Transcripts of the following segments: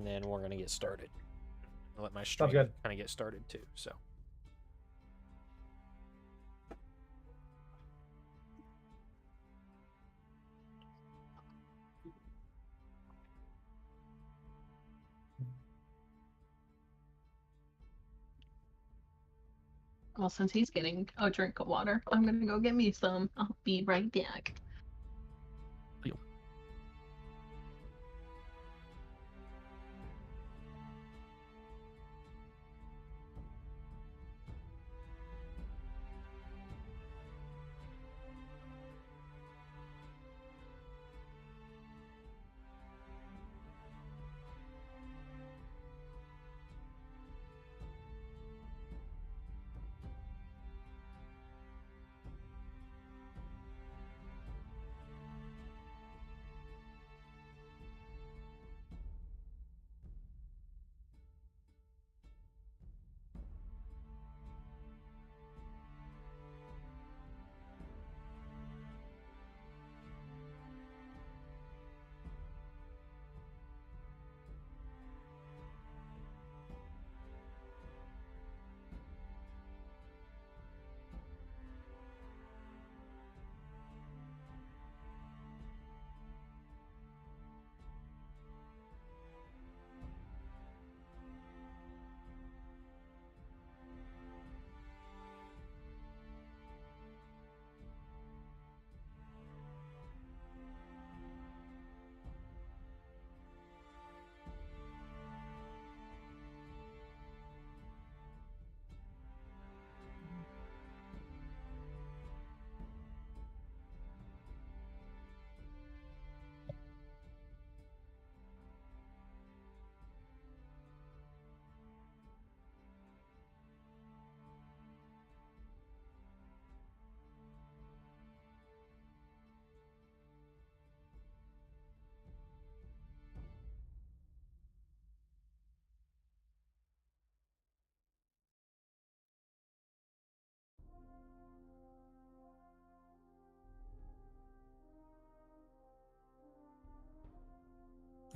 and then we're gonna get started. I'll let my Sounds stream good. kind of get started too. So. Well, since he's getting a drink of water, I'm gonna go get me some. I'll be right back.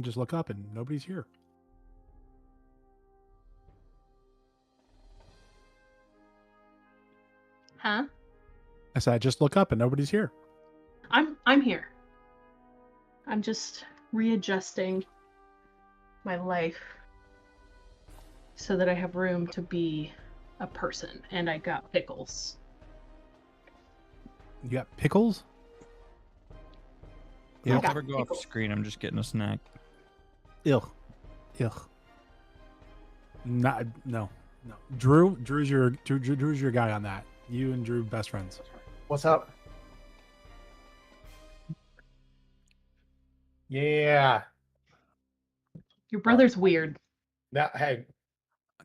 Just look up and nobody's here. Huh? I said, just look up and nobody's here. I'm here. I'm just readjusting my life so that I have room to be a person, and I got pickles. You got pickles? Yeah. I'll got never go off pickles. screen. I'm just getting a snack. Ill. Not no. Drew's your guy on that. You and Drew best friends. What's up? Yeah. Your brother's weird. Now, hey,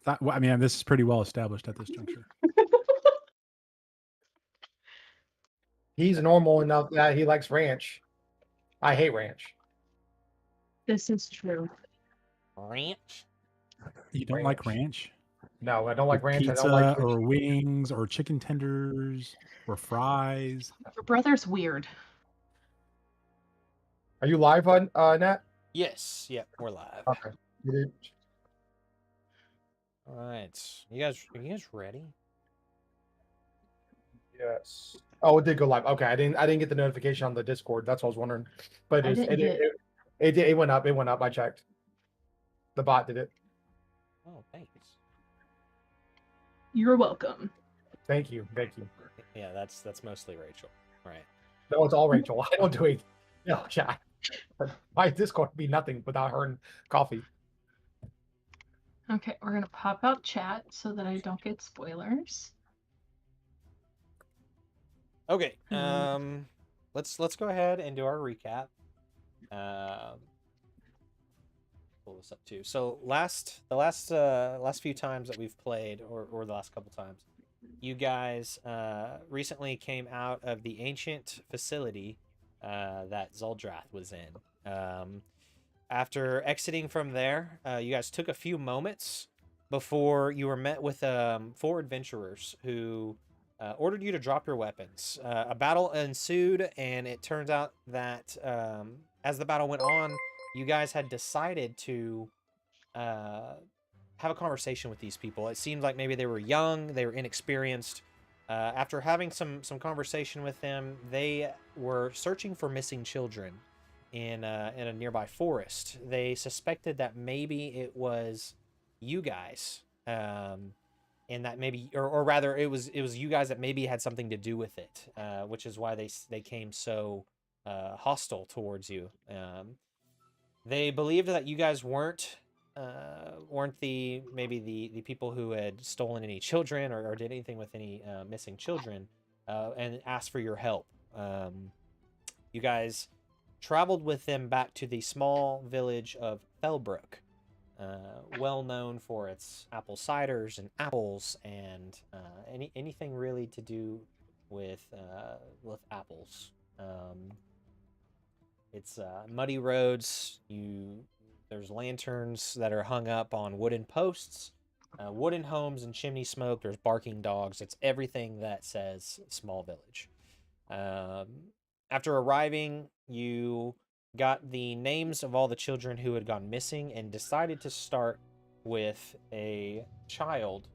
I mean, this is pretty well established at this juncture. he's normal enough that he likes ranch. I hate ranch. This is true. Ranch. You don't like ranch? No, I don't like ranch. Pizza I don't like or wings or chicken tenders or fries. Your brother's weird. Are you live on Nat? Yes. Yep. We're live. Okay. You did. All right. Are you guys ready? Yes. Oh, it did go live. Okay, I didn't get the notification on the Discord. That's what I was wondering. But I didn't get- it went up. It went up. I checked. The bot did it. Oh, thanks. You're welcome. Thank you. Yeah, that's mostly Rachel. Right. No, it's all Rachel. I don't do it. No, yeah. My Discord would be nothing without her and coffee. Okay, we're gonna pop out chat so that I don't get spoilers. Okay. Hmm. Let's go ahead and do our recap. Pull this up too. So the last few times that we've played, or the last couple times, you guys recently came out of the ancient facility that Zuldrath was in. After exiting from there, you guys took a few moments before you were met with 4 adventurers who ordered you to drop your weapons. A battle ensued, and it turns out that as the battle went on, you guys had decided to have a conversation with these people. It seemed like maybe they were young, they were inexperienced. After having some conversation with them, they were searching for missing children in a nearby forest. They suspected that maybe it was you guys, and that maybe, or rather, it was you guys that maybe had something to do with it, which is why they came so hostile towards you. They believed that you guys weren't the people who had stolen any children or did anything with any missing children, and asked for your help. You guys traveled with them back to the small village of Fellbrook, well known for its apple ciders and apples and anything really to do with apples. It's muddy roads. There's lanterns that are hung up on wooden posts, wooden homes and chimney smoke. There's barking dogs. It's everything that says small village. After arriving, you got the names of all the children who had gone missing and decided to start with a child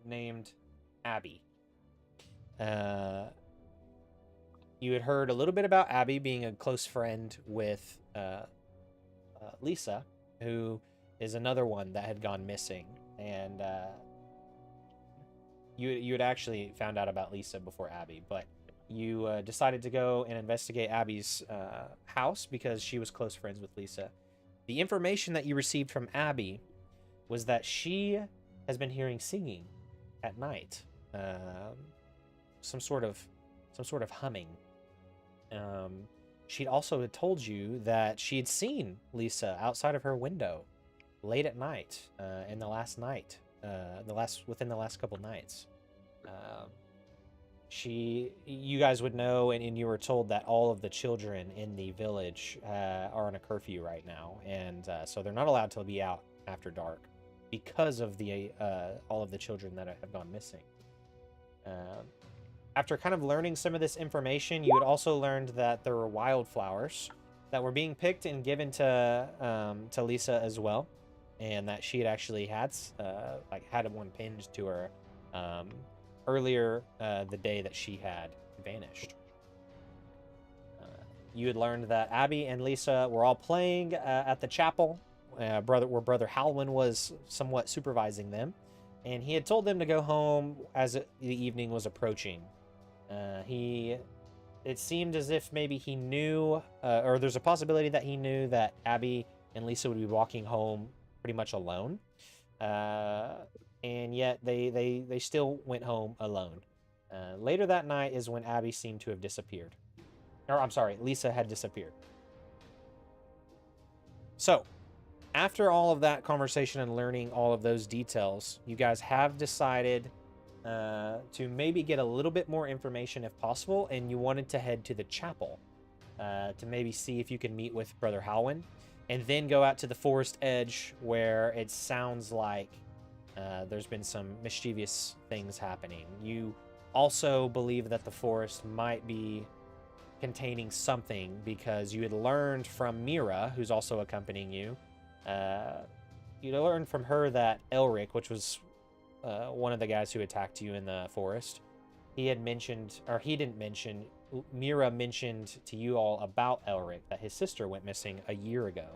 named Abby. You had heard a little bit about Abby being a close friend with Lisa, who is another one that had gone missing, and you had actually found out about Lisa before Abby, but you decided to go and investigate Abby's house because she was close friends with Lisa. The information that you received from Abby was that she has been hearing singing at night, some sort of humming. She'd also told you that she had seen Lisa outside of her window late at night, in the last night, within the last couple nights. You guys would know, and you were told that all of the children in the village are on a curfew right now, and so they're not allowed to be out after dark because of the all of the children that have gone missing. After kind of learning some of this information, you had also learned that there were wildflowers that were being picked and given to Lisa as well, and that she had actually had one pinned to her earlier the day that she had vanished. You had learned that Abby and Lisa were all playing at the chapel, where Brother Halwyn was somewhat supervising them, and he had told them to go home as the evening was approaching. It seemed as if maybe he knew, or there's a possibility that he knew that Abby and Lisa would be walking home pretty much alone. And yet they still went home alone. Later that night is when Abby seemed to have disappeared. Or, I'm sorry, Lisa had disappeared. So, after all of that conversation and learning all of those details, you guys have decided to maybe get a little bit more information if possible, and you wanted to head to the chapel to maybe see if you can meet with Brother Halwyn, and then go out to the forest edge where it sounds like there's been some mischievous things happening. You also believe that the forest might be containing something because you had learned from Mira, who's also accompanying you. You learned from her that Elric, which was one of the guys who attacked you in the forest, he didn't mention, Mira mentioned to you all about Elric, that his sister went missing a year ago,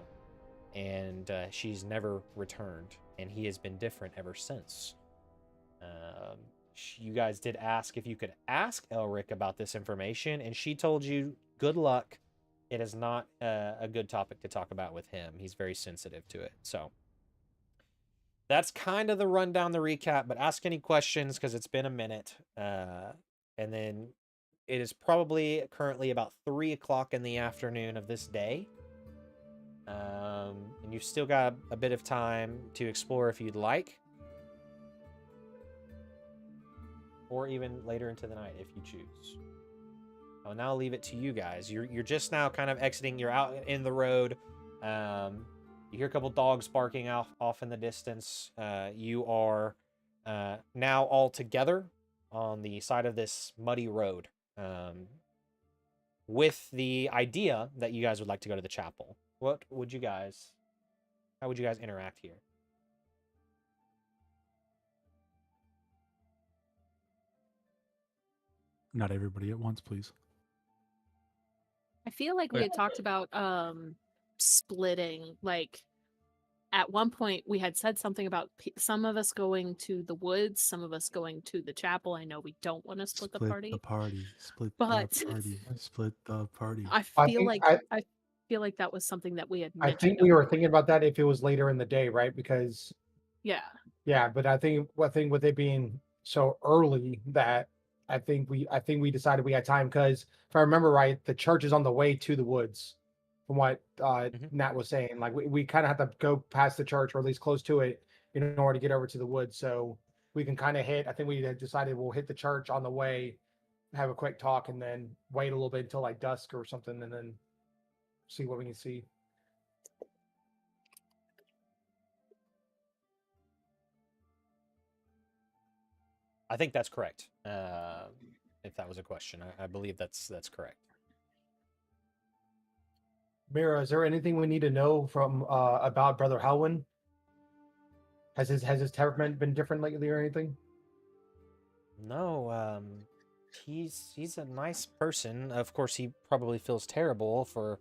and she's never returned, and he has been different ever since. You guys did ask if you could ask Elric about this information, and she told you, good luck. It is not a good topic to talk about with him. He's very sensitive to it. So that's kind of the rundown, the recap, but ask any questions because it's been a minute. And then it is probably currently about 3 o'clock in the afternoon of this day. And you've still got a bit of time to explore if you'd like. Or even later into the night if you choose. I'll now leave it to you guys. You're just now kind of exiting. You're out in the road. You hear a couple dogs barking off in the distance. You are now all together on the side of this muddy road, with the idea that you guys would like to go to the chapel. How How would you guys interact here? Not everybody at once, please. I feel like we had talked about splitting. Like at one point, we had said something about some of us going to the woods, some of us going to the chapel. I know we don't want to split the party. Split But- the party. Split the party. I I feel think like I feel like that was something that we had I mentioned. think we were thinking about that if it was later in the day, right? Because Yeah. yeah, but I think with it being so early that I think we decided we had time because if I remember right, the church is on the way to the woods, from what Nat was saying. Like we kind of have to go past the church or at least close to it in order to get over to the woods. So we can kind of hit. I think we had decided we'll hit the church on the way, have a quick talk, and then wait a little bit until like dusk or something, and then see what we can see. I think that's correct. If that was a question, I believe that's correct. Mira, is there anything we need to know from about Brother Halwyn? Has his temperament been different lately or anything? No, he's a nice person. Of course, he probably feels terrible for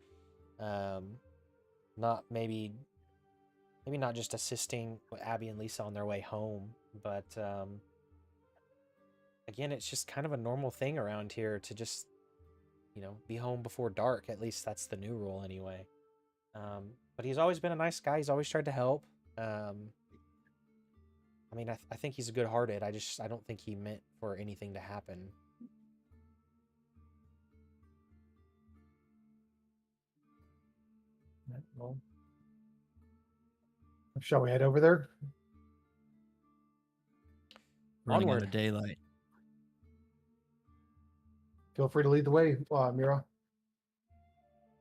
not maybe not just assisting Abby and Lisa on their way home, but again, it's just kind of a normal thing around here to just, be home before dark. At least that's the new rule anyway. But he's always been a nice guy. He's always tried to help. I mean, I think he's good-hearted. I don't think he meant for anything to happen. Well, shall we head over there? Running out Onward. of daylight. Feel free to lead the way, Mira.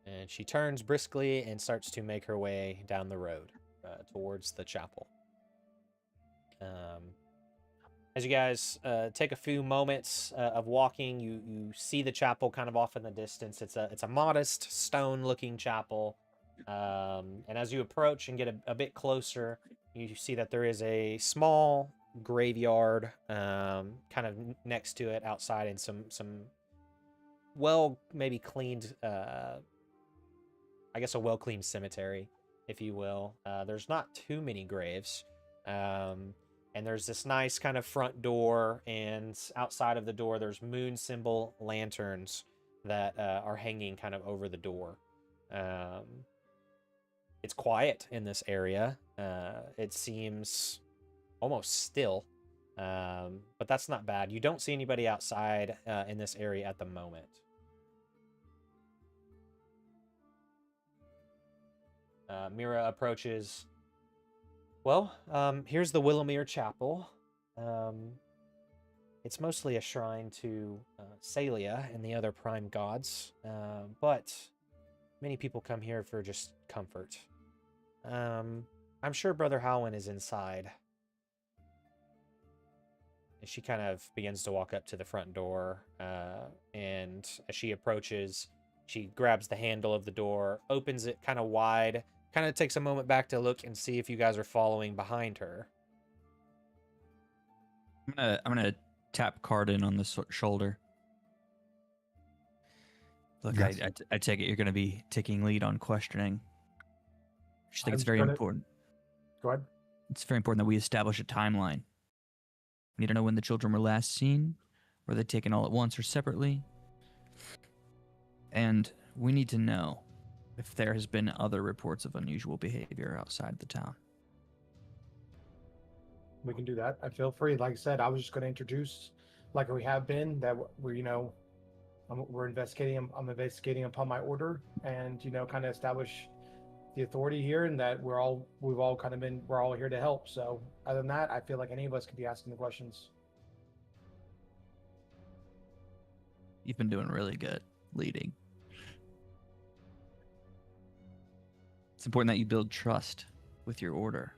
And she turns briskly and starts to make her way down the road towards the chapel. As you guys take a few moments of walking, you see the chapel kind of off in the distance. It's a modest stone-looking chapel. And as you approach and get a bit closer, you see that there is a small graveyard kind of next to it outside, and some maybe cleaned, I guess a well-cleaned cemetery, if you will. There's not too many graves. And there's this nice kind of front door, and outside of the door, there's moon symbol lanterns that are hanging kind of over the door. It's quiet in this area. It seems almost still, but that's not bad. You don't see anybody outside in this area at the moment. Mira approaches. Well, here's the Willowmere Chapel. It's mostly a shrine to Salia and the other prime gods, but many people come here for just comfort. I'm sure Brother Halwyn is inside. And she kind of begins to walk up to the front door, and as she approaches, she grabs the handle of the door, opens it kind of wide, kind of takes a moment back to look and see if you guys are following behind her. I'm gonna tap Cardin on the shoulder. Look, Yes. I take it you're gonna be taking lead on questioning. I just think I'm it's very gonna- important. Go ahead. It's very important that we establish a timeline. We need to know when the children were last seen, were they taken all at once or separately, and we need to know if there has been other reports of unusual behavior outside the town. We can do that. I feel free. Like I said, I was just going to introduce, like we have been, that we're we're investigating. I'm investigating upon my order, and kind of establish the authority here, and that we're all here to help. So other than that, I feel like any of us could be asking the questions. You've been doing really good leading. It's important that you build trust with your order.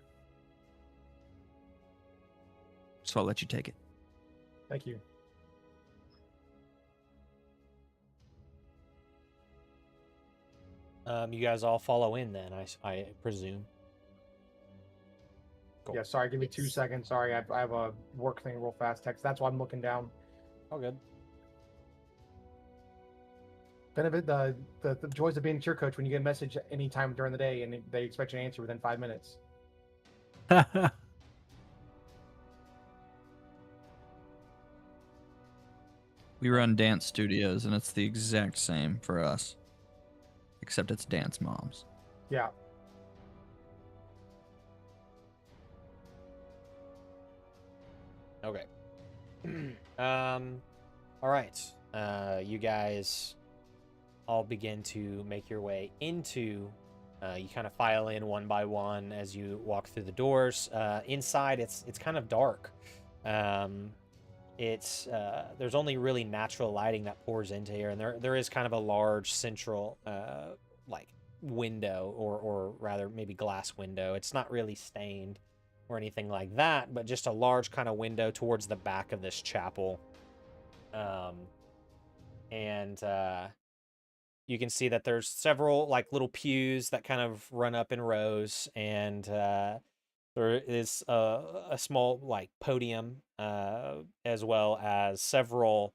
So I'll let you take it. Thank you. You guys all follow in then, I presume. Cool. Yeah, sorry, give me 2 seconds. Sorry, I have a work thing real fast text. That's why I'm looking down. All good. Benefit the joys of being a cheer coach when you get a message anytime during the day and they expect you to answer within 5 minutes. We run dance studios, and it's the exact same for us, except it's dance moms. Yeah. Okay. All right. You guys all begin to make your way into. You kind of file in one by one as you walk through the doors. Inside, it's kind of dark. There's only really natural lighting that pours into here, and there is kind of a large central like window, or rather maybe glass window. It's not really stained or anything like that, but just a large kind of window towards the back of this chapel. And you can see that there's several like little pews that kind of run up in rows, and there is a small like podium, as well as several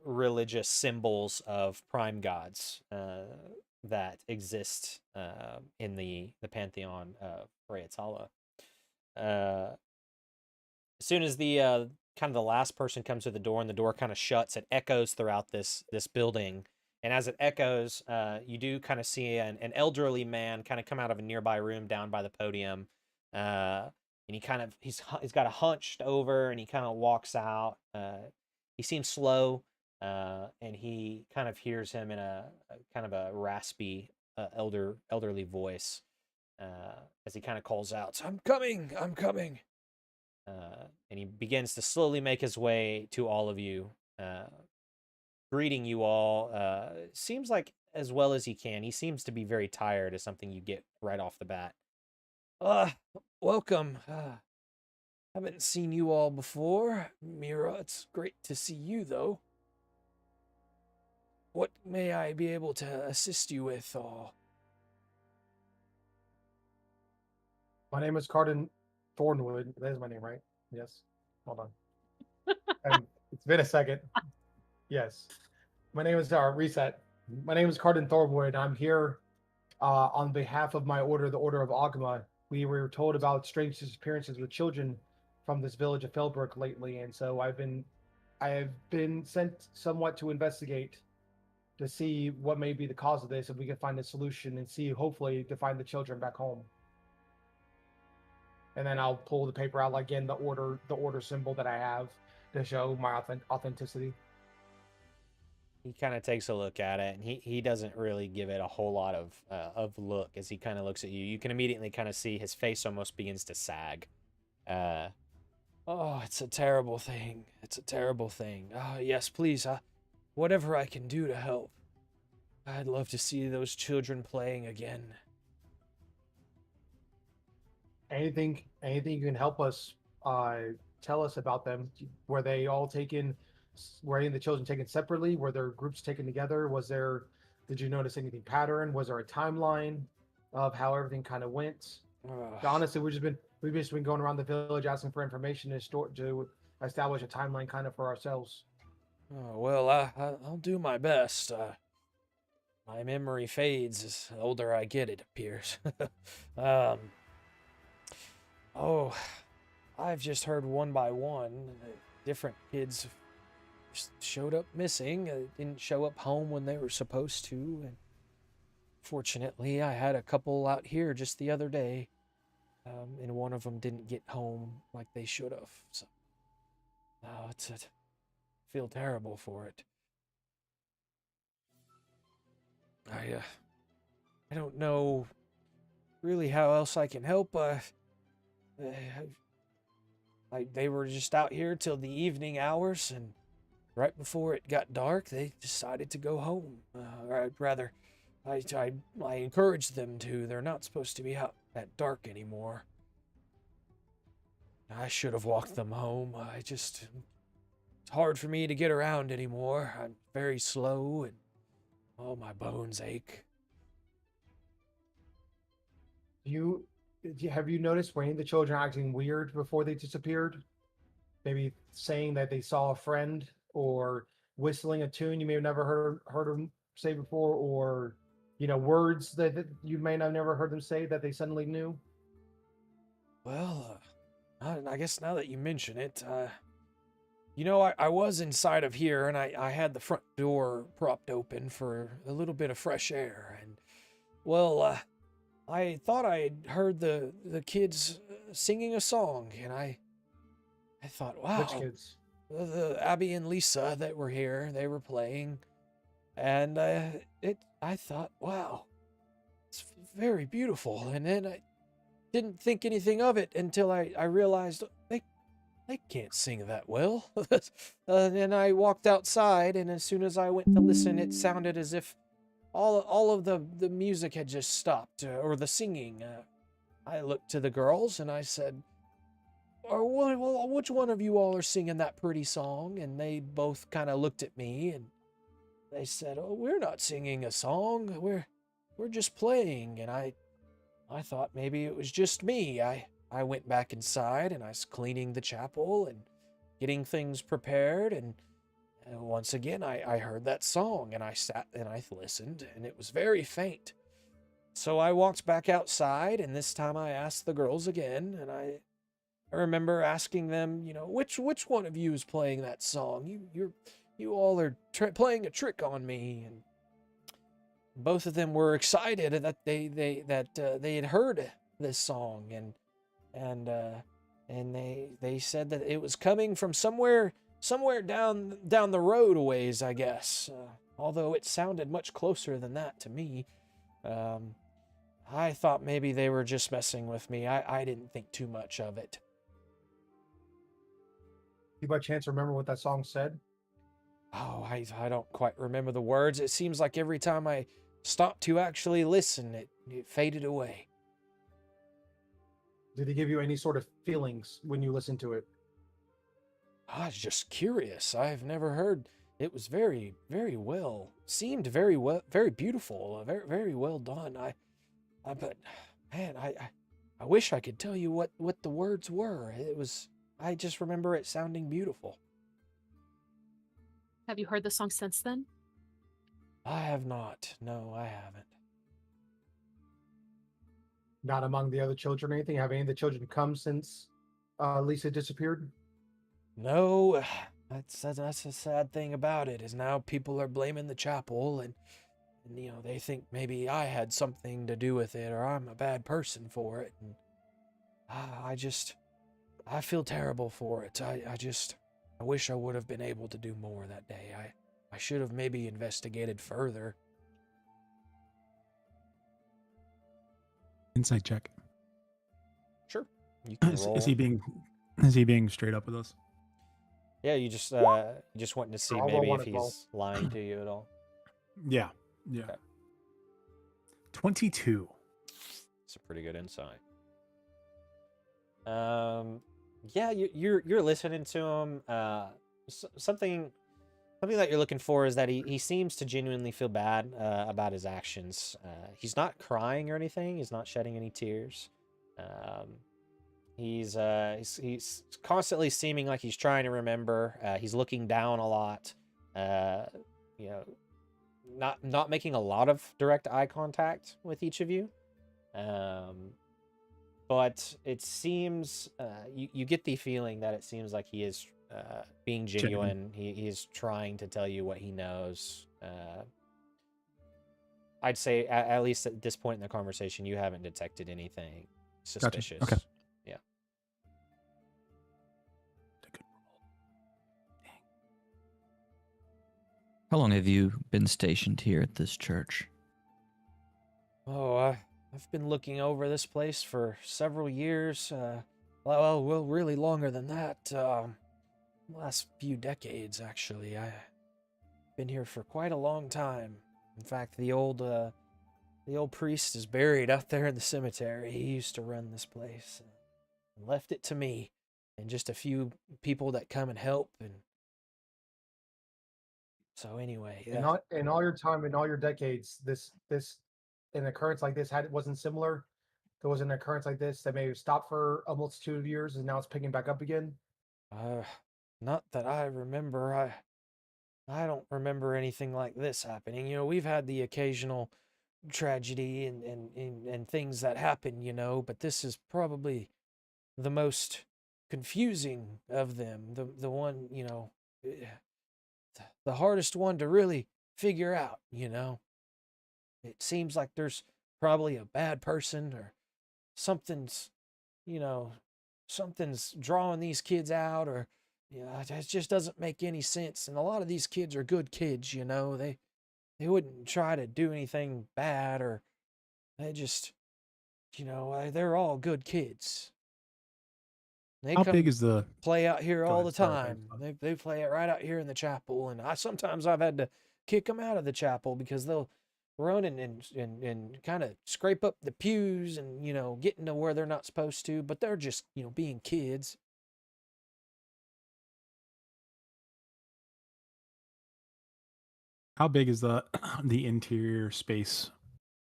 religious symbols of prime gods that exist in the pantheon of Rayatala. As soon as the kind of the last person comes to the door and the door kind of shuts, it echoes throughout this building. And as it echoes, you do kind of see an elderly man kind of come out of a nearby room down by the podium. And he's got a hunched over, and he kind of walks out. He seems slow, and he kind of hears him in a kind of a raspy, elderly voice, as he kind of calls out, "I'm coming, I'm coming." And he begins to slowly make his way to all of you, greeting you all. Seems like as well as he can. He seems to be very tired, is something you get right off the bat. Welcome. Haven't seen you all before, Mira. It's great to see you, though. What may I be able to assist you with, all? My name is Cardin Thornwood. That is my name, right? Yes. Hold on. It's been a second. Yes. My name is Reset. My name is Cardin Thornwood. I'm here on behalf of my order, the Order of Agma. We were told about strange disappearances with children from this village of Felbrook lately, and so I have been sent somewhat to investigate to see what may be the cause of this, if we can find a solution and see, hopefully, to find the children back home. And then I'll pull the paper out again, the order symbol that I have to show my authenticity. He kind of takes a look at it, and he doesn't really give it a whole lot of look as he kind of looks at you. You can immediately kind of see his face almost begins to sag. Oh, it's a terrible thing. It's a terrible thing. Yes, please, whatever I can do to help. I'd love to see those children playing again. Anything you can help us tell us about them? Were they all taken? Were any of the children taken separately? Were there groups taken together? Did you notice anything pattern? Was there a timeline of how everything kind of went? Honestly, we've just been going around the village asking for information to establish a timeline kind of for ourselves. Oh, well, I'll do my best. My memory fades as the older I get, it appears. I've just heard one by one, different kids just showed up missing, didn't show up home when they were supposed to, and fortunately I had a couple out here just the other day, and one of them didn't get home like they should have, so I feel terrible for it. I don't know really how else I can help. They were just out here till the evening hours, and right before it got dark, they decided to go home. Or rather, I encouraged them to. They're not supposed to be out at dark anymore. I should have walked them home. It's hard for me to get around anymore. I'm very slow, and all my bones ache. Do have you noticed were any of the children acting weird before they disappeared? Maybe saying that they saw a friend, or whistling a tune you may have never heard them say before, or words that you may have never heard them say that they suddenly knew. Well, I guess now that you mention it, I was inside of here and I had the front door propped open for a little bit of fresh air. And, well, I thought I heard the kids singing a song, and I thought, wow, Which kids? the Abby and Lisa that were here, they were playing, and I thought, wow, it's very beautiful. And then I didn't think anything of it until I realized they can't sing that well. Then I walked outside, and as soon as I went to listen, it sounded as if all of the music had just stopped, or the singing. I looked to the girls and I said, which one of you all are singing that pretty song? And they both kind of looked at me and they said, oh, we're not singing a song. We're just playing. And I thought maybe it was just me. I went back inside and I was cleaning the chapel and getting things prepared. And once again, I heard that song, and I sat and I listened, and it was very faint. So I walked back outside, and this time I asked the girls again, and I remember asking them, which one of you is playing that song? You all are playing a trick on me. And both of them were excited that they had heard this song, and they said that it was coming from somewhere down the road a ways, I guess. Although it sounded much closer than that to me. I thought maybe they were just messing with me. I didn't think too much of it. You by chance remember what that song said? Oh, I don't quite remember the words. It seems like every time I stopped to actually listen, it faded away. Did he give you any sort of feelings when you listened to it? I was just curious. I've never heard. It was very, very well. Seemed very well, very beautiful, very, very well done. But man, I wish I could tell you what the words were. I just remember it sounding beautiful. Have you heard the song since then? I have not. No, I haven't. Not among the other children or anything? Have any of the children come since Lisa disappeared? No, that's a sad thing about it, is now people are blaming the chapel, and they think maybe I had something to do with it, or I'm a bad person for it. And I feel terrible for it. I wish I would have been able to do more that day. I should have maybe investigated further. Insight check. Sure. You can Is roll. he being straight up with us? Yeah, you just wanting to see I'll roll maybe one if as well. he's lying to you at all. Yeah. Okay. 22. It's a pretty good insight. Yeah, you're listening to him. Something that you're looking for is that he seems to genuinely feel bad about his actions. He's not crying or anything. He's not shedding any tears. He's constantly seeming like he's trying to remember. He's looking down a lot. Not making a lot of direct eye contact with each of you. But it seems you get the feeling that it seems like he is being genuine. He is trying to tell you what he knows. I'd say at least at this point in the conversation, you haven't detected anything suspicious. Okay. Yeah. How long have you been stationed here at this church? Oh, I've been looking over this place for several years. Well, really longer than that. Last few decades, actually. I've been here for quite a long time. In fact, the old priest is buried out there in the cemetery. He used to run this place and left it to me and just a few people that come and help. And so anyway, In all your time, in all your decades, this an occurrence like this wasn't similar. there was an occurrence like this that maybe stopped for a multitude of years and now it's picking back up again? Uh, not that I remember. I don't remember anything like this happening. You know, we've had the occasional tragedy and things that happen, you know, but this is probably the most confusing of them. The one, you know, the hardest one to really figure out, you know. It seems like there's probably a bad person or something's, you know, something's drawing these kids out, or yeah, it just doesn't make any sense. And a lot of these kids are good kids, you know. They wouldn't try to do anything bad, or they just, you know, they're all good kids. They How come big is the? play out here Go all ahead, the sorry, time. Francois. They play it right out here in the chapel, and sometimes I've had to kick them out of the chapel because they'll run and kind of scrape up the pews and, you know, get into where they're not supposed to, but they're just, you know, being kids. How big is the the interior space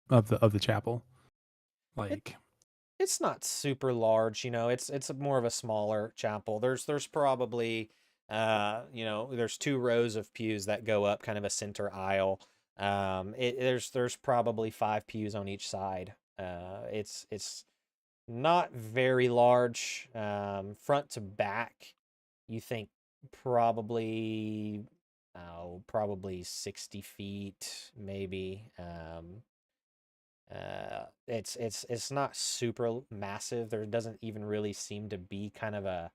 of the chapel? Like, It's not super large, you know. It's more of a smaller chapel. There's probably you know, there's 2 rows of pews that go up kind of a center aisle. There's probably 5 pews on each side. It's not very large. Front to back, you think probably probably 60 feet maybe. It's not super massive. There doesn't even really seem to be kind of a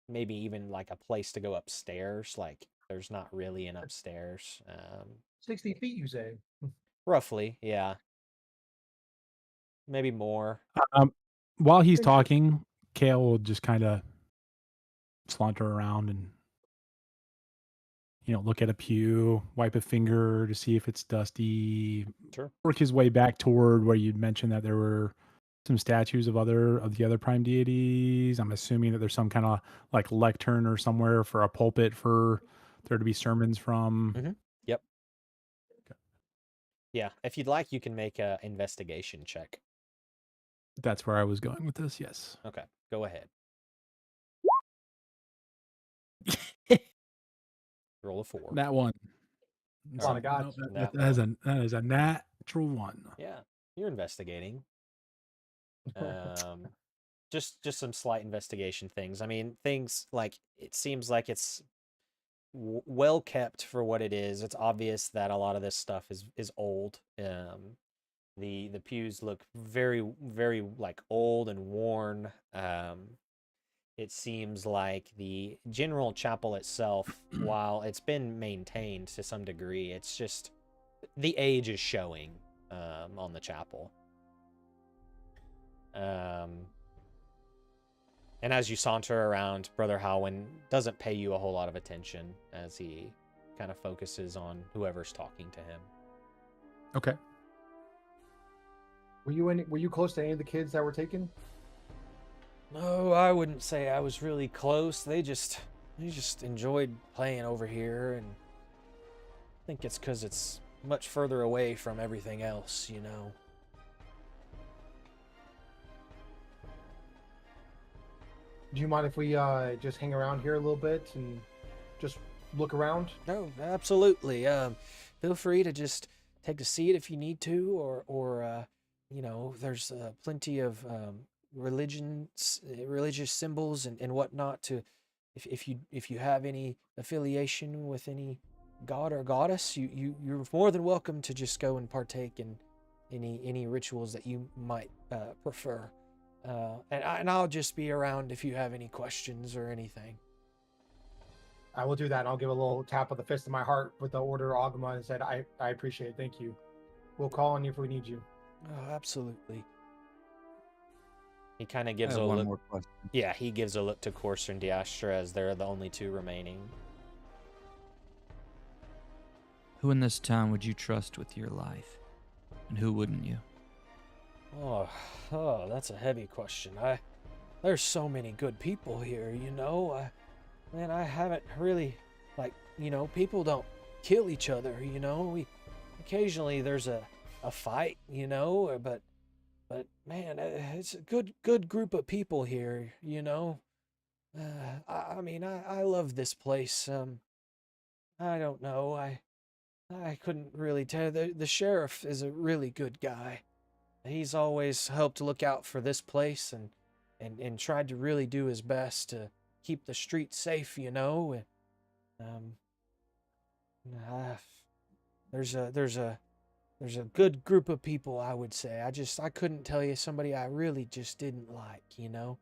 maybe even like a place to go upstairs. Like there's not really an upstairs. 60 feet, you say? Roughly, yeah, maybe more. while he's talking, Kale will just kind of saunter around and, you know, look at a pew, wipe a finger to see if it's dusty, Sure. work his way back toward where you'd mentioned that there were some statues of the other prime deities. I'm assuming that there's some kind of like lectern or somewhere for a pulpit for there to be sermons from. Mhm. Yep. Yeah, if you'd like, you can make a investigation check. That's where I was going with this. Yes. Okay, go ahead. Roll a 4. That one. A lot of gods. That is a natural one. Yeah, you're investigating. Just some slight investigation things. I mean, things like it seems like it's well kept for what it is. It's obvious that a lot of this stuff is old. The pews look very very like old and worn. It seems like the general chapel itself, while it's been maintained to some degree, it's just the age is showing on the chapel. And as you saunter around, Brother Halwyn doesn't pay you a whole lot of attention as he kind of focuses on whoever's talking to him. Okay. Were you close to any of the kids that were taken? No, I wouldn't say I was really close. They just enjoyed playing over here, and I think it's because it's much further away from everything else, you know. Do you mind if we just hang around here a little bit and just look around? No, absolutely. Feel free to just take a seat if you need to, or you know, there's plenty of religious symbols and whatnot to, if you have any affiliation with any god or goddess, you're more than welcome to just go and partake in any rituals that you might prefer. And I'll just be around if you have any questions or anything. I will do that. I'll give a little tap of the fist of my heart with the Order Agma and said, I appreciate it. Thank you. We'll call on you if we need you. Oh, absolutely. He kind of I gives have a one look. more question. Yeah, he gives a look to Corsair and Diastra as they're the only 2 remaining. Who in this town would you trust with your life? And who wouldn't you? Oh, that's a heavy question. There's so many good people here, you know. Man, I haven't really, like, you know, people don't kill each other, you know. Occasionally there's a fight, you know, but But man, it's a good group of people here, you know. I mean, I love this place. I don't know. I couldn't really tell. The sheriff is a really good guy. He's always helped look out for this place and tried to really do his best to keep the streets safe, you know. And, uh, there's a good group of people, I would say. I couldn't tell you somebody I really just didn't like, you know.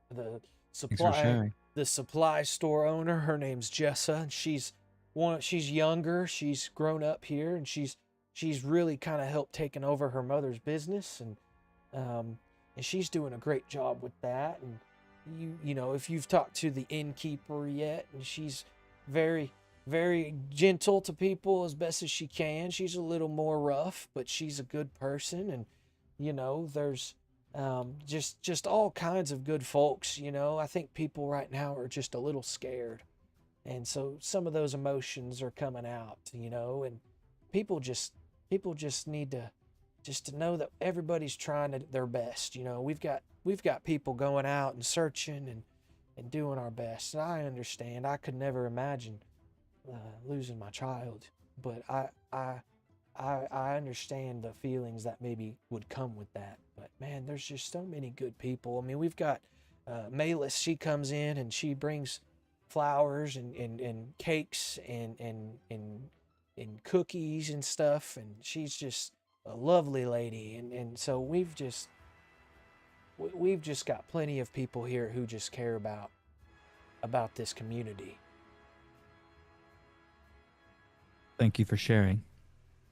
The Thanks for sharing. supply store owner, her name's Jessa, and she's younger, she's grown up here, and she's really kind of helped taking over her mother's business, and she's doing a great job with that. And you know, if you've talked to the innkeeper yet, and she's very gentle to people as best as she can. She's a little more rough, but she's a good person. And you know, there's just all kinds of good folks. You know, I think people right now are just a little scared, and so some of those emotions are coming out, you know. And people just need to know that everybody's trying their best. You know, we've got people going out and searching and doing our best. And I understand. I could never imagine losing my child, but I understand the feelings that maybe would come with that. But man, there's just so many good people. I mean, we've got Malis. She comes in and she brings flowers and cakes and cookies and stuff, and she's just a lovely lady. And so we've just got plenty of people here who just care about this community. Thank you for sharing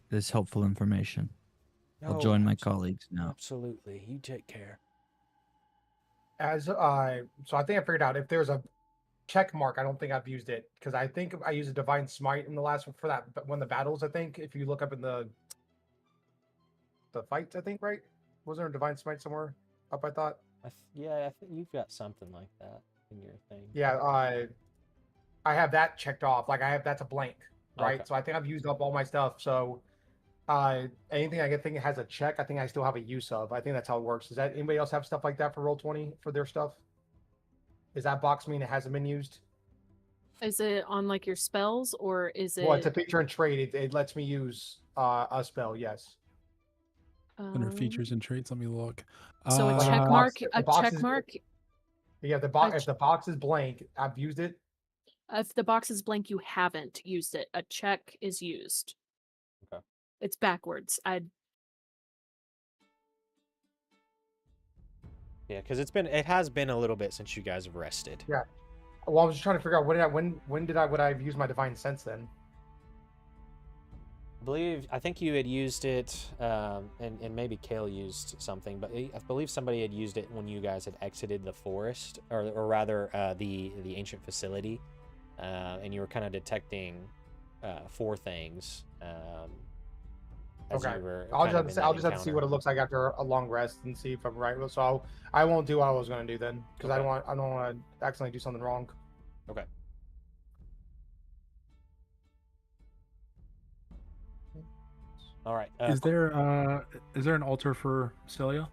this helpful information. I'll join my colleagues now. Absolutely. You take care. So I think I figured out if there's a check mark. I don't think I've used it because I think I used a divine smite in the last one for that. But when the battles, I think if you look up in the fights, I think, right? Was there a divine smite somewhere up? I thought. I think you've got something like that in your thing. Yeah, I have that checked off. Like that's a blank, right? Okay. So I think I've used up all my stuff. So anything I think has a check, I think I still have a use of. I think that's how it works. Does that anybody else have stuff like that for Roll20 for their stuff? Does that box mean it hasn't been used? Is it on like your spells, or is it? Well, it's a feature and trait. It lets me use a spell. Yes. Under features and traits, let me look. So a Like, check box- mark. the A box check is- mark. Yeah, if the box is blank, I've used it. If the box is blank, you haven't used it. A check is used. Okay. It's backwards. Yeah, because it has been a little bit since you guys have rested. Yeah. Well, I was just trying to figure out when would I have used my divine sense then? I think you had used it, and maybe Kale used something, but I believe somebody had used it when you guys had exited the forest, or rather the ancient facility, and you were kind of detecting 4 things. As Okay. you were I'll kind of in just that have to see encounter. what it looks like after a long rest and see if I'm right. So I won't do what I was going to do then because I Okay. don't want to accidentally do something wrong. Okay. All right. Is there an altar for Celia?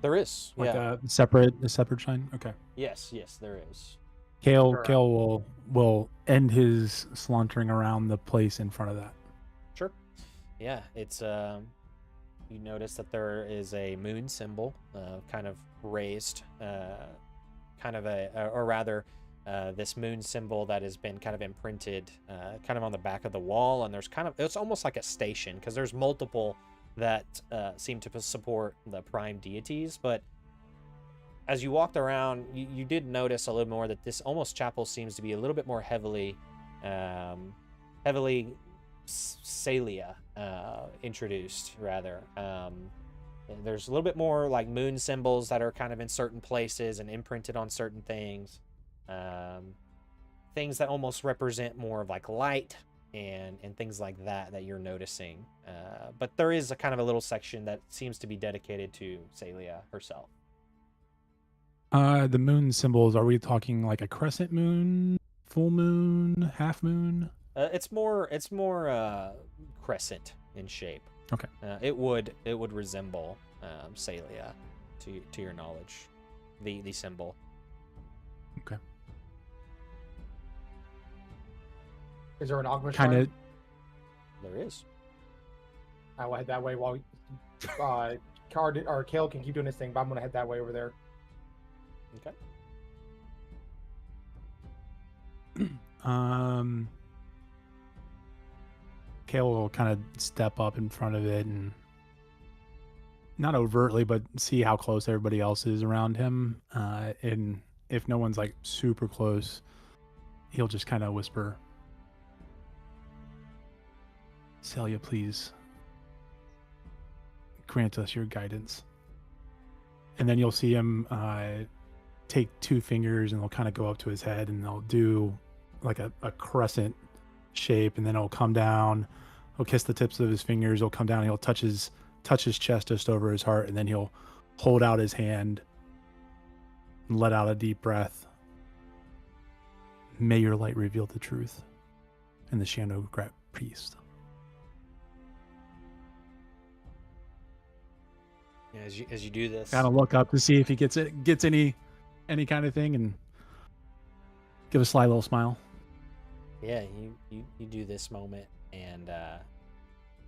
There is. Like Yeah. a separate shrine? Okay. Yes, there is. Kale Sure. will end his sauntering around the place in front of that. Sure. Yeah, it's you notice that there is a moon symbol, kind of raised, kind of or rather, this moon symbol that has been kind of imprinted, kind of on the back of the wall, and it's almost like a station because there's multiple that seem to support the prime deities, but as you walked around, you did notice a little more that this almost chapel seems to be a little bit more heavily Salia introduced, rather. There's a little bit more like moon symbols that are kind of in certain places and imprinted on certain things. Things that almost represent more of like light and things like that you're noticing. But there is a kind of a little section that seems to be dedicated to Salia herself. The moon symbols, are we talking like a crescent moon, full moon, half moon? It's more crescent in shape. Okay. It would resemble Salia, to your knowledge, the symbol. Okay. Is there an Ogma Kind shrine? of. There is. I will head that way while Card or Kale can keep doing his thing, but I'm gonna head that way over there. Okay. Kale will kind of step up in front of it and not overtly, but see how close everybody else is around him. And if no one's like super close, he'll just kind of whisper, "Celia, please grant us your guidance." And then you'll see him take two fingers and they'll kind of go up to his head and they'll do like a crescent shape, and then it'll come down. He'll kiss the tips of his fingers. He'll come down. And he'll touch his chest just over his heart, and then he'll hold out his hand and let out a deep breath. "May your light reveal the truth." And the Shanograt priest. Yeah, as you do this, Kind of look up to see if he gets any kind of thing, and give a sly little smile. yeah, you do this moment, and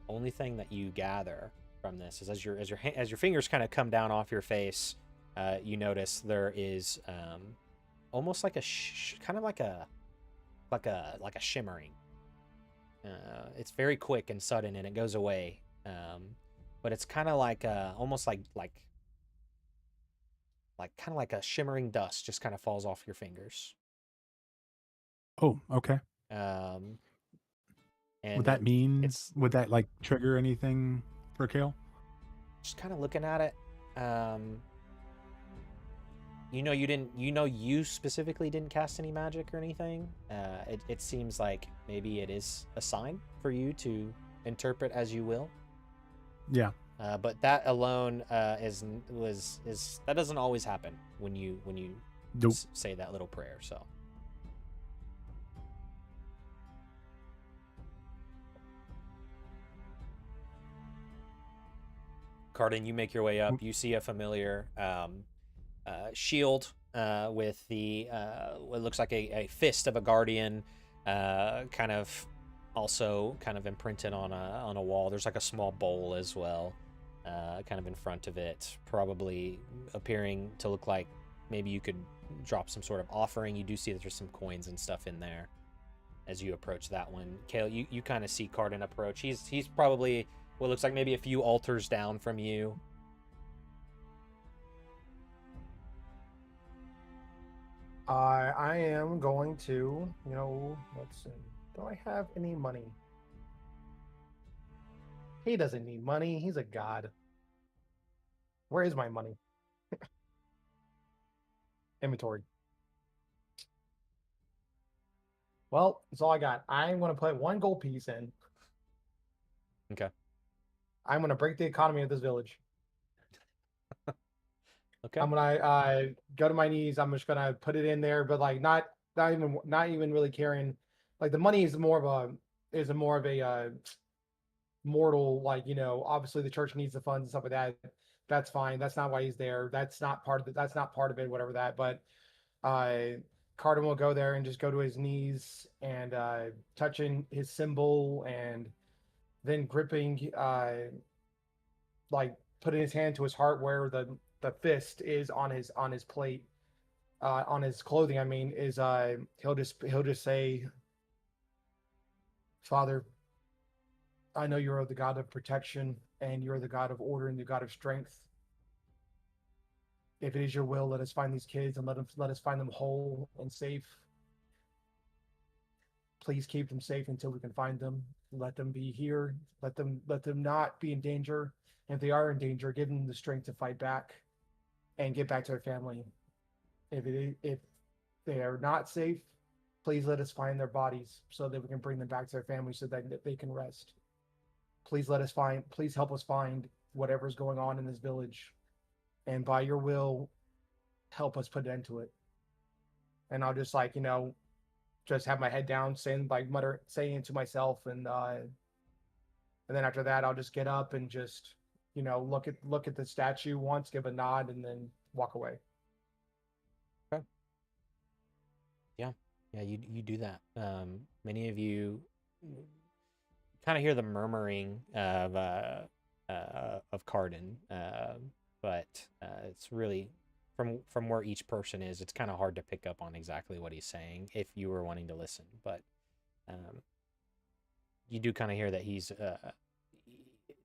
only thing that you gather from this is as your fingers kind of come down off your face, you notice there is almost like kind of like a shimmering. It's very quick and sudden, and it goes away. But it's kind of like almost like kind of like a shimmering dust just kind of falls off your fingers. Oh, okay. And Would that mean it's would that like trigger anything for Kale? just kind of looking at it. You specifically didn't cast any magic or anything. It seems like maybe it is a sign for you to interpret as you will. Yeah. But that alone is that doesn't always happen when you Nope. say that little prayer. So Cardin, you make your way up. You see a familiar shield with the what looks like a fist of a guardian, kind of also kind of imprinted on a wall. There's like a small bowl as well, kind of in front of it, probably appearing to look like maybe you could drop some sort of offering. You do see that there's some coins and stuff in there as you approach that one. Kale, you kind of see Cardin approach. He's probably what looks like maybe a few altars down from you. I am going to, let's see. Do I have any money? He doesn't need money. He's a god. Where is my money? Inventory. Well, that's all I got. I'm going to put one gold piece in. Okay. I'm going to break the economy of this village. Okay. I'm gonna go to my knees. I'm just gonna put it in there, but like not even really caring. Like the money is more of a mortal, like, obviously the church needs the funds and stuff like that. That's fine. That's not why he's there. That's not part of it. That's not part of it. Whatever that. But Cardin will go there and just go to his knees and touching his symbol, and then gripping, like putting his hand to his heart where the fist is on his plate, on his clothing. I mean, is he'll just say, "Father, I know you're the God of protection, and you're the God of order and the God of strength. If it is your will, let us find these kids and let us find them whole and safe. Please keep them safe until we can find them. Let them be here. Let them not be in danger. And if they are in danger, give them the strength to fight back and get back to their family. If they are not safe, please let us find their bodies so that we can bring them back to their family so that they can rest. Please help us find whatever's going on in this village. And by your will, help us put an end to it." And I'll just just have my head down, saying saying to myself, and then after that, I'll just get up and just look at the statue once, give a nod, and then walk away. Yeah, you do that. Many of you kind of hear the murmuring of Cardin, but it's really from where each person is. It's kind of hard to pick up on exactly what he's saying if you were wanting to listen, but you do kind of hear that he's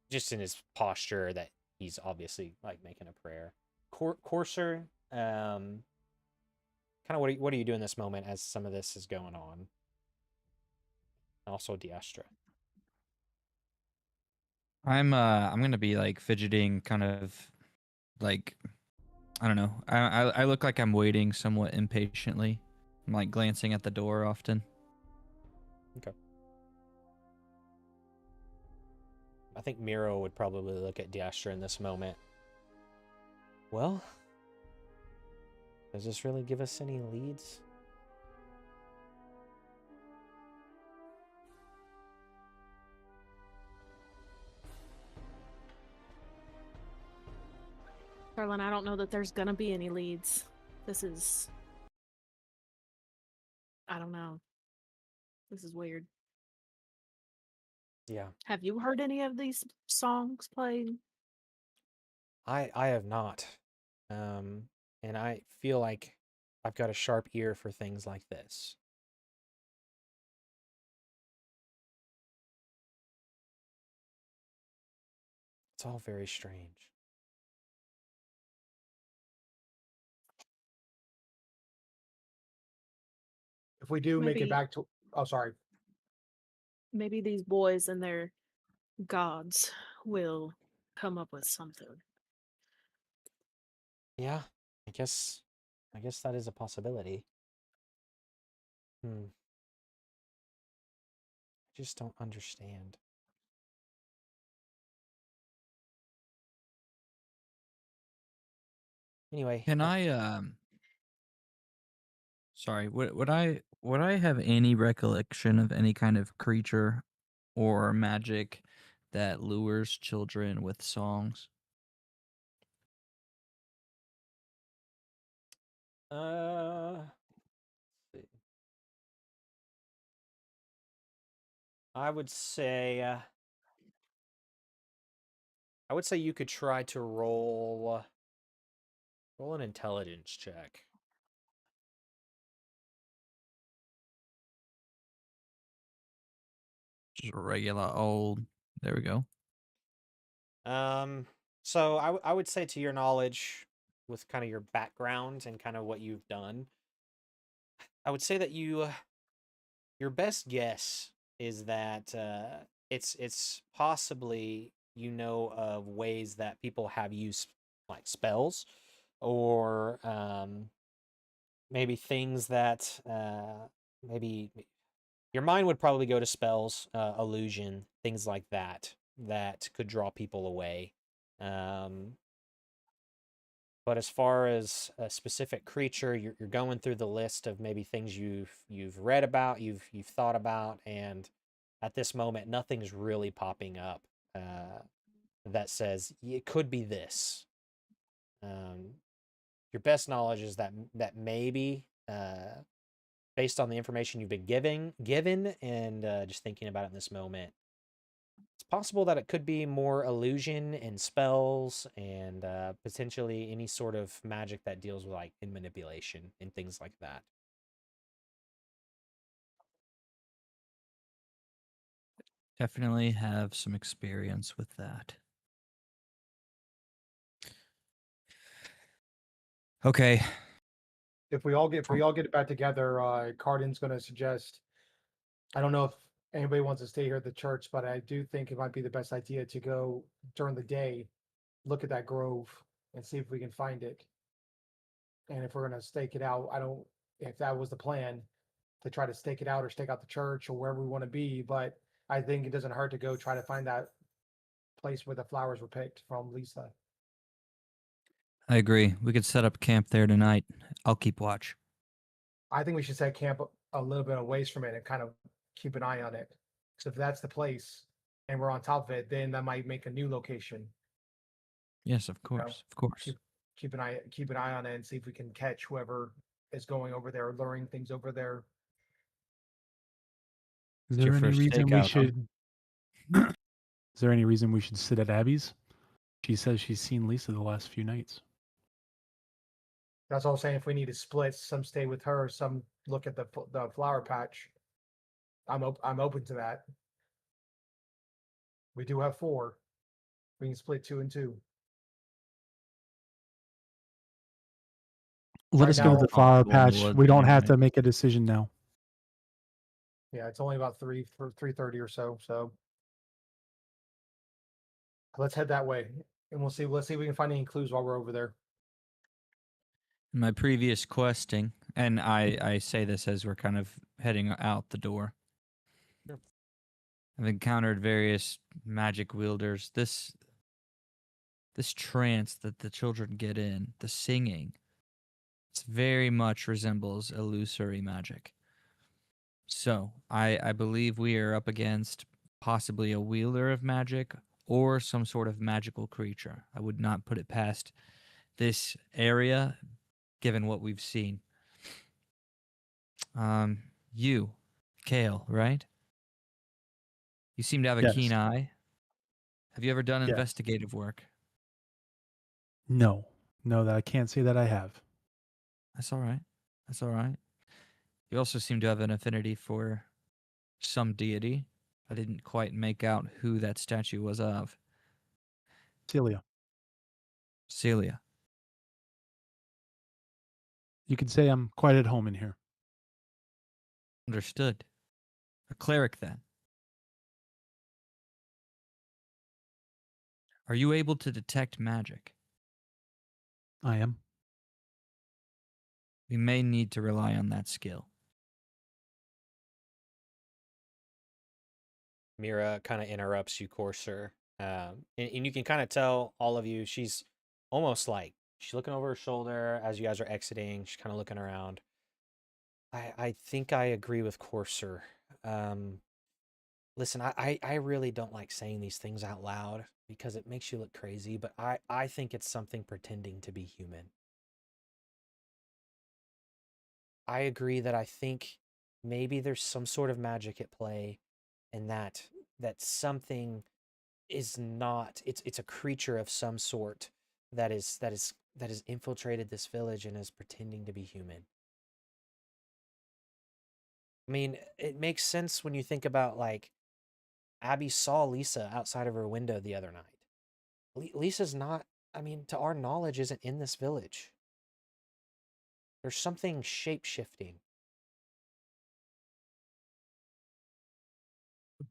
just in his posture that he's obviously like making a prayer. Courser, kind of what do you do in this moment as some of this is going on? Also, Diastra. I'm gonna be like fidgeting, kind of like, I don't know. I look like I'm waiting somewhat impatiently. I'm like glancing at the door often. Okay. I think Miro would probably look at Diastra in this moment. Well, does this really give us any leads? Carlin, I don't know that there's gonna be any leads. This is... I don't know. This is weird. Yeah. Have you heard any of these songs played? I have not. And I feel like I've got a sharp ear for things like this. It's all very strange. If we do make it Maybe- back to, oh, sorry. Maybe these boys and their gods will come up with something. Yeah, I guess that is a possibility. I just don't understand. Anyway, Can I sorry, would I have any recollection of any kind of creature or magic that lures children with songs? let's see. I would say you could try to roll an intelligence check. Just a regular old. There we go. So I would say, to your knowledge, with kind of your background and kind of what you've done, I would say that your best guess is that it's possibly of ways that people have used like spells or maybe things that maybe your mind would probably go to spells, illusion, things like that could draw people away. But as far as a specific creature, you're going through the list of maybe things you've read about, you've thought about, and at this moment, nothing's really popping up that says it could be this. Your best knowledge is that maybe, based on the information you've been given, and just thinking about it in this moment, it's possible that it could be more illusion and spells and potentially any sort of magic that deals with like in manipulation and things like that. Definitely have some experience with that. Okay. If we all get it back together, Cardin's going to suggest. I don't know if anybody wants to stay here at the church, but I do think it might be the best idea to go during the day, look at that grove, and see if we can find it. And if we're going to stake it out, if that was the plan, to try to stake it out or stake out the church or wherever we want to be. But I think it doesn't hurt to go try to find that place where the flowers were picked from Lisa. I agree. We could set up camp there tonight. I'll keep watch. I think we should set camp a little bit of ways from it and kind of keep an eye on it. So if that's the place and we're on top of it, then that might make a new location. Yes, of course, of course. Keep an eye on it and see if we can catch whoever is going over there, luring things over there. Is It's your there any first reason we stakeout, huh? should? Is there any reason we should sit at Abby's? She says she's seen Lisa the last few nights. That's all I'm saying. If we need to split, some stay with her, some look at the flower patch. I'm open to that. We do have 4. We can split 2 and 2. Let Right us go now- to the flower Comfortable in the patch. woods We don't have anyway. to make a decision now. Yeah, it's only about 3:30 or so. So let's head that way, and we'll see. Let's see if we can find any clues while we're over there. In my previous questing, and I say this as we're kind of heading out the door. Sure. I've encountered various magic wielders. This trance that the children get in, the singing, it very much resembles illusory magic. So I believe we are up against possibly a wielder of magic or some sort of magical creature. I would not put it past this area, given what we've seen. You, Kale, right? You seem to have a Yes. keen eye. Have you ever done Yes. investigative work? No, that I can't say that I have. That's all right. That's all right. You also seem to have an affinity for some deity. I didn't quite make out who that statue was of. Celia, Celia. you could say I'm quite at home in here. Understood. A cleric, then. Are you able to detect magic? I am. We may need to rely on that skill. Mira kind of interrupts you, Courser. And you can kind of tell, all of you, she's almost like she's looking over her shoulder as you guys are exiting. She's kind of looking around. I think I agree with Courser. Listen, I really don't like saying these things out loud because it makes you look crazy, but I think it's something pretending to be human. I agree that I think maybe there's some sort of magic at play, and that something is not, it's a creature of some sort that has infiltrated this village and is pretending to be human. I mean, it makes sense when you think about, like, Abby saw Lisa outside of her window the other night. Lisa's not, I mean, to our knowledge, isn't in this village. There's something shape-shifting.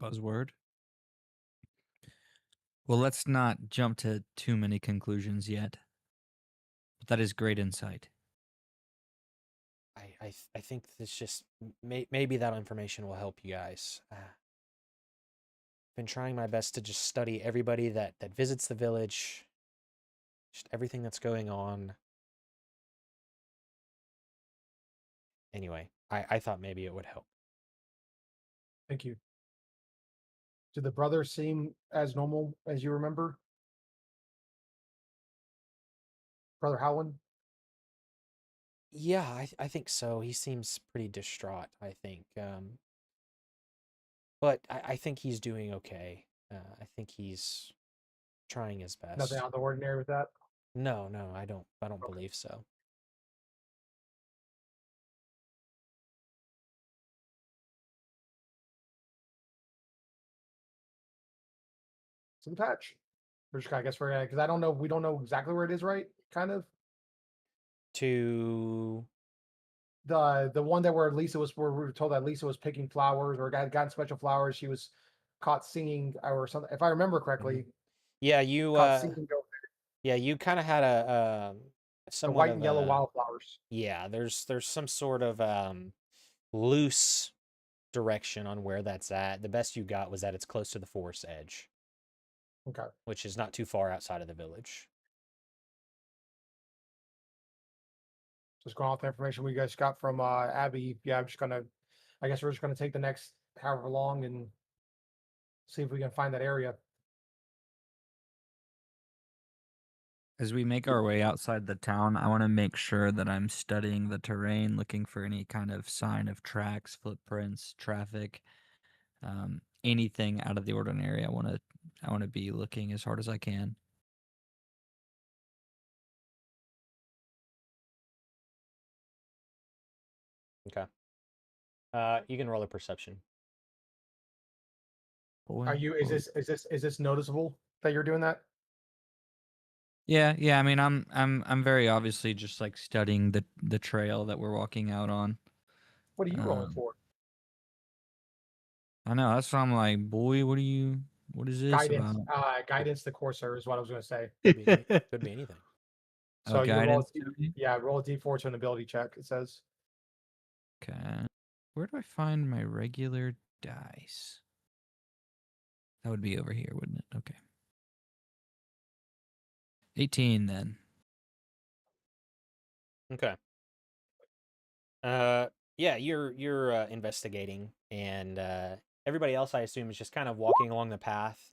Buzzword. Well, let's not jump to too many conclusions yet. But that is great insight. I think this just maybe that information will help you guys. Been trying my best to just study everybody that visits the village, just everything that's going on. Anyway, I thought maybe it would help. Thank you. Did the brother seem as normal as you remember? Brother Howland? Yeah, I think so. He seems pretty distraught, I think. But I think he's doing okay. I think he's trying his best. Nothing out of the ordinary with that? No, I don't Okay. believe so. So the patch. We're just, I guess we're gonna, because we don't know exactly where it is, right? Kind of. To The one that where we were told that Lisa was picking flowers or gotten special flowers. She was caught singing or something. If I remember correctly, yeah, you caught singing over yeah, you kind of had a the somewhat white of and yellow a, wildflowers. yeah, there's some sort of loose direction on where that's at. The best you got was that it's close to the forest edge, Okay. which is not too far outside of the village. Just going off the information we guys got from Abby. Yeah, I'm just gonna I guess we're just going to take the next however long and see if we can find that area. As we make our way outside the town, I want to make sure that I'm studying the terrain, looking for any kind of sign of tracks, footprints, traffic, anything out of the ordinary. I want to be looking as hard as I can. Okay. You can roll a perception. Are you? Is this noticeable that you're doing that? Yeah. I mean, I'm very obviously just like studying the trail that we're walking out on. What are you rolling for? I know, that's why I'm like, boy, what is this Guidance. about? Guidance to Corsair is what I was going to say. Could be anything. Oh, So you roll guidance. roll a d4 to an ability check. It says. Okay. Where do I find my regular dice? That would be over here, wouldn't it? Okay. 18 then. Okay. Yeah, you're investigating, and everybody else, I assume, is just kind of walking along the path,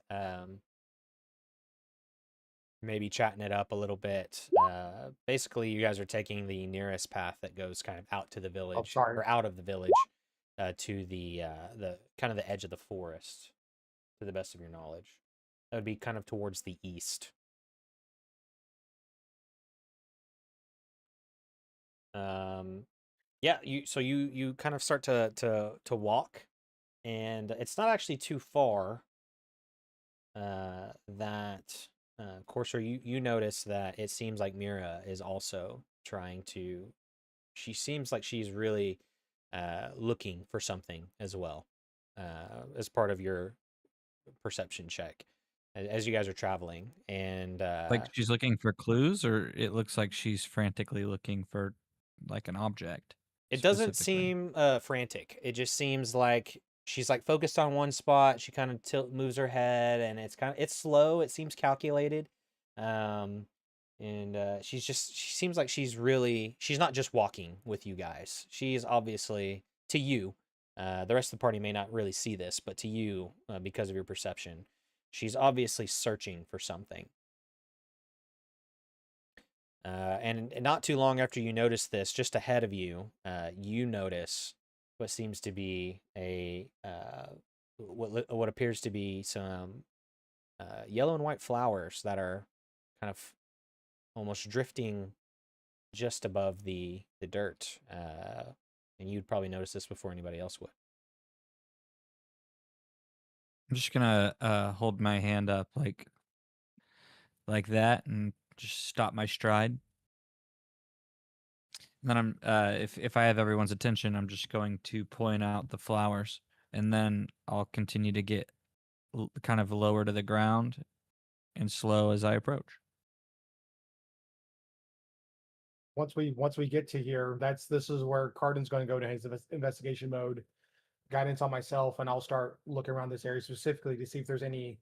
maybe chatting it up a little bit. Basically, you guys are taking the nearest path that goes kind of out to the village, or out of the village, to the kind of the edge of the forest, to the best of your knowledge. That would be kind of towards the east. Yeah, you kind of start to walk, and it's not actually too far. That Corsair, you notice that it seems like Mira is also trying to. She seems like she's really looking for something as well, as part of your perception check, as you guys are traveling, and Like she's looking for clues, or it looks like she's frantically looking for like an object. it doesn't specifically? seem frantic. It just seems like she's like focused on one spot. She kind of moves her head, and it's slow. It seems calculated, and she seems like she's not just walking with you guys. She is obviously, to you. The rest of the party may not really see this, but to you, because of your perception, she's obviously searching for something. And not too long after you notice this, just ahead of you, you notice what seems to be what appears to be some yellow and white flowers that are kind of almost drifting just above the dirt. And you'd probably notice this before anybody else would. I'm just gonna hold my hand up like that and just stop my stride. And then I'm if I have everyone's attention, I'm just going to point out the flowers, and then I'll continue to get kind of lower to the ground and slow as I approach. Once we get to here, this is where Cardin's going to go to his investigation mode, guidance on myself, and I'll start looking around this area specifically to see if there's any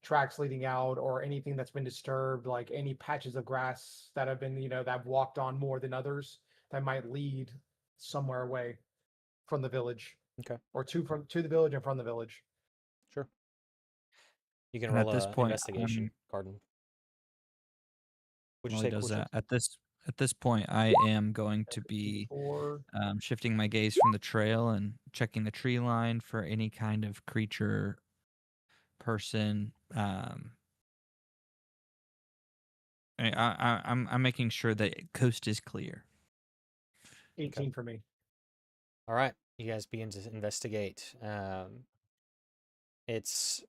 tracks leading out or anything that's been disturbed, like any patches of grass that have been, that I've walked on more than others that might lead somewhere away from the village. Okay. Or to the village and from the village. Sure. You can And roll at this point, investigation, Cardin. Would you while say he does Corsair? that, at this point, I am going to be shifting my gaze from the trail and checking the tree line for any kind of creature, person. I'm making sure that coast is clear. 18 for me. All right, you guys begin to investigate. These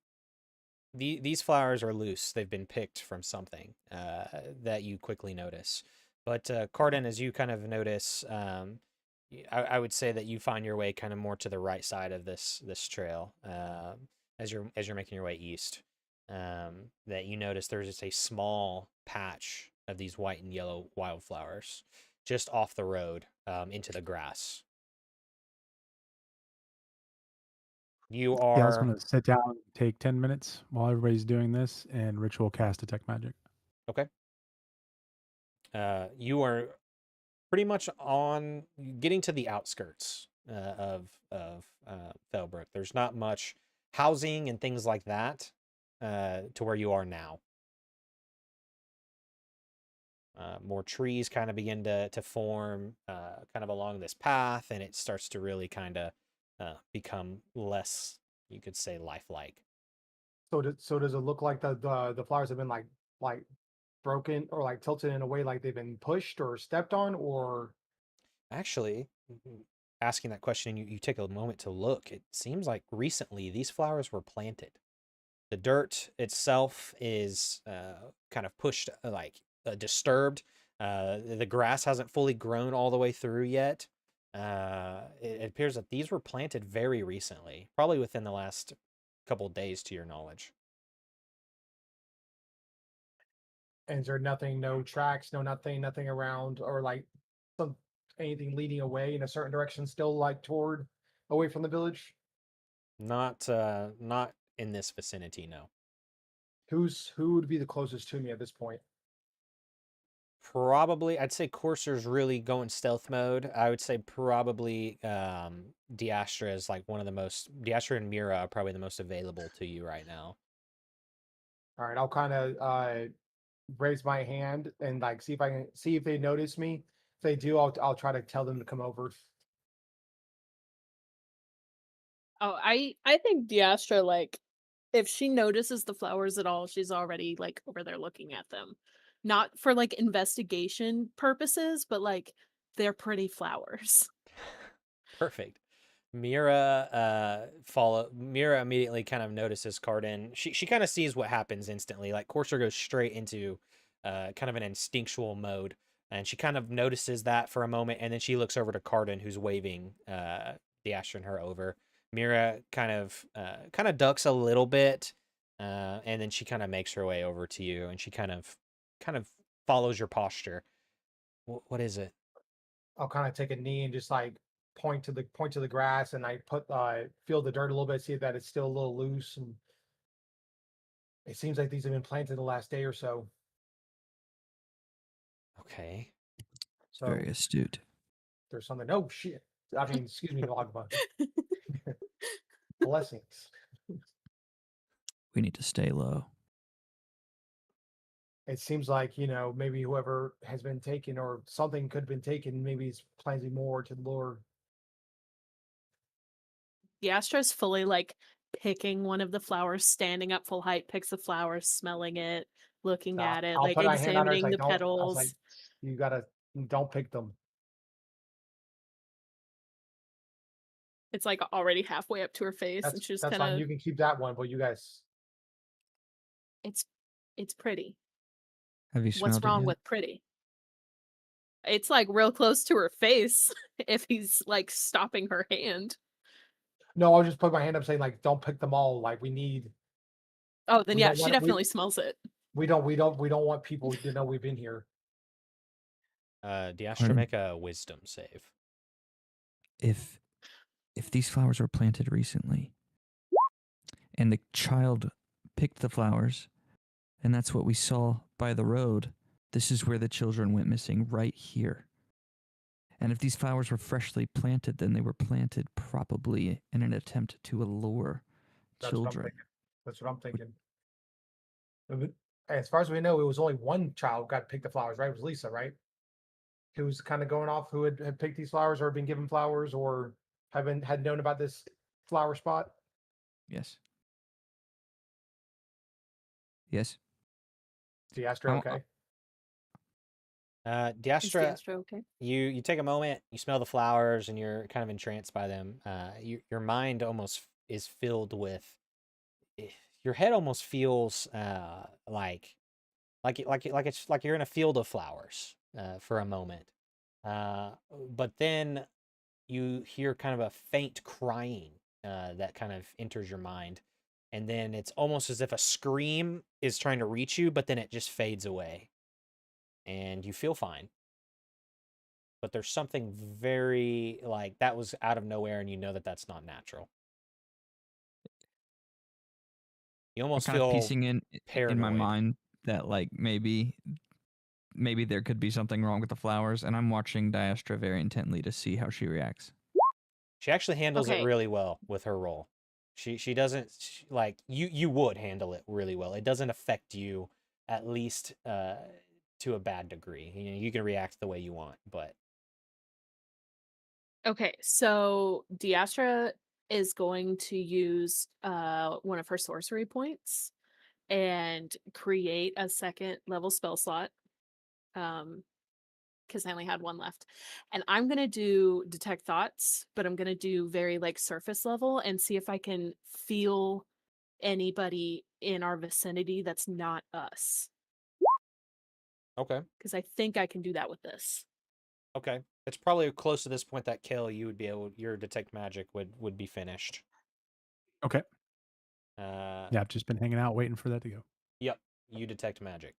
flowers are loose. They've been picked from something that you quickly notice. But Cardin, as you kind of notice, I would say that you find your way kind of more to the right side of this trail as you're making your way east. That you notice there's just a small patch of these white and yellow wildflowers just off the road into the grass. You are. Yeah, I was going to sit down and take 10 minutes while everybody's doing this and ritual cast detect magic. Okay. You are pretty much on getting to the outskirts of Fellbrook. There's not much housing and things like that to where you are now. More trees kind of begin to form kind of along this path, and it starts to really kind of become less, you could say, lifelike. So does it look like the flowers have been like broken or like tilted in a way like they've been pushed or stepped on, or Actually, asking that question, you take a moment to look. It seems like recently these flowers were planted. The dirt itself is kind of pushed, disturbed. The grass hasn't fully grown all the way through yet. It appears that these were planted very recently, probably within the last couple of days, to your knowledge. and is there nothing, no tracks, nothing around, or like some anything leading away in a certain direction, still like toward away from the village? Not in this vicinity, no. Who would be the closest to me at this point? Probably, I'd say Courser's really going stealth mode. I would say probably Diastra is like one of the most. Diastra and Mira are probably the most available to you right now. All right, I'll kind of raise my hand and like see if they notice me. If they do, I'll try to tell them to come over. Oh, I think Diastra, like, if she notices the flowers at all, she's already like over there looking at them. Not for like investigation purposes, but like they're pretty flowers. Perfect. Mira immediately kind of notices Cardin. She kind of sees what happens instantly. Like Courser goes straight into kind of an instinctual mode, and she kind of notices that for a moment, and then she looks over to Cardin, who's waving Diastra and her over. Mira kind of ducks a little bit, and then she kind of makes her way over to you, and she kind of follows your posture. What is it? I'll kind of take a knee and just like point to the grass, and I feel the dirt a little bit, see that it's still a little loose, and it seems like these have been planted the last day or so. Okay. So Very astute. there's something. Oh shit! I mean, excuse me, Logba. Blessings. We need to stay low. It seems like, maybe whoever has been taken or something could have been taken, maybe he's planting more to lure. Diastra's fully like picking one of the flowers, standing up full height, picks the flower, smelling it, looking at it, I'll like put my hand on her, examining the don't, I was petals. like, you gotta, don't pick them. It's like already halfway up to her face, and she's That's kind fine. of. You can keep that one, but you guys. It's pretty. Have you smelled What's it wrong yet? with pretty? It's like real close to her face if he's like stopping her hand. No, I'll just put my hand up saying like, don't pick them all. Like we need. Oh, then We yeah, don't she want it- we- definitely smells it. We don't want people to know we've been here. Diastra, Pardon? make a wisdom save. If these flowers were planted recently and the child picked the flowers and that's what we saw by the road, this is where the children went missing, right here. And if these flowers were freshly planted, then they were planted probably in an attempt to allure That's what I'm children. thinking. That's what I'm thinking. As far as we know, it was only one child got to pick the flowers, right? It was Lisa, right? Who was kind of going off, who had picked these flowers or been given flowers or had known about this flower spot. Yes. Yes. Diastra, okay. Is Diastra, Diastra okay? you take a moment, you smell the flowers, and you're kind of entranced by them. Your mind almost is filled with. Your head almost feels like it's like you're in a field of flowers for a moment, but then you hear kind of a faint crying that kind of enters your mind, and then it's almost as if a scream is trying to reach you, but then it just fades away, and you feel fine. But there's something very like that was out of nowhere, and you know that that's not natural. You I'm almost kind of feel piecing in my paranoid. mind that like maybe there could be something wrong with the flowers, and I'm watching Diastra very intently to see how she reacts. She actually handles it Okay. really well with her role. She doesn't like you would handle it really well. It doesn't affect you at least to a bad degree. You can react the way you want, but Okay, so Diastra is going to use one of her sorcery points and create a second level spell slot. Because I only had one left. And I'm gonna do detect thoughts, but I'm gonna do very like surface level and see if I can feel anybody in our vicinity that's not us. okay. Because I think I can do that with this. Okay. It's probably close to this point that kill you would be able your detect magic would be finished. Okay. Uh Yeah, I've just been hanging out waiting for that to go. yep, you detect magic.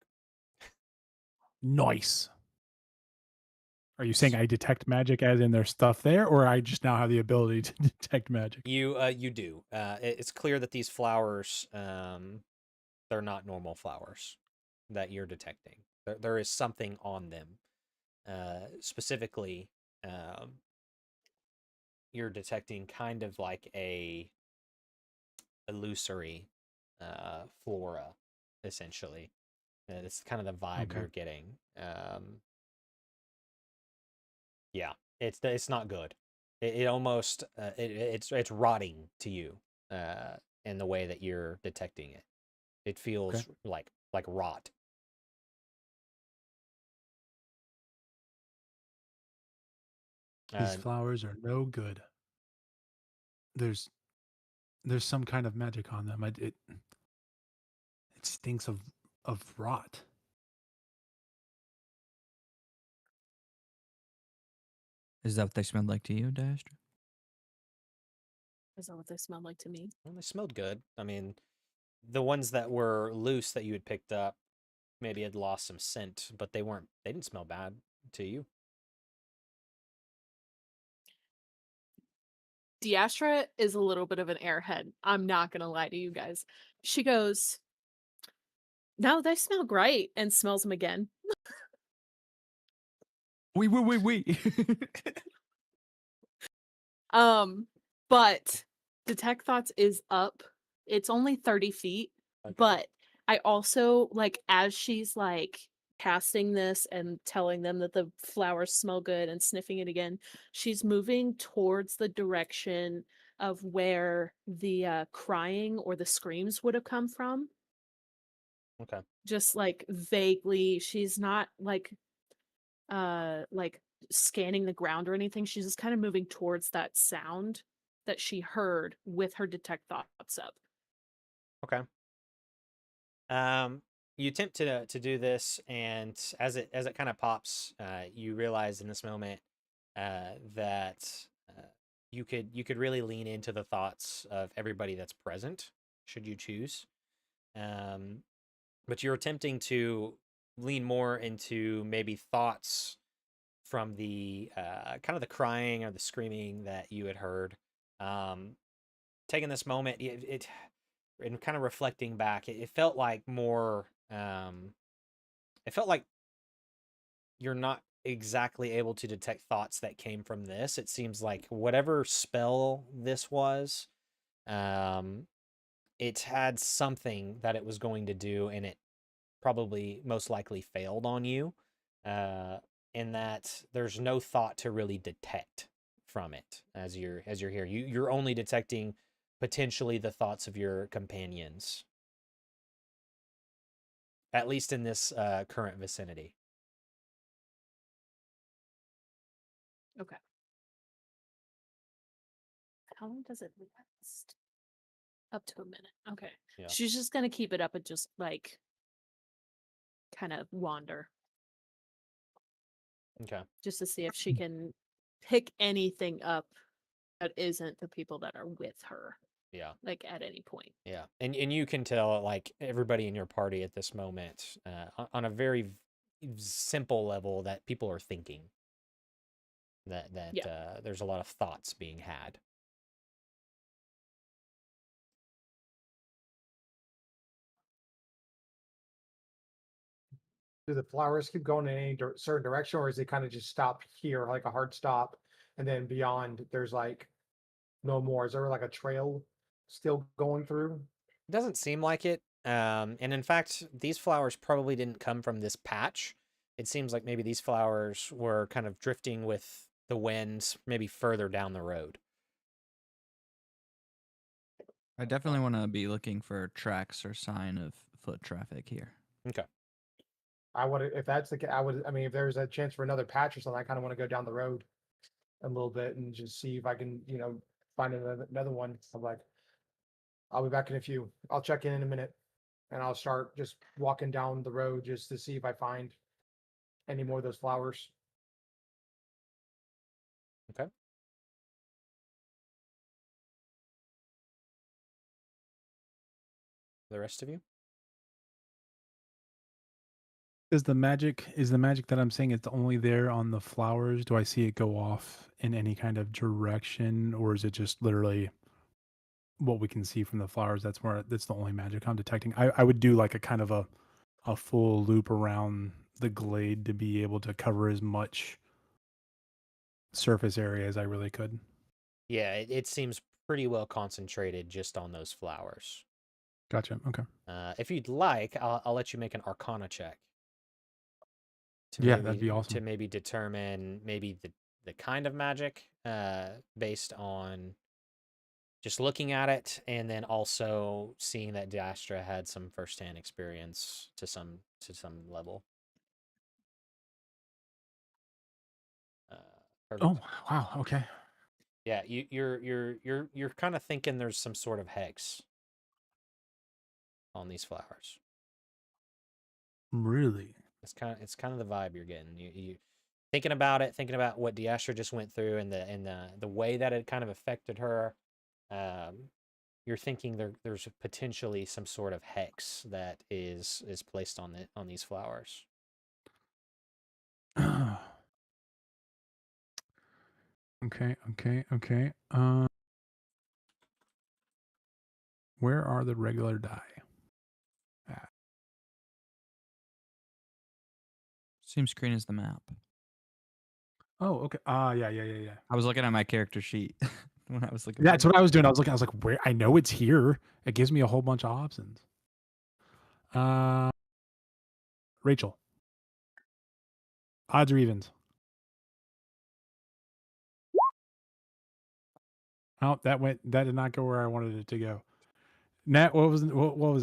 Nice. Are you saying I detect magic as in there's stuff there, or I just now have the ability to detect magic? You do. It's clear that these flowers they're not normal flowers that you're detecting. There is something on them. Specifically, um, you're detecting kind of like a illusory flora, essentially. It's kind of the vibe Okay. you're getting. Yeah, it's not good. It almost it's rotting to you in the way that you're detecting it. It Okay. feels like rot. These Uh, flowers are no good. There's there's some kind of magic on them. It stinks of rot. Is that what they smelled like to you, Dastra? Is that what they smell like to me? well, they smelled good. I mean, the ones that were loose that you had picked up maybe had lost some scent, but they weren't. They didn't smell bad to you. Diastra is a little bit of an airhead. I'm not gonna lie to you guys. She goes, "No, they smell great," and smells them again. Wait. But Detect Thoughts is up. It's only 30 feet, Okay. but I also like as she's like casting this and telling them that the flowers smell good and sniffing it again, she's moving towards the direction of where the crying or the screams would have come from. Okay. Just like vaguely, she's not like scanning the ground or anything. She's just kind of moving towards that sound that she heard with her detect thoughts up. Okay. You attempt to do this, and as it kind of pops, you realize in this moment that you could really lean into the thoughts of everybody that's present, should you choose. Um, but you're attempting to lean more into maybe thoughts from the kind of the crying or the screaming that you had heard. Um, Taking this moment, it and kind of reflecting back, it felt like more. It felt like you're not exactly able to detect thoughts that came from this. It seems like whatever spell this was, um, it had something that it was going to do, and it probably most likely failed on you. Uh, in that there's no thought to really detect from it as you're here. You're only detecting potentially the thoughts of your companions, at least in this current vicinity. Okay. How long does it last? Up to a minute. Okay. Yeah. She's just gonna keep it up and just like kind of wander Okay. just to see if she can pick anything up that isn't the people that are with her, Yeah. like at any point. Yeah. And you can tell like everybody in your party at this moment, on a very simple level, that people are thinking. That Yeah. there's a lot of thoughts being had. Do the flowers keep going in any certain direction, or is it kind of just stop here, like a hard stop, and then beyond there's like no more? Is there like a trail still going through? It doesn't seem like it. And in fact, these flowers probably didn't come from this patch. It seems like maybe these flowers were kind of drifting with the winds, maybe further down the road. I definitely want to be looking for tracks or sign of foot traffic here. Okay. I would, if that's the case, I would. I mean, if there's a chance for another patch or something, I kind of want to go down the road a little bit and just see if I can, find another one. I'm like, I'll be back in a few. I'll check in a minute, and I'll start just walking down the road just to see if I find any more of those flowers. Okay. The rest of you? Is the magic that I'm saying it's only there on the flowers? Do I see it go off in any kind of direction, or is it just literally what we can see from the flowers? That's the only magic I'm detecting. I would do like a kind of a full loop around the glade to be able to cover as much surface area as I really could. Yeah, it seems pretty well concentrated just on those flowers. Gotcha. Okay. If you'd like, I'll let you make an Arcana check. Yeah, that'd be awesome. To maybe determine maybe the kind of magic based on just looking at it, and then also seeing that D'Astra had some firsthand experience to some level. Perfect. Oh, wow. Okay. Yeah, you're kind of thinking there's some sort of hex on these flowers. Really? It's kind of the vibe you're getting. You thinking about it, thinking about what D'Astra just went through, and the way that it kind of affected her. You're thinking there's potentially some sort of hex that is placed on these flowers. Okay. Where are the regular die? Same screen as the map. Oh, okay. Yeah. I was looking at my character sheet when I was looking. Yeah, that's what I was doing. I was like, where? I know it's here. It gives me a whole bunch of options. Rachel. Odds or evens? Oh, that did not go where I wanted it to go. Nat, what was it?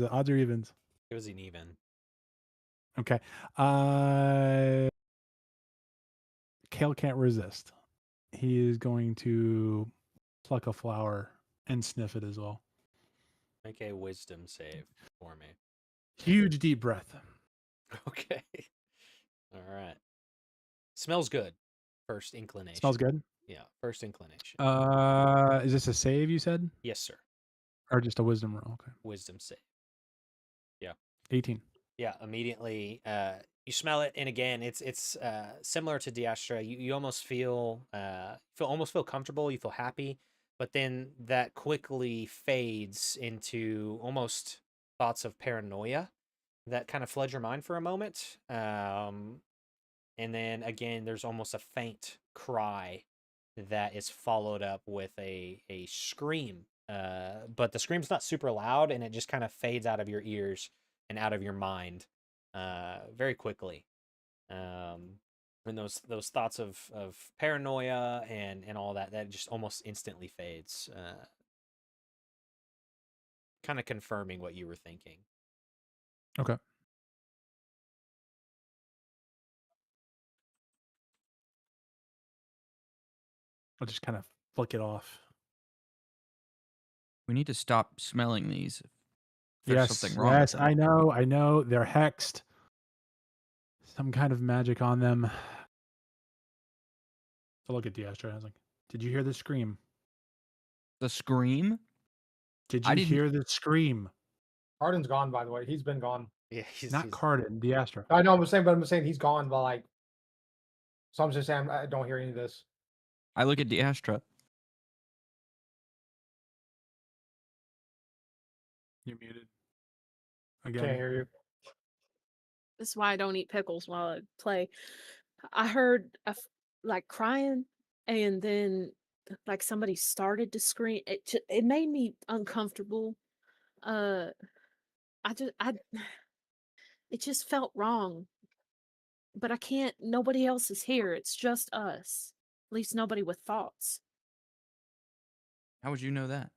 Odds or evens? It was an even. Okay. Kale can't resist. He is going to pluck a flower and sniff it as well. Make a wisdom save for me. Huge deep breath. Okay. All right. Smells good. First inclination. Smells good? Yeah, first inclination. Is this a save you said? Yes, sir. Or just a wisdom roll? Okay. Wisdom save. Yeah. 18. Yeah, immediately you smell it, and again, it's similar to D'Astra. You almost feel comfortable, you feel happy, but then that quickly fades into almost thoughts of paranoia that kind of flood your mind for a moment. And then again, there's almost a faint cry that is followed up with a scream. But the scream's not super loud, and it just kind of fades out of your ears and out of your mind very quickly. And those thoughts of paranoia and all that just almost instantly fades. Kind of confirming what you were thinking. Okay. I'll just kind of flick it off. We need to stop smelling these. If there's something wrong. Yes, I know. They're hexed. Some kind of magic on them. So look at D'Astra. I was like, did you hear the scream? The scream? Did you hear the scream? Carden's gone, by the way. He's been gone. Yeah, not Carden, D'Astra. I know, I'm saying he's gone, but like, so I'm just saying I don't hear any of this. I look at D'Astra. You're muted. Again. Can't hear you. This is why I don't eat pickles while I play. I heard like crying, and then like somebody started to scream. It made me uncomfortable. Uh, I it just felt wrong. But I can't. Nobody else is here. It's just us. At least nobody with thoughts. How would you know that?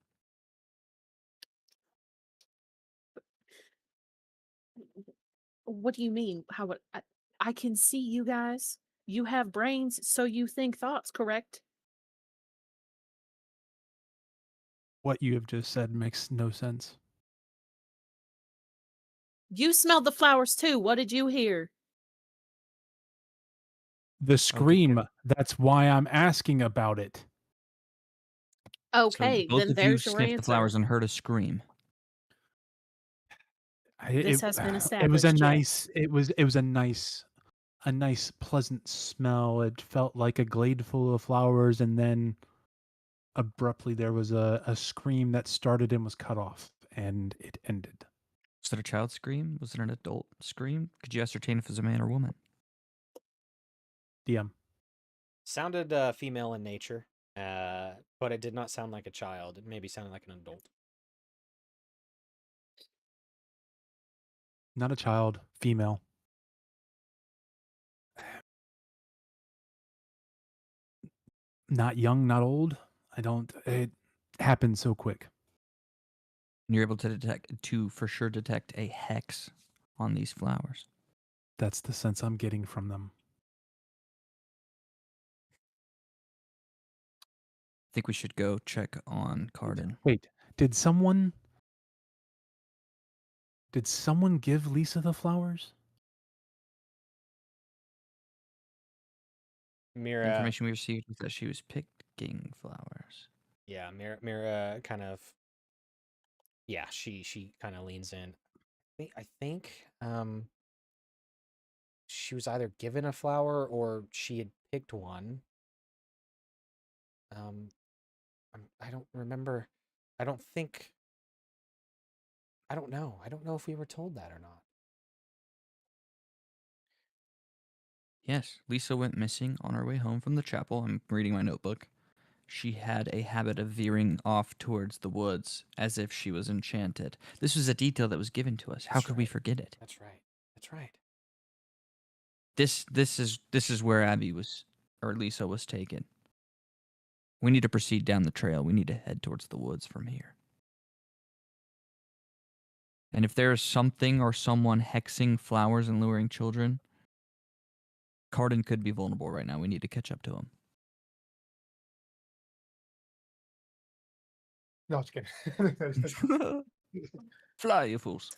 What do you mean? How would I can see you guys. You have brains, so you think thoughts, correct? What you have just said makes no sense. You smelled the flowers too. What did you hear? The scream, that's why I'm asking about it. So Okay, both then of you there's your sniffed the answer. flowers and heard a scream. This has been It was a established, yes. nice it was a nice pleasant smell. It felt like a glade full of flowers, and then abruptly there was a scream that started and was cut off, and it ended. Was it a child scream? Was it an adult scream? Could you ascertain if it was a man or woman? DM. Sounded female in nature, but it did not sound like a child. It maybe sounded like an adult. Not a child, female. Not young, not old. It happened so quick. And you're able to for sure detect a hex on these flowers. That's the sense I'm getting from them. I think we should go check on Cardin. Wait, did someone give Lisa the flowers? The Mira, information we received was that she was picking flowers. yeah, Mira kind of, yeah, she kind of leans in. I think she was either given a flower or she had picked one. I don't remember. I don't think. I don't know. I don't know if we were told that or not. Yes, Lisa went missing on her way home from the chapel. I'm reading my notebook. She had a habit of veering off towards the woods as if she was enchanted. This was a detail that was given to us. How That's could we right. forget it? That's right. That's right. This is where Abby was, or Lisa was taken. We need to proceed down the trail. We need to head towards the woods from here. And if there is something or someone hexing flowers and luring children, Cardin could be vulnerable right now. We need to catch up to him. No, just kidding. Fly, you fools.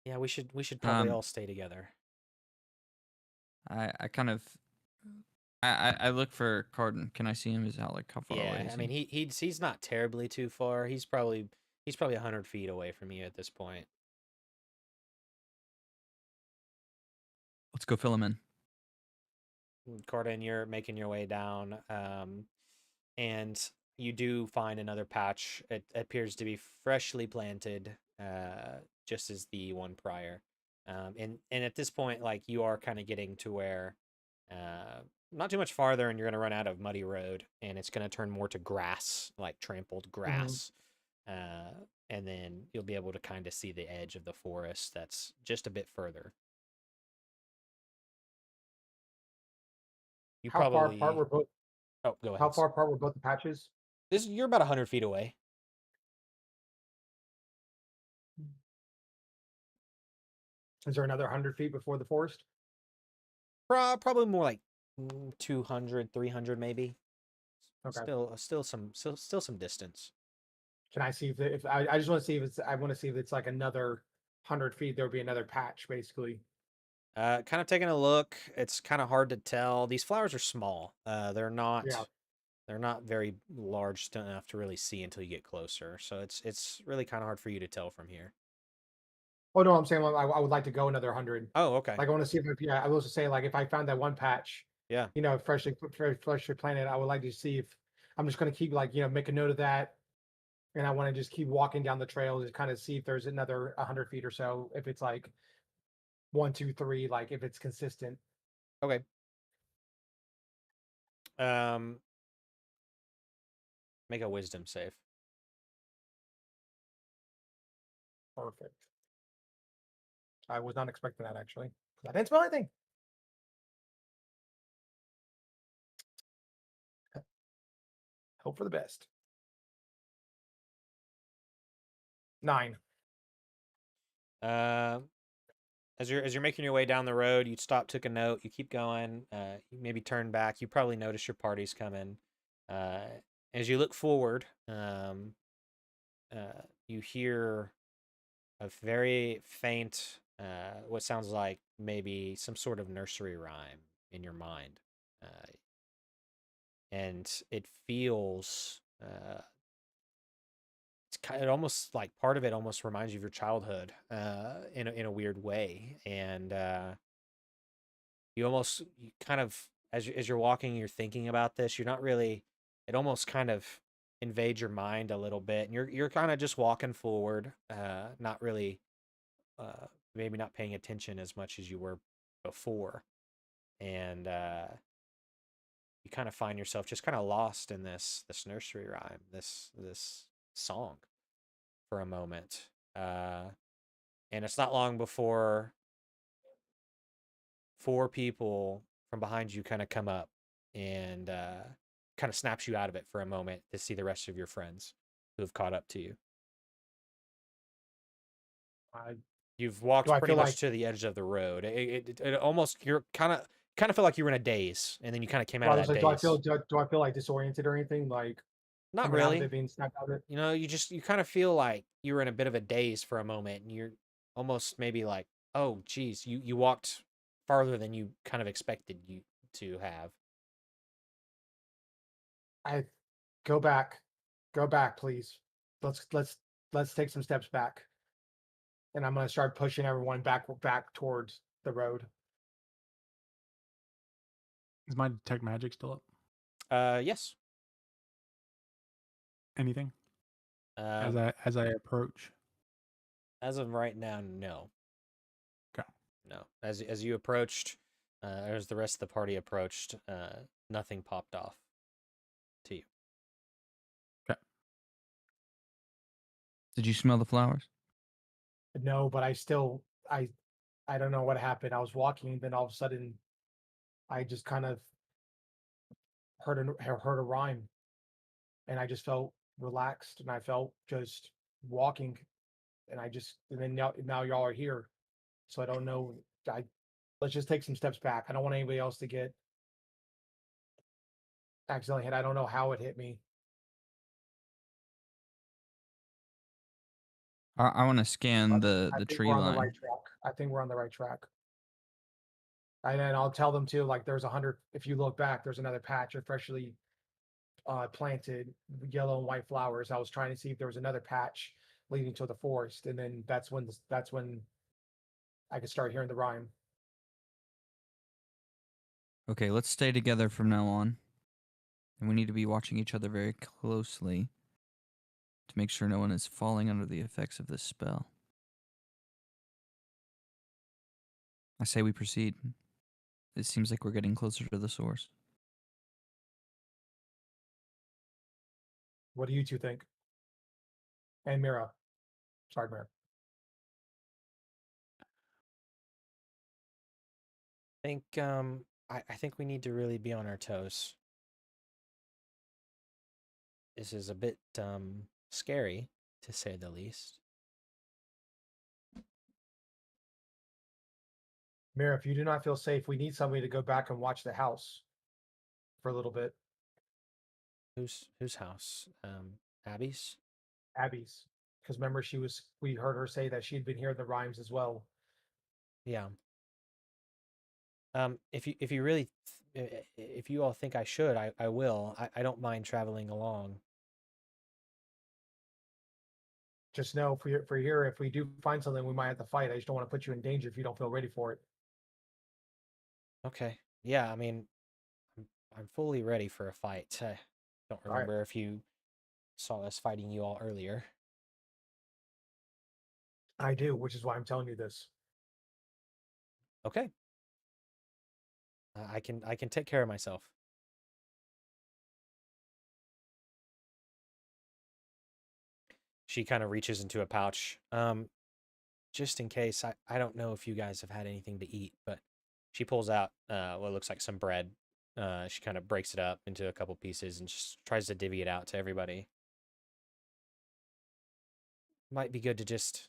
Yeah, we should probably all stay together. I kind of I look for Cardin. Can I see him? Is how how far away Yeah, is I mean he's not terribly too far. He's probably 100 feet away from you at this point. Let's go fill him in. Corden, you're making your way down, and you do find another patch. It appears to be freshly planted, just as the one prior. And at this point, like you are kind of getting to where, not too much farther, and you're gonna run out of muddy road, and it's gonna turn more to grass, like trampled grass. And then you'll be able to kind of see the edge of the forest that's just a bit further. You How far probably apart were both? Oh, go ahead. How far apart were both the patches? You're about 100 feet away. Is there another 100 feet before the forest? Probably more like 200, 300 maybe. Okay. Still some distance. Can I see if I just want to see if it's I want to see if it's like another 100 feet? There would be another patch, basically. Kind of taking a look. It's kind of hard to tell. These flowers are small. They're not. Yeah. They're not very large enough to really see until you get closer. So it's really kind of hard for you to tell from here. Oh no, I'm saying I would like to go another 100. Oh, okay. Like I want to see if I was to say like if I found that one patch, Yeah. freshly planted, I would like to see if I'm just going to keep like make a note of that, and I want to just keep walking down the trail to kind of see if there's another 100 feet or so. If it's like 1, 2, 3, like if it's consistent. Okay. Make a wisdom save. Perfect. I was not expecting that actually. 'Cause I didn't smell anything. Hope for the best. 9. As you're making your way down the road, you stop, took a note, you keep going. You maybe turn back. You probably notice your party's coming. As you look forward, you hear a very faint, what sounds like maybe some sort of nursery rhyme in your mind, and it feels. It almost like part of it almost reminds you of your childhood, in a weird way, and you kind of as you're walking, you're thinking about this. You're not really. It almost kind of invades your mind a little bit, and you're kind of just walking forward, not really, maybe not paying attention as much as you were before, and you kind of find yourself just kind of lost in this nursery rhyme, this song for a moment. And it's not long before 4 people from behind you kind of come up and kind of snaps you out of it for a moment to see the rest of your friends who have caught up to you. I You've walked Do I pretty feel much like to the edge of the road. It almost you're kind of feel like you were in a daze, and then you kind of came out well, I of was that like, daze. do I feel like disoriented or anything? Like Not coming out of really. it, being snapped out of it? You know, you kind of feel like you were in a bit of a daze for a moment, and you're almost maybe like, oh, geez, you walked farther than you kind of expected you to have. I go back, please. Let's take some steps back, and I'm gonna start pushing everyone back towards the road. Is my detect magic still up? Yes. Anything Um, as I approach? as of right now, no, Okay. no. As you approached, as the rest of the party approached, nothing popped off to you. Okay. Did you smell the flowers? No, but I I don't know what happened. I was walking, then all of a sudden, I just kind of heard a rhyme, and I just felt relaxed, and I felt just walking, and then now y'all are here, so I don't know. I Let's just take some steps back. I don't want anybody else to get accidentally hit. I don't know how it hit me. I want to scan But the I the think tree we're on the right line. track. I think we're on the right track. And then I'll tell them too, like there's 100, if you look back, there's another patch of freshly planted yellow and white flowers. I was trying to see if there was another patch leading to the forest, and then that's when I could start hearing the rhyme. Okay, let's stay together from now on. And we need to be watching each other very closely to make sure no one is falling under the effects of this spell. I say we proceed. It seems like we're getting closer to the source. What do you two think? And Mira, sorry, Mira. I think we need to really be on our toes. This is a bit scary, to say the least. Mira, if you do not feel safe, we need somebody to go back and watch the house for a little bit. Whose house? Abby's? Abby's, because remember we heard her say that she'd been hearing the rhymes as well. Yeah. If you really if you all think I should, I will. I don't mind traveling along. Just know if we do find something, we might have to fight. I just don't want to put you in danger if you don't feel ready for it. Okay. Yeah, I mean, I'm fully ready for a fight. I don't All right. remember if you saw us fighting you all earlier. I do, which is why I'm telling you this. Okay. I can take care of myself. She kind of reaches into a pouch. Just in case, I don't know if you guys have had anything to eat, but she pulls out what looks like some bread. She kind of breaks it up into a couple pieces and just tries to divvy it out to everybody. Might be good to just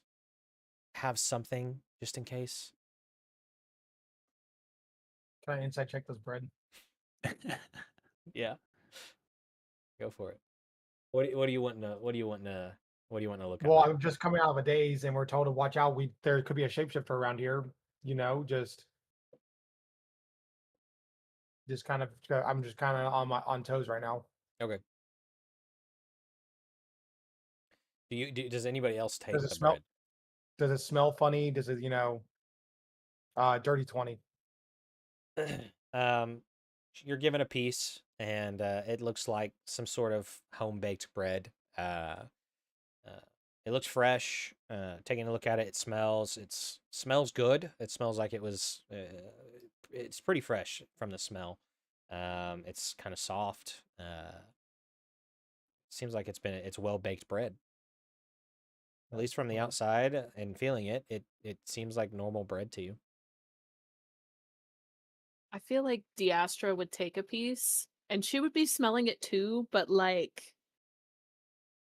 have something just in case. Can I insight check this bread? Yeah. Go for it. What do you want to look at? Well, Mike? I'm just coming out of a daze, and we're told to watch out. There could be a shapeshifter around here. Just kind of. I'm just kind of on toes right now. Okay. Does anybody else take Does it the smell? bread? Does it smell funny? Does it dirty 20? You're given a piece, and it looks like some sort of home baked bread. It looks fresh. Taking a look at it, it smells good. It smells like it was. It's pretty fresh from the smell. It's kind of soft. Seems like it's well baked bread. At least from the outside and feeling it seems like normal bread to you. I feel like Diastra would take a piece and she would be smelling it too, but like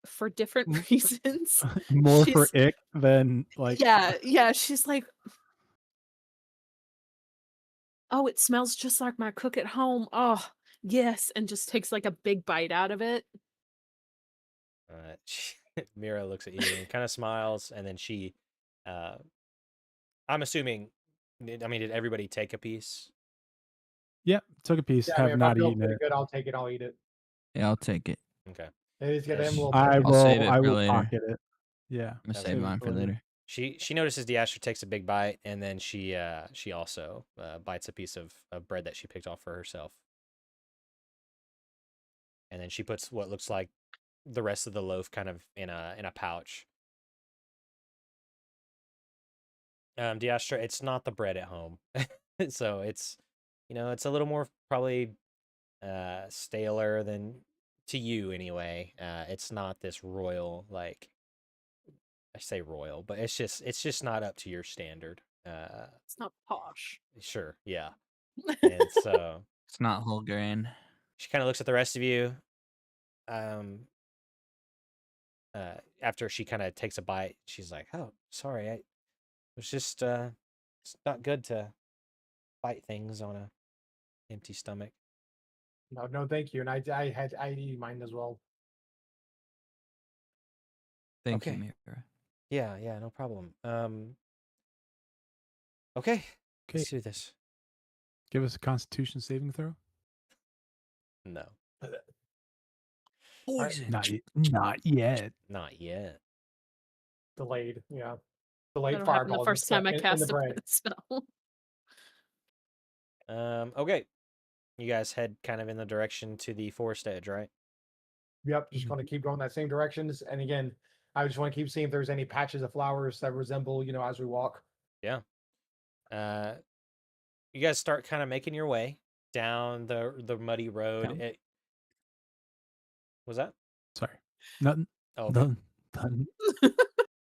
for different reasons. More for She's- ick than like. Yeah, she's like, oh, it smells just like my cook at home. Oh, yes, and just takes like a big bite out of it. Mira looks at you and kind of smiles, and then she, I'm assuming, did everybody take a piece? Yeah, took a piece. Yeah, have if I not feel eaten pretty it. good, I'll take it. I'll eat it. Yeah, I'll take it. Okay. It's got them little. I I'll save will. it I for will later. pocket it. Yeah. I'm gonna Okay. save mine for later. She notices Diastra takes a big bite, and then she also bites a piece of bread that she picked off for herself, and then she puts what looks like the rest of the loaf kind of in a pouch. Diastra, it's not the bread at home, so it's it's a little more probably staler than to you anyway. It's not this royal, like, I say royal, but it's just not up to your standard. It's not posh. Sure, yeah. And so It's not whole grain. she kind of looks at the rest of you. After she kind of takes a bite, she's like, "Oh, sorry, I was just it's not good to bite things on a empty stomach." No, thank you. And I eat mine as well. Thank you, Okay. Mira. Yeah, no problem. Okay, Okay. let's do this. Give us a Constitution saving throw. No, Poison. Not yet. not yet. Delayed. Yeah. Delayed That'll happen fireball. the first time I in cast the a bread. spell. Okay. You guys head kind of in the direction to the forest edge, right? Yep. Just going to keep going that same directions. And again, I just want to keep seeing if there's any patches of flowers that resemble, as we walk. You guys start kind of making your way down the muddy road. Down. Was that? Sorry. Nothing. Oh, okay. Done.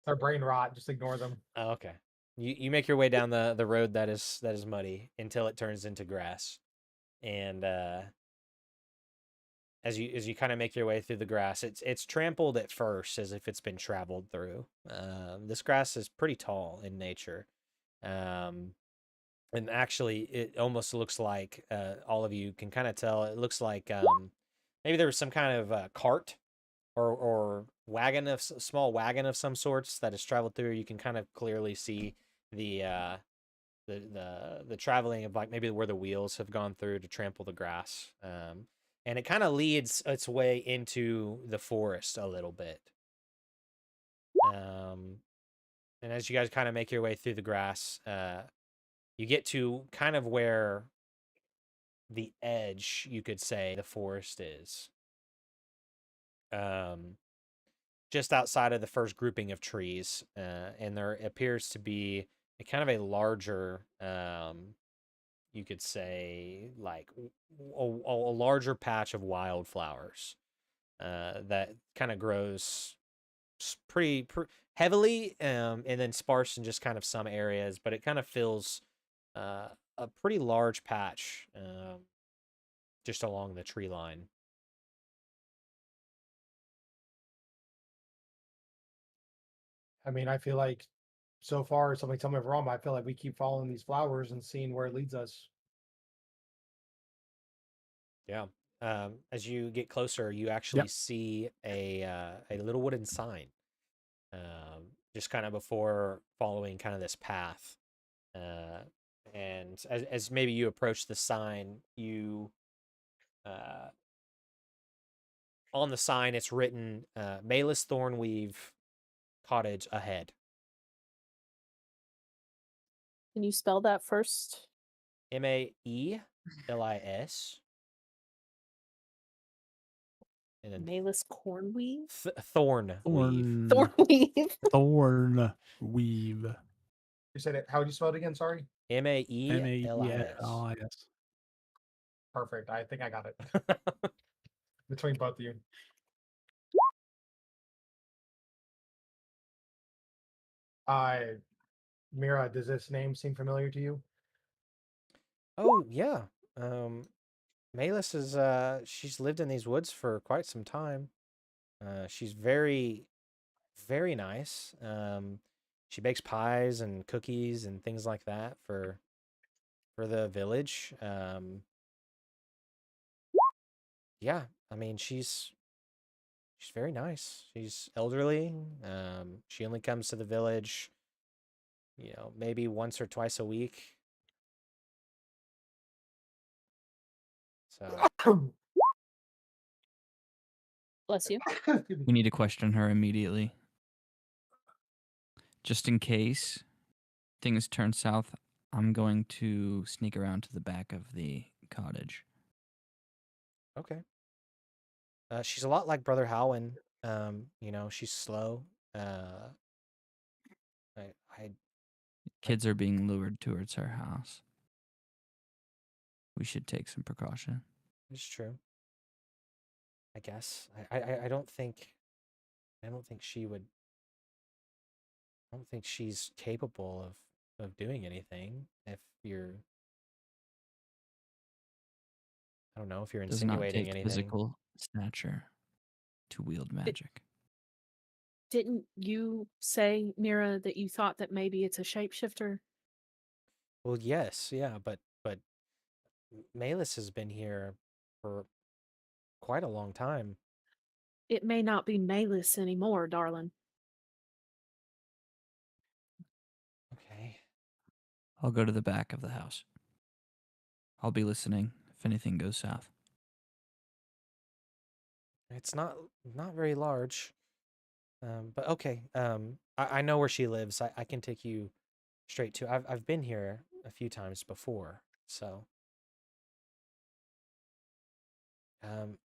Their brain rot. Just ignore them. Oh, okay. You make your way down the road that is muddy until it turns into grass, and as you kind of make your way through the grass, it's trampled at first as if it's been traveled through. This grass is pretty tall in nature, and actually it almost looks like all of you can kind of tell. It looks like maybe there was some kind of cart or wagon of small wagon of some sorts that has traveled through. You can kind of clearly see the traveling of, like, maybe where the wheels have gone through to trample the grass. And it kind of leads its way into the forest a little bit. And as you guys kind of make your way through the grass, you get to kind of where the edge, you could say, the forest is. Just outside of the first grouping of trees, and there appears to be a kind of a larger, you could say, like a larger patch of wildflowers that kind of grows heavily, and then sparse in just kind of some areas, but it kind of fills a pretty large patch just along the tree line. I mean, I feel like so far, somebody tell me if I'm wrong, but I feel like we keep following these flowers and seeing where it leads us. Yeah. As you get closer, you actually see a little wooden sign, just kind of before following kind of this path. And as maybe you approach the sign, you on the sign it's written Malus Thornweave Cottage ahead. Can you spell that first? Maelis. And then Malus cornweave? Thornweave. Thornweave. Thorn weave. You said it. How would you spell it again? Sorry. Maelis. Maelis. Perfect. I think I got it between both of you. Mira, does this name seem familiar to you? Oh yeah. Malus is she's lived in these woods for quite some time. She's very, very nice. She bakes pies and cookies and things like that for the village. Yeah, I mean she's very nice. She's elderly. She only comes to the village, maybe once or twice a week. So Bless you. We need to question her immediately. Just in case things turn south, I'm going to sneak around to the back of the cottage. okay. She's a lot like Brother Howin. She's slow. I Kids are being lured towards her house. We should take some precaution. It's true. I guess. I don't think she would. I don't think she's capable of doing anything. If you're, I don't know if you're Does not insinuating take anything. physical stature to wield magic. Didn't you say, Mira, that you thought that maybe it's a shapeshifter? Well, yes, yeah, but Malus has been here for quite a long time. It may not be Malus anymore, darling. Okay. I'll go to the back of the house. I'll be listening if anything goes south. It's not very large. But okay. I know where she lives. I can take you straight to. I've been here a few times before, so.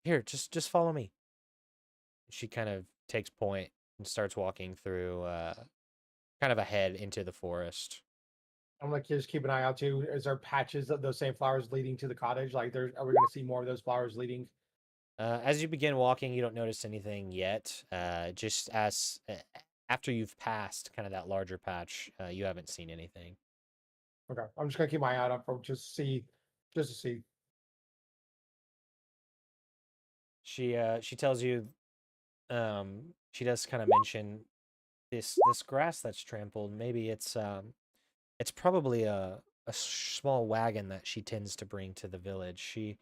Here, just follow me. She kind of takes point and starts walking through, kind of ahead into the forest. I'm like, just keep an eye out too. Is there patches of those same flowers leading to the cottage? Like, are we going to see more of those flowers leading? As you begin walking, you don't notice anything yet. Just as after you've passed kind of that larger patch, you haven't seen anything. Okay, I'm just gonna keep my eye out for just to see. She tells you, she does kind of mention this grass that's trampled. Maybe it's probably a small wagon that she tends to bring to the village. She,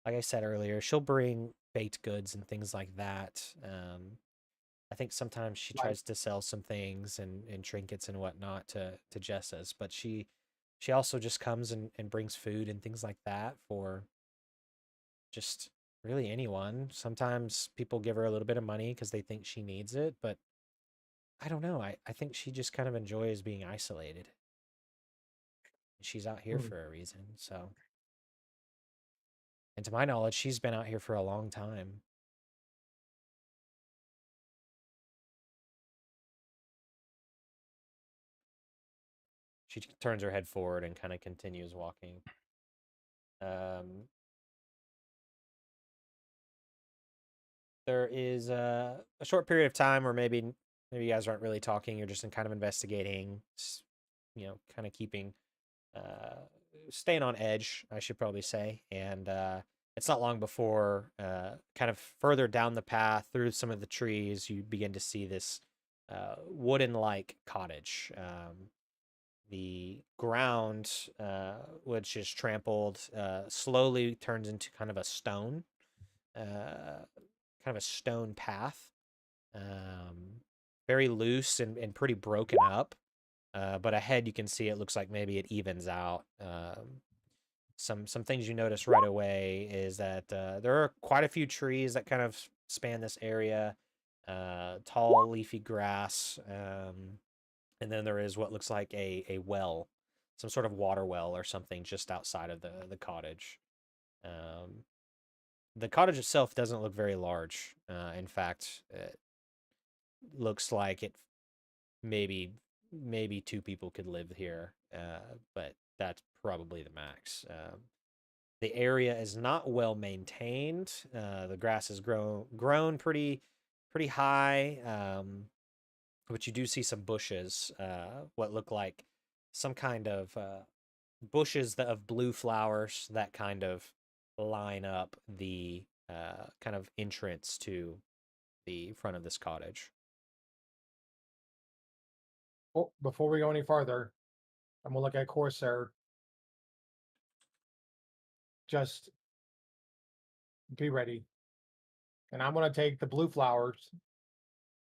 like I said earlier, she'll bring baked goods and things like that. I think sometimes she Right. tries to sell some things and trinkets and whatnot to Jessas, but she also just comes and brings food and things like that for just really anyone. Sometimes people give her a little bit of money because they think she needs it, but I don't know. I think she just kind of enjoys being isolated. She's out here Hmm. for a reason, so. And to my knowledge, she's been out here for a long time. She turns her head forward and kind of continues walking. there is a short period of time where maybe you guys aren't really talking. You're just in kind of investigating, kind of keeping, staying on edge, I should probably say. And it's not long before, kind of further down the path through some of the trees, you begin to see this wooden-like cottage. The ground, which is trampled, slowly turns into kind of a stone, path, very loose and pretty broken up. But ahead you can see it looks like maybe it evens out. Some things you notice right away is that there are quite a few trees that kind of span this area, tall leafy grass, and then there is what looks like a well, some sort of water well or something just outside of the cottage. The cottage itself doesn't look very large. In fact, it looks like it maybe two people could live here, but that's probably the max. The area is not well maintained. The grass has grown pretty high, but you do see some bushes, what look like some kind of bushes of blue flowers that kind of line up the kind of entrance to the front of this cottage. Oh, before we go any farther, I'm gonna look at Corsair. Just be ready. And I'm gonna take the blue flowers.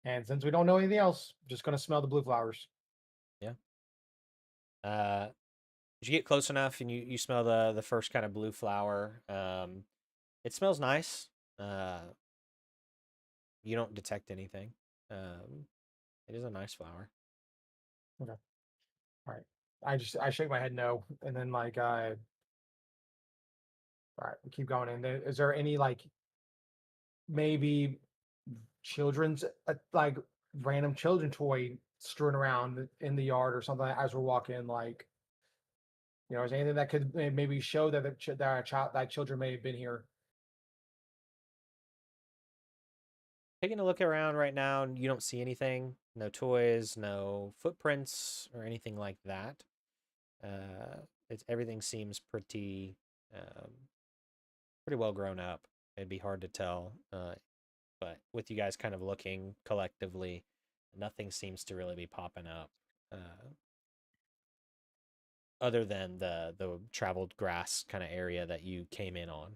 And since we don't know anything else, I'm just gonna smell the blue flowers. Did you get close enough and you smell the first kind of blue flower? It smells nice. You don't detect anything. It is a nice flower. Okay. All right. I shake my head no, and then like all right, we keep going. And then is there any like maybe children's like random children toy strewn around in the yard or something as we're walking? Like, is there anything that could maybe show that that children may have been here? Taking a look around right now, and you don't see anything. No toys, no footprints, or anything like that. Everything seems pretty well grown up. It'd be hard to tell, but with you guys kind of looking collectively, nothing seems to really be popping up, other than the traveled grass kind of area that you came in on.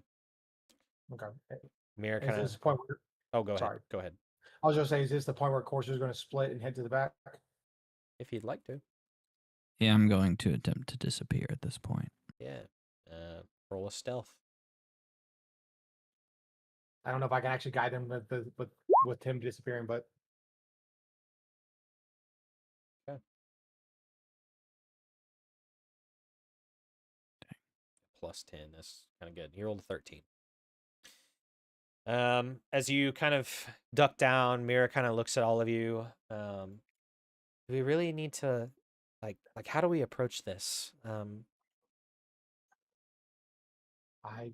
Okay. Mirror Is kind this of. the point where, Oh, go ahead. sorry. Go ahead. I was gonna say, is this the point where Corsair is going to split and head to the back? If you'd like to. Yeah, I'm going to attempt to disappear at this point. Yeah. Roll a stealth. I don't know if I can actually guide him with him disappearing, but Plus 10. That's kind of good. You rolled a 13. As you kind of duck down, Mira kind of looks at all of you. Do we really need to, like how do we approach this? I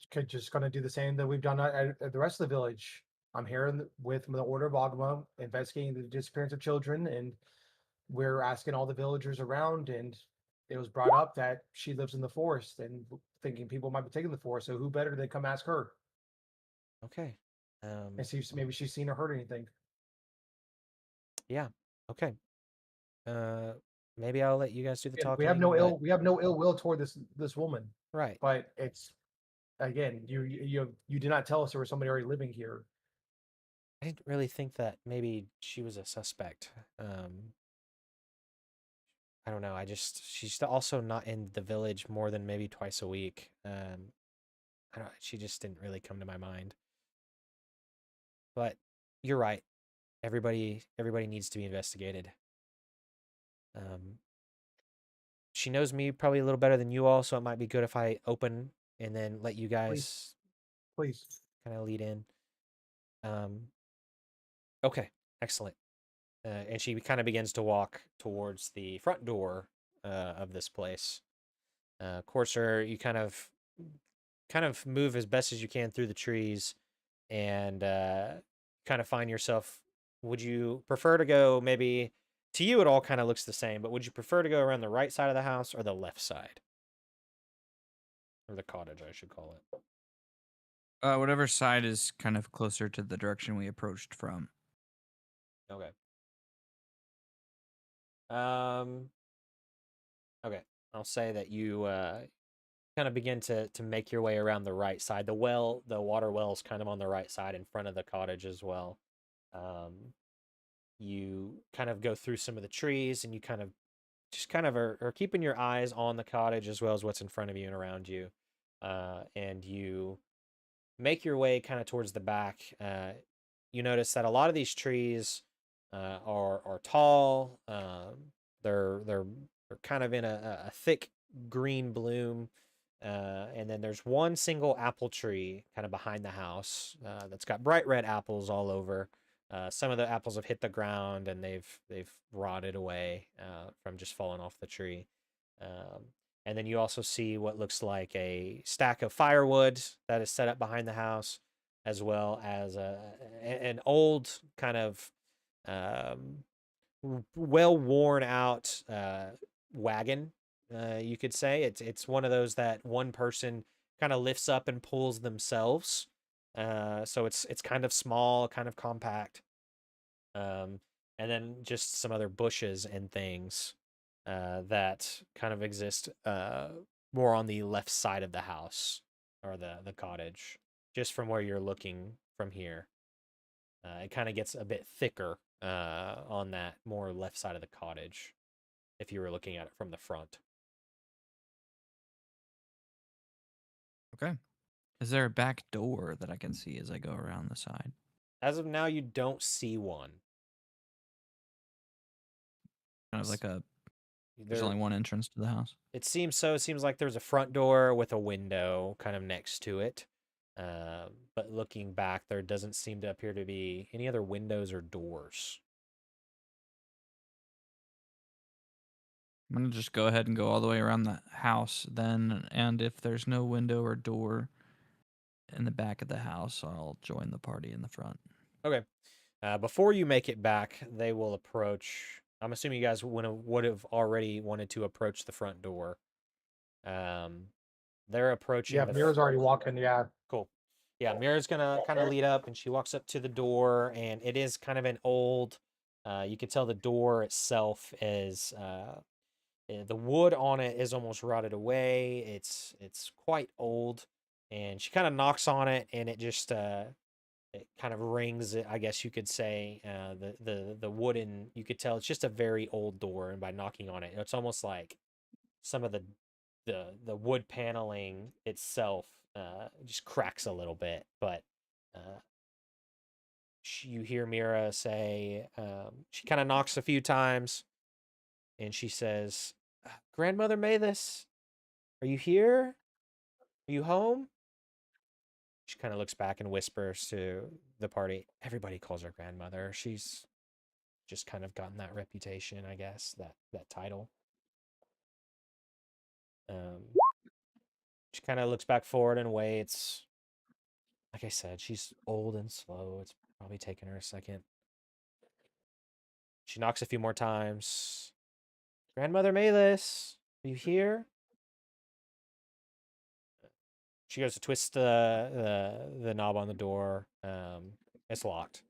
could just going to do the same that we've done at the rest of the village. I'm here with the Order of Agama, investigating the disappearance of children, and we're asking all the villagers around, and it was brought up that she lives in the forest, and thinking people might be taking the forest. So who better than come ask her? Okay. And see if maybe she's seen or heard anything. Yeah. Okay. Maybe I'll let you guys do the talking. We have no ill will toward this woman. Right. But it's, again, you did not tell us there was somebody already living here. I didn't really think that maybe she was a suspect. I don't know. She's also not in the village more than maybe twice a week. She just didn't really come to my mind. But you're right. Everybody needs to be investigated. She knows me probably a little better than you all, so it might be good if I open and then let you guys Please. kind of lead in. Okay, excellent. And she kind of begins to walk towards the front door of this place. Corsair, you kind of move as best as you can through the trees, and kind of find yourself. Would you prefer to go maybe? To you, it all kind of looks the same, but would you prefer to go around the right side of the house or the left side? Or the cottage, I should call it. Whatever side is kind of closer to the direction we approached from. Okay. Okay. I'll say that you kind of begin to make your way around the right side. The water well is kind of on the right side in front of the cottage as well. You kind of go through some of the trees, and you kind of are keeping your eyes on the cottage as well as what's in front of you and around you. And you make your way kind of towards the back. You notice that a lot of these trees are tall. They're kind of in a thick green bloom. And then there's one single apple tree kind of behind the house that's got bright red apples all over. Some of the apples have hit the ground and they've rotted away from just falling off the tree. And then you also see what looks like a stack of firewood that is set up behind the house, as well as an old kind of well worn out wagon. You could say it's one of those that one person kind of lifts up and pulls themselves. So it's kind of small, kind of compact. And then just some other bushes and things that kind of exist more on the left side of the house or the cottage, just from where you're looking from here. It kind of gets a bit thicker on that more left side of the cottage if you were looking at it from the front. Okay. Is there a back door that I can see as I go around the side? As of now, you don't see one. Kind of like there's There, only one entrance to the house. it seems so. It seems like there's a front door with a window kind of next to it. But looking back, there doesn't seem to appear to be any other windows or doors. I'm going to just go ahead and go all the way around the house then. And if there's no window or door in the back of the house, I'll join the party in the front. Okay. Before you make it back, they will approach. I'm assuming you guys would have already wanted to approach the front door. They're approaching. Yeah, Mira's already walking. Yeah. Cool. Yeah, Mira's gonna kind of lead up, and she walks up to the door, and it is kind of an old. You can tell the door itself is the wood on it is almost rotted away. It's quite old, and she kind of knocks on it, and it just it kind of rings. I guess you could say the wooden. You could tell it's just a very old door, and by knocking on it, it's almost like some of the wood paneling itself just cracks a little bit, but you hear Mira say, she kind of knocks a few times, and she says, "Grandmother Mathis, are you here? Are you home?" She kind of looks back and whispers to the party. Everybody calls her grandmother. She's just kind of gotten that reputation, I guess, that title. She kind of looks back forward and waits. Like I said, she's old and slow. It's probably taken her a second. She knocks a few more times. "Grandmother Mathis, are you here?" She goes to twist the knob on the door. It's locked.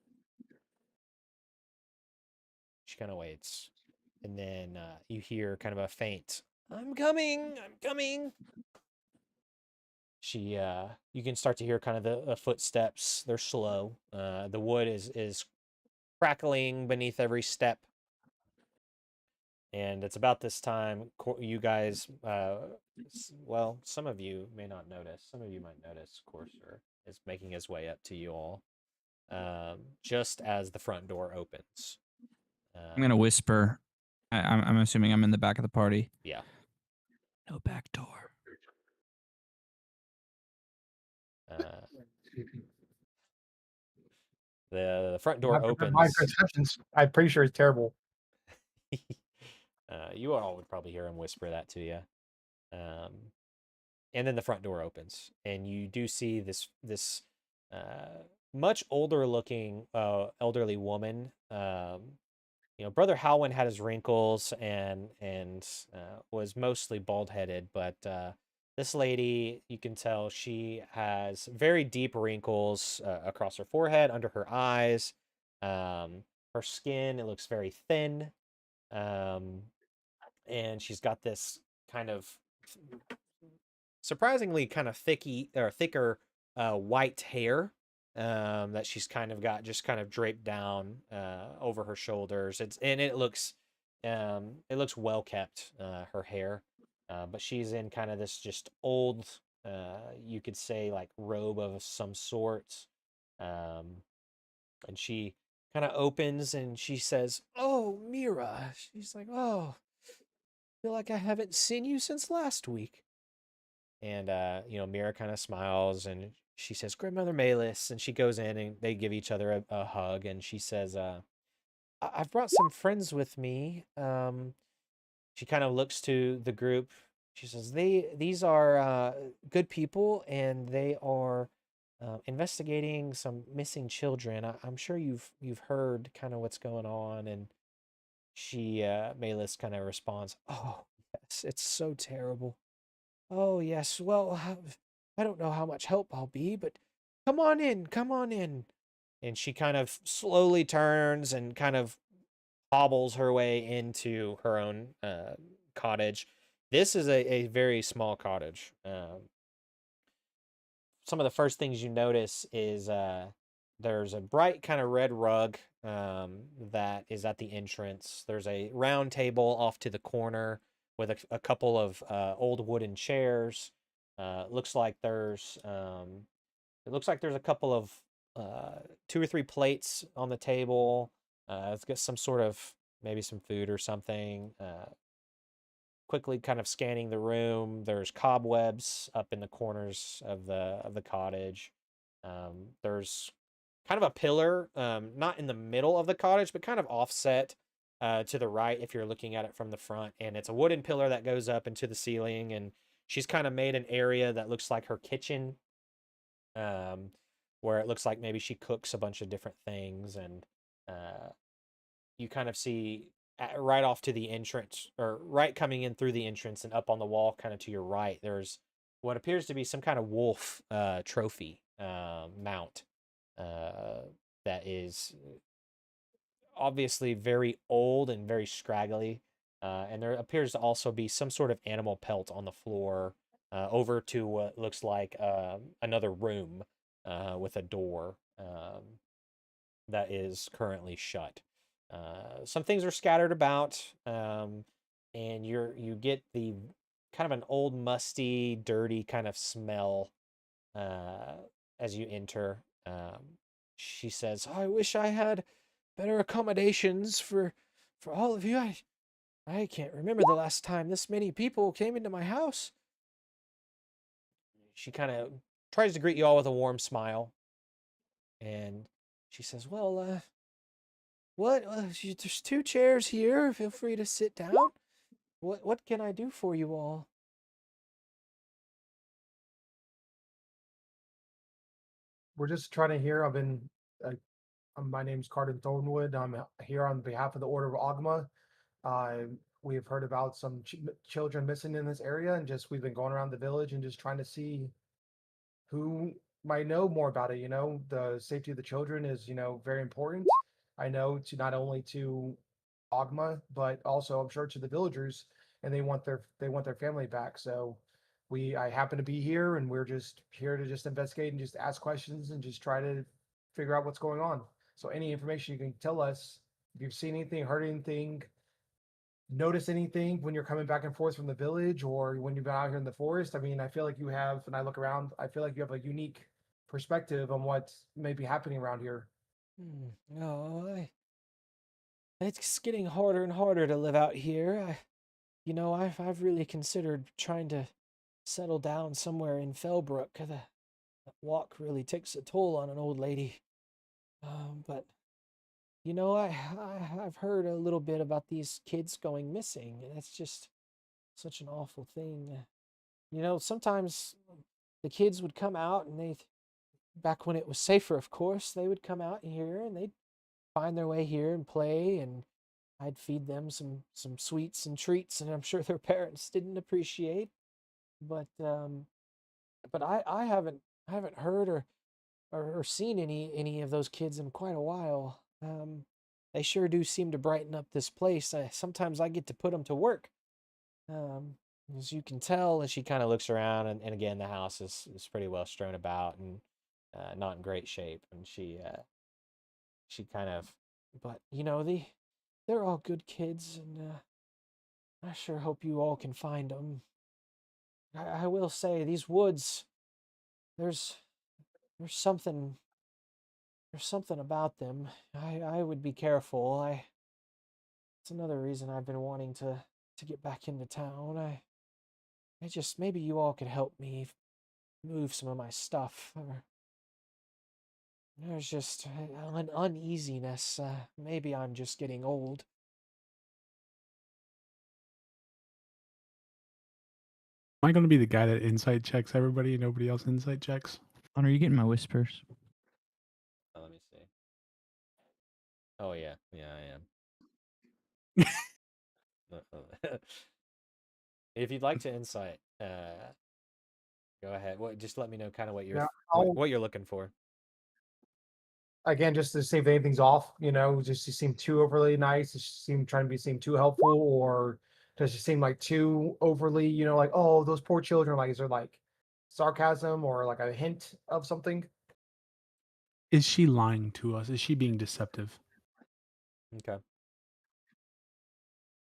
She kind of waits. And then you hear kind of a faint, "I'm coming, I'm coming." She you can start to hear kind of the footsteps. They're slow. The wood is crackling beneath every step. And it's about this time you guys well, some of you may not notice. Some of you might notice Courser is making his way up to you all. Just as the front door opens. I'm gonna whisper. I'm assuming I'm in the back of the party. Yeah. No back door. The front door opens. My perceptions, I'm pretty sure it's terrible. You all would probably hear him whisper that to you. And then the front door opens, and you do see this much older looking elderly woman. Brother Halwyn had his wrinkles and was mostly bald headed, but this lady, you can tell she has very deep wrinkles across her forehead, under her eyes. Her skin, it looks very thin. Um, and she's got this kind of surprisingly kind of thicker white hair that she's kind of got just kind of draped down over her shoulders. It looks well kept, her hair, but she's in kind of this just old, you could say like robe of some sort, and she kind of opens and she says, "Oh, Mira." She's like, "Oh, feel like I haven't seen you since last week." And Mira kind of smiles and she says, "Grandmother Malis," and she goes in and they give each other a hug, and she says, "I've brought some friends with me." She kind of looks to the group. She says, these are good people, and they are investigating some missing children. I'm sure you've heard kind of what's going on." And she Malis kind of responds, "Oh, yes, it's so terrible. Oh, yes. Well, I don't know how much help I'll be, but come on in, come on in." And she kind of slowly turns and kind of hobbles her way into her own cottage. This is a very small cottage. Some of the first things you notice is there's a bright kind of red rug that is at the entrance. There's a round table off to the corner with a couple of old wooden chairs. Looks like there's it looks like there's a couple of 2 or 3 plates on the table. It's got some sort of maybe some food or something. Quickly kind of scanning the room. There's cobwebs up in the corners of the cottage. There's kind of a pillar, not in the middle of the cottage, but kind of offset to the right if you're looking at it from the front. And it's a wooden pillar that goes up into the ceiling. And she's kind of made an area that looks like her kitchen, where it looks like maybe she cooks a bunch of different things. And you kind of see right off to the entrance, or right coming in through the entrance and up on the wall kind of to your right, there's what appears to be some kind of wolf trophy mount that is obviously very old and very scraggly, and there appears to also be some sort of animal pelt on the floor over to what looks like another room with a door that is currently shut. Some things are scattered about, and you get the kind of an old, musty, dirty kind of smell as you enter. She says, "I wish I had better accommodations for all of you. I can't remember the last time this many people came into my house." She kind of tries to greet you all with a warm smile, and she says, "Well, what? There's 2 chairs here. Feel free to sit down. What can I do for you all?" We're just trying to hear. My name's Carden Thornwood. I'm here on behalf of the Order of Ogma. We've heard about some children missing in this area, and just we've been going around the village and just trying to see who might know more about it. The safety of the children is, very important. I know to not only to Ogma, but also I'm sure to the villagers, and they want their family back. So I happen to be here, and we're just here to just investigate and just ask questions and just try to figure out what's going on. So any information you can tell us, if you've seen anything, heard anything, notice anything when you're coming back and forth from the village or when you've been out here in the forest. I mean, I feel like you have, and I look around, I feel like you have a unique perspective on what may be happening around here. No, it's getting harder and harder to live out here. I've really considered trying to settle down somewhere in Fellbrook. The walk really takes a toll on an old lady. But I've heard a little bit about these kids going missing, and it's just such an awful thing. Sometimes the kids would come out and back when it was safer, of course, they would come out here and they'd find their way here and play, and I'd feed them some sweets and treats, and I'm sure their parents didn't appreciate. But I haven't heard or seen any of those kids in quite a while. They sure do seem to brighten up this place. Sometimes I get to put them to work. Um, as you can tell, and she kind of looks around, and again, the house is pretty well strewn about and not in great shape. And she kind of, but you know, they're all good kids, and I sure hope you all can find them. I will say, these woods, there's there's something there's something about them. I would be careful. It's another reason I've been wanting to get back into town. I just, maybe you all could help me move some of my stuff. There's just an uneasiness. Maybe I'm just getting old. Am I going to be the guy that insight checks everybody and nobody else insight checks? Connor, are you getting my whispers? Let me see. Oh yeah, I am. If you'd like to insight, go ahead. What? Just let me know kind of what Yeah, what you're looking for. again, just to see if anything's off, just to seem too overly nice, does she seem trying to seem too helpful, or does she seem like too overly, like, oh, those poor children, like, is there like sarcasm or like a hint of something? Is she lying to us? Is she being deceptive? Okay.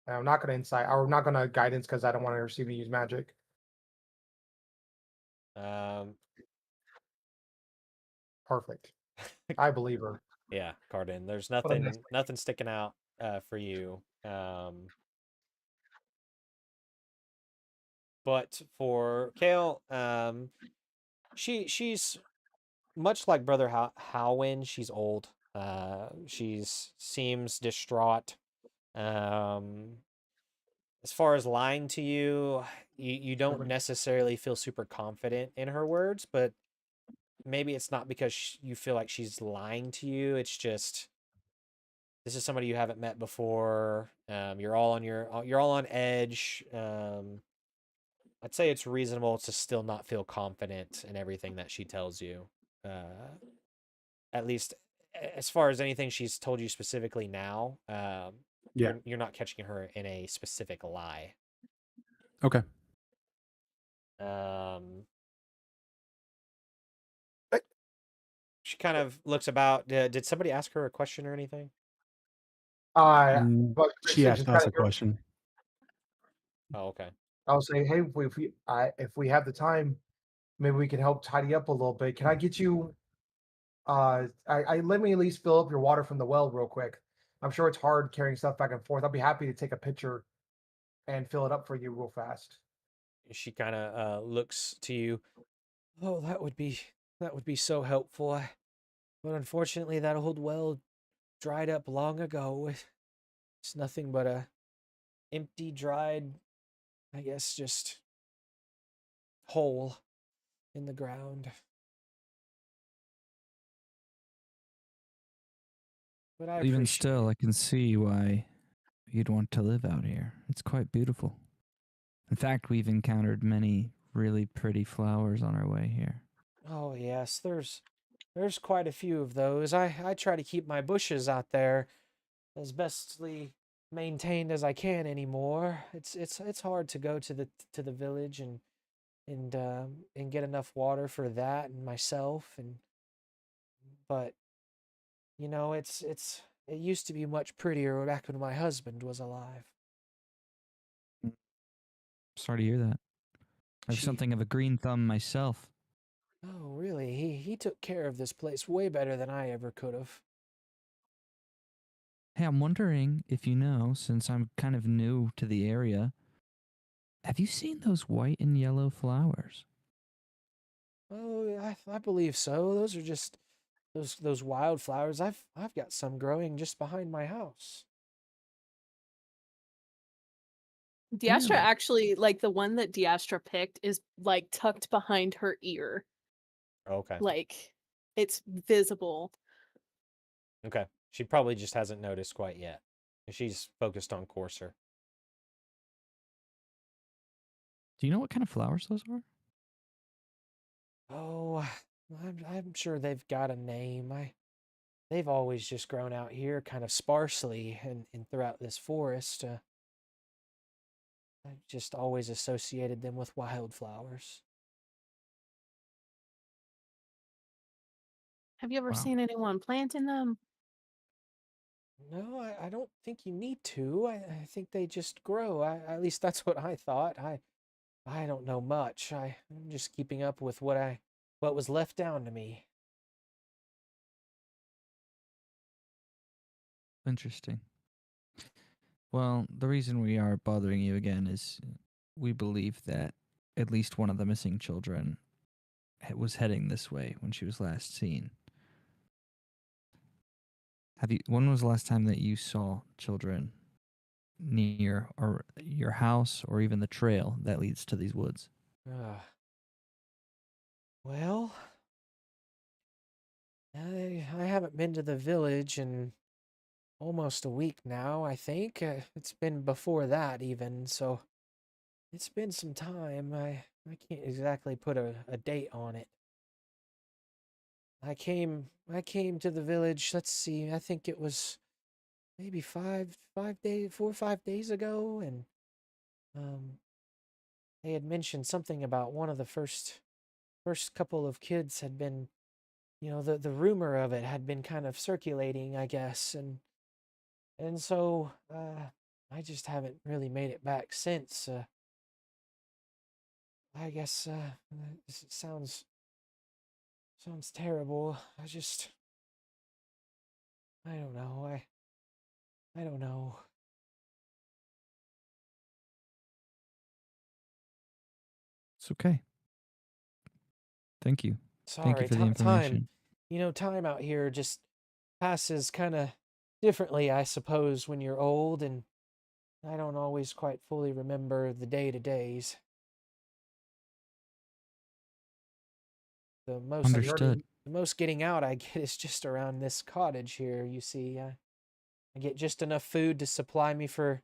I'm not gonna insight, or I'm not gonna guidance because I don't want her to see me use magic. Perfect. I believe her. Yeah, Cardin. There's What a nice- nothing sticking out for you. But for Kale, she's much like Brother Howwin. She's old. She's seems distraught. Um, as far as lying to you, you don't Perfect. necessarily feel super confident in her words, but maybe it's not because you feel like she's lying to you. It's just this is somebody you haven't met before. You're all on edge. I'd say it's reasonable to still not feel confident in everything that she tells you. At least as far as anything she's told you specifically now. Yeah. You're not catching her in a specific lie. Okay. She kind of looks about. Did somebody ask her a question or anything? But She asked just us kinda a question. Oh, okay. I'll say, hey, if we have the time, maybe we can help tidy up a little bit. Can I get you? I let me at least fill up your water from the well real quick. I'm sure it's hard carrying stuff back and forth. I'll be happy to take a picture and fill it up for you real fast. She kind of looks to you. Oh, that would be so helpful. But unfortunately, that old well dried up long ago. It's nothing but a empty, dried, I guess, just hole in the ground. But I Even appreciate still, it. I can see why you'd want to live out here. It's quite beautiful. In fact, we've encountered many really pretty flowers on our way here. Oh yes, there's quite a few of those. I try to keep my bushes out there as bestly maintained as I can anymore. It's hard to go to the village and get enough water for that and myself, but you know, it used to be much prettier back when my husband was alive. Sorry to hear that. I have She something of a green thumb myself. Oh, really? He took care of this place way better than I ever could have. Hey, I'm wondering if you know, since I'm kind of new to the area, have you seen those white and yellow flowers? Oh, I believe so. Those are just those wildflowers. I've got some growing just behind my house. Diastra Really? actually, like the one that Diastra picked, is like tucked behind her ear. Okay. Like it's visible. Okay. She probably just hasn't noticed quite yet. She's focused on Courser. Do you know what kind of flowers those are? Oh, I'm sure they've got a name. They've always just grown out here kind of sparsely and throughout this forest. I've just always associated them with wildflowers. Have you ever Wow. seen anyone planting them? No, I don't think you need to. I think they just grow. At least that's what I thought. I don't know much. I'm just keeping up with what was left down to me. Interesting. Well, the reason we are bothering you again is we believe that at least one of the missing children was heading this way when she was last seen. When was the last time that you saw children near or your house or even the trail that leads to these woods? Well, I haven't been to the village in almost a week now, I think. It's been before that even, so it's been some time. I can't exactly put a date on it. I came to the village, let's see, I think it was maybe 4 or 5 days ago, and they had mentioned something about one of the first couple of kids had been, the rumor of it had been kind of circulating, I guess, and so I just haven't really made it back since. I guess this sounds terrible. I don't know. I don't know. It's okay. Thank you. Thank you Sorry, for the time. information. Time out here just passes kind of differently, I suppose, when you're old, and I don't always quite fully remember the day-to-days. The most Understood. the most getting out I get is just around this cottage here, you see. I get just enough food to supply me for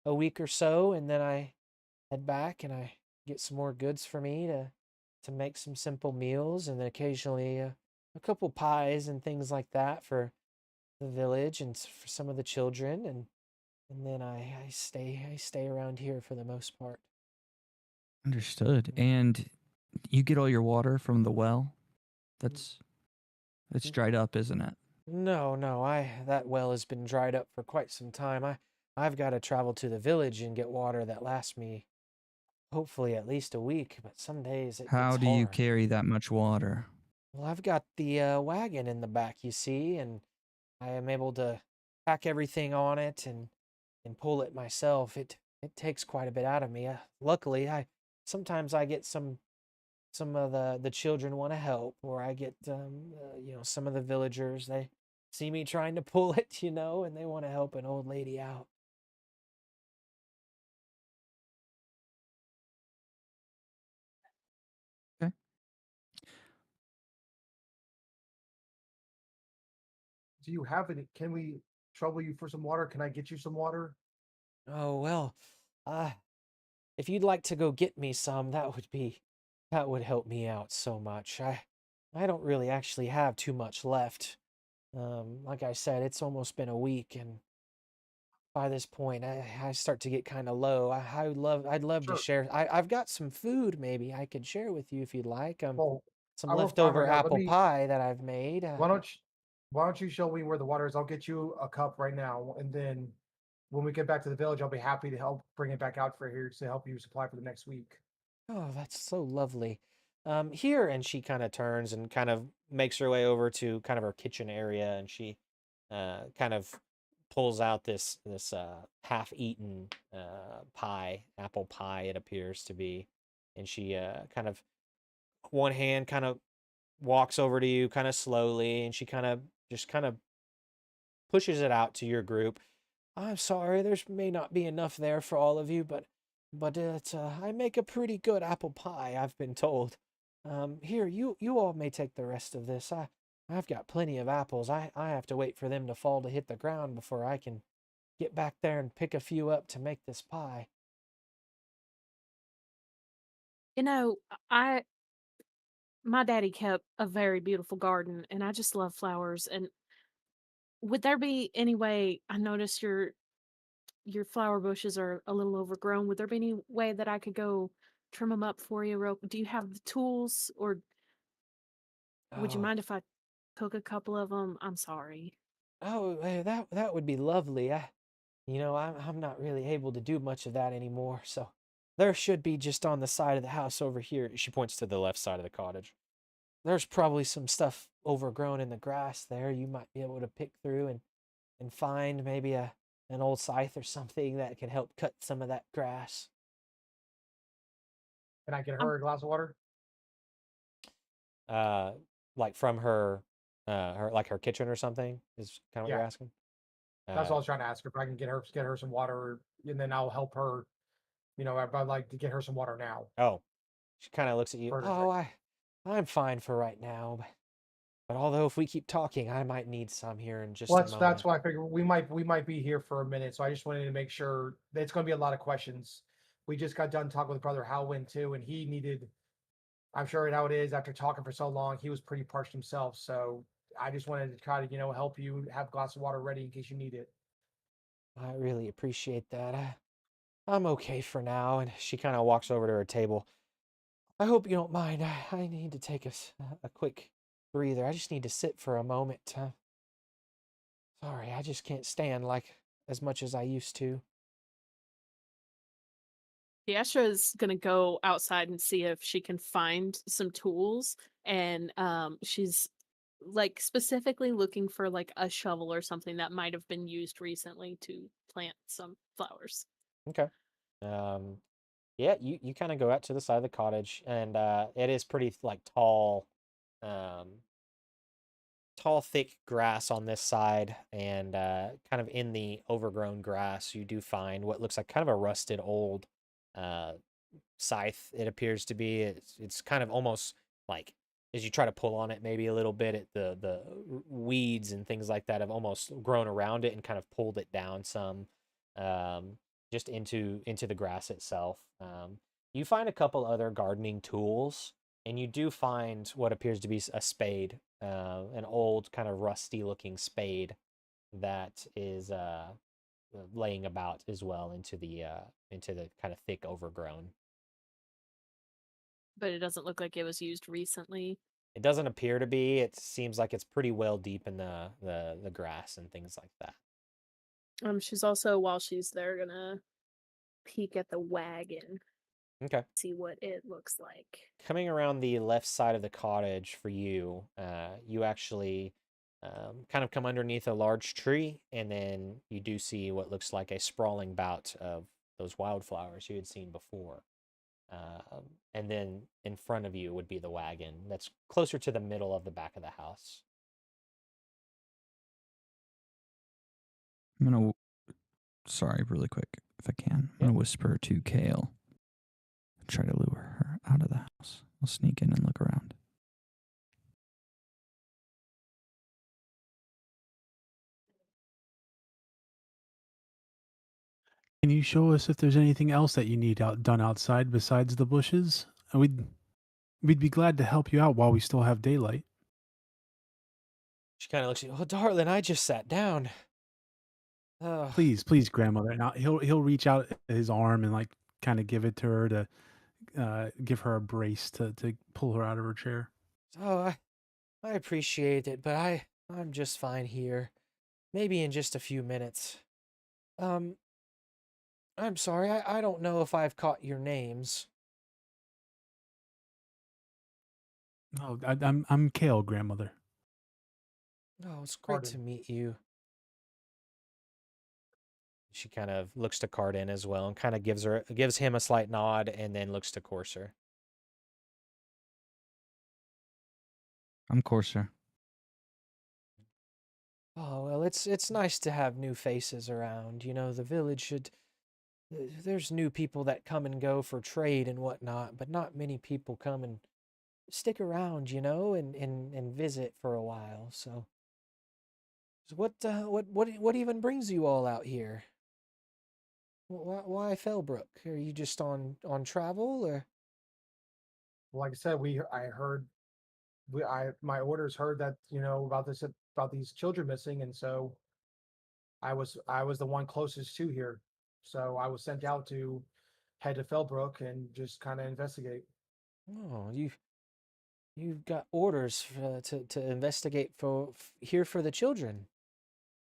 a week or so, and then I head back and I get some more goods for me to make some simple meals, and then occasionally a couple pies and things like that for the village and for some of the children, and then I stay around here for the most part. Understood. And you get all your water from the well? It's dried up, isn't it? No, that well has been dried up for quite some time. I've got to travel to the village and get water that lasts me hopefully at least a week, but some days How it's do you hard. carry that much water? Well, I've got the wagon in the back, you see, and I am able to pack everything on it and pull it myself. It takes quite a bit out of me. Luckily, I sometimes I get some of the children want to help, or I get some of the villagers, they see me trying to pull it, and they want to help an old lady out. Okay. Do you have any? Can we trouble you for some water? Can I get you some water? Oh well, uh if you'd like to go get me some, that would help me out so much. I don't really actually have too much left. Like I said, it's almost been a week, and by this point, I start to get kind of low. I'd love to Sure. share. I've got some food maybe I could share with you if you'd like. Well, Some I will find leftover right now. Let apple me. pie that I've made. Why don't you, why don't you show me where the water is? I'll get you a cup right now, and then when we get back to the village, I'll be happy to help bring it back out for here to help you supply for the next week. Oh, that's so lovely. Here, and she kind of turns and kind of makes her way over to kind of her kitchen area, and she kind of pulls out this half-eaten pie, apple pie it appears to be, and she kind of one hand kind of walks over to you kind of slowly, and she kind of pushes it out to your group. I'm sorry, there's may not be enough there for all of you, but it's I make a pretty good apple pie, I've been told. Here, you all may take the rest of this. I've got plenty of apples. I have to wait for them to fall to hit the ground before I can get back there and pick a few up to make this pie. You know, I my daddy kept a very beautiful garden, and I just love flowers. And would there be any way? I noticed your flower bushes are a little overgrown. Would there be any way that I could go trim them up for you? Do you have the tools, or would you Oh, mind if I took a couple of them? I'm sorry. that would be lovely. I'm not really able to do much of that anymore. So there should be just on the side of the house over here. She points to the left side of the cottage. There's probably some stuff overgrown in the grass there. You might be able to pick through and find maybe an old scythe or something that can help cut some of that grass. Can I get Um, her a glass of water? Uh, like from her, her kitchen or something is kind of what you're Yeah, asking. that's Uh, all I was trying to ask her. If I can get her some water, and then I'll help her. I'd like to get her some water now. oh, she kind of looks at you. For her Oh, drink. I'm fine for right now, but although if we keep talking, I might need some here in just Well, a that's moment. why I figured we might be here for a minute. So I just wanted to make sure that it's going to be a lot of questions. We just got done talking with Brother Halwyn too, and he needed. I'm sure how it is after talking for so long. He was pretty parched himself. So I just wanted to try to help you have a glass of water ready in case you need it. I really appreciate that. I'm okay for now. And she kind of walks over to her table. I hope you don't mind. I need to take a quick breather. I just need to sit for a moment. Sorry, I just can't stand like as much as I used to. Deastra's gonna go outside and see if she can find some tools, and she's like specifically looking for like a shovel or something that might have been used recently to plant some flowers. okay. Um, yeah, you kind of go out to the side of the cottage, and it is pretty like um, tall, thick grass on this side, and kind of in the overgrown grass, you do find what looks like kind of a rusted old uh, scythe. It appears to be. It's kind of almost like as you try to pull on it, maybe a little bit, the weeds and things like that have almost grown around it and kind of pulled it down some, um, just into the grass itself. You find a couple other gardening tools, and you do find what appears to be a spade, an old kind of rusty looking spade that is laying about as well into the kind of thick overgrown. But it doesn't look like it was used recently. It doesn't appear to be. It seems like it's pretty well deep in the grass and things like that. She's also, while she's there, gonna peek at the wagon, Okay. see what it looks like. Coming around the left side of the cottage for you, you actually kind of come underneath a large tree, and then you do see what looks like a sprawling bout of those wildflowers you had seen before. And then in front of you would be the wagon that's closer to the middle of the back of the house. I'm gonna, sorry, really quick, if I can. I'm gonna whisper to Kale. Try to lure her out of the house. I'll sneak in and look around. Can you show us if there's anything else that you need done outside besides the bushes? We'd be glad to help you out while we still have daylight. She kind of looks at you. Oh, darling, I just sat down. Please, please, grandmother. Now he'll reach out his arm and like kind of give it to her to give her a brace to pull her out of her chair. Oh, I appreciate it, but I'm just fine here. Maybe in just a few minutes. Um, I'm sorry, I don't know if I've caught your names. Oh, I'm Kale, grandmother. Oh, it's great to Pardon. meet you. She kind of looks to Cardin as well and kind of gives him a slight nod and then looks to Corsair. I'm Corsair. Oh, well, it's nice to have new faces around. You know, the village should. There's new people that come and go for trade and whatnot, but not many people come and stick around, you know, and visit for a while. So what even brings you all out here? Why Fellbrook? Are you just on travel or? Like I said, I heard my orders heard that about these children missing, and so I was the one closest to here, so I was sent out to head to Fellbrook and just kind of investigate. Oh, you've got orders to investigate here for the children.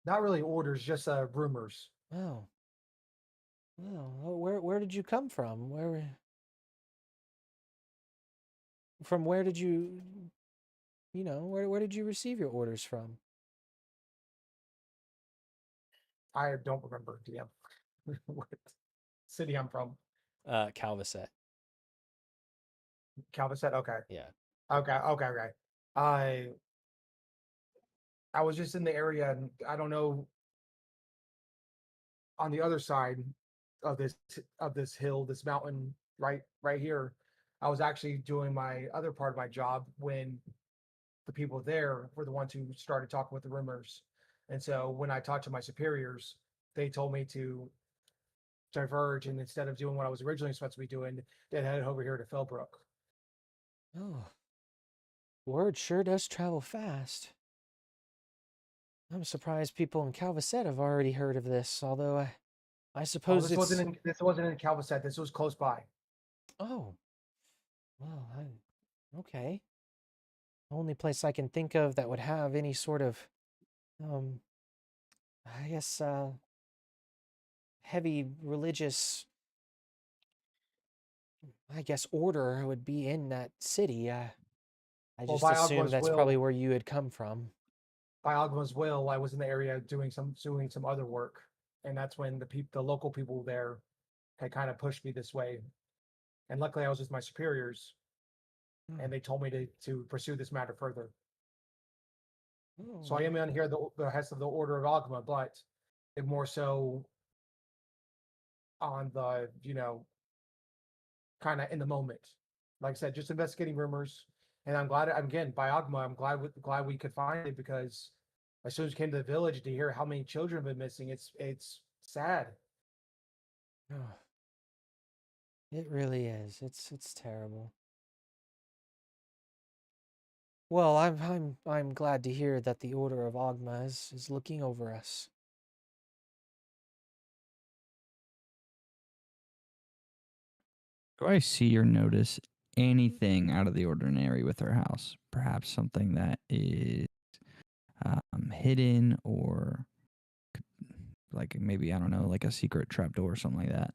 Not really orders, just rumors. Oh, well, where did you come from? Where did you where did you receive your orders from? I don't remember, DM, what city I'm from. Calvacet. Calvacet. Okay. Yeah. Okay. I I was just in the area, and I don't know, on the other side of this hill, this mountain, right here. I was actually doing my other part of my job when the people there were the ones who started talking with the rumors. And so when I talked to my superiors, they told me to diverge, and instead of doing what I was originally supposed to be doing, they headed over here to Fellbrook. Oh, word sure does travel fast. I'm surprised people in Calvacet have already heard of this, although I Oh, suppose this it's. wasn't in Calvacet. This was close by. Oh, well, okay. Only place I can think of that would have any sort of, um, I guess, heavy religious, I guess, order would be in that city. I Well, just by assumed Agma's that's probably will, where you had come from. I was in the area doing some other work, and that's when the local people there had kind of pushed me this way. And luckily, I was with my superiors, Oh, and they told me to pursue this matter further. So I oh, am on here the head of the Order of Agma, but it more so on the kind of in the moment. Like I said, just investigating rumors, and I'm glad. Again, by Agma, I'm glad we could find it, because as soon as we came to the village to hear how many children have been missing, it's sad. oh. It really is. It's terrible. Well, I'm glad to hear that the Order of Ogma is looking over us. Do I see or notice anything out of the ordinary with our house? Perhaps something that is hidden, or like maybe, I don't know, like a secret trapdoor or something like that.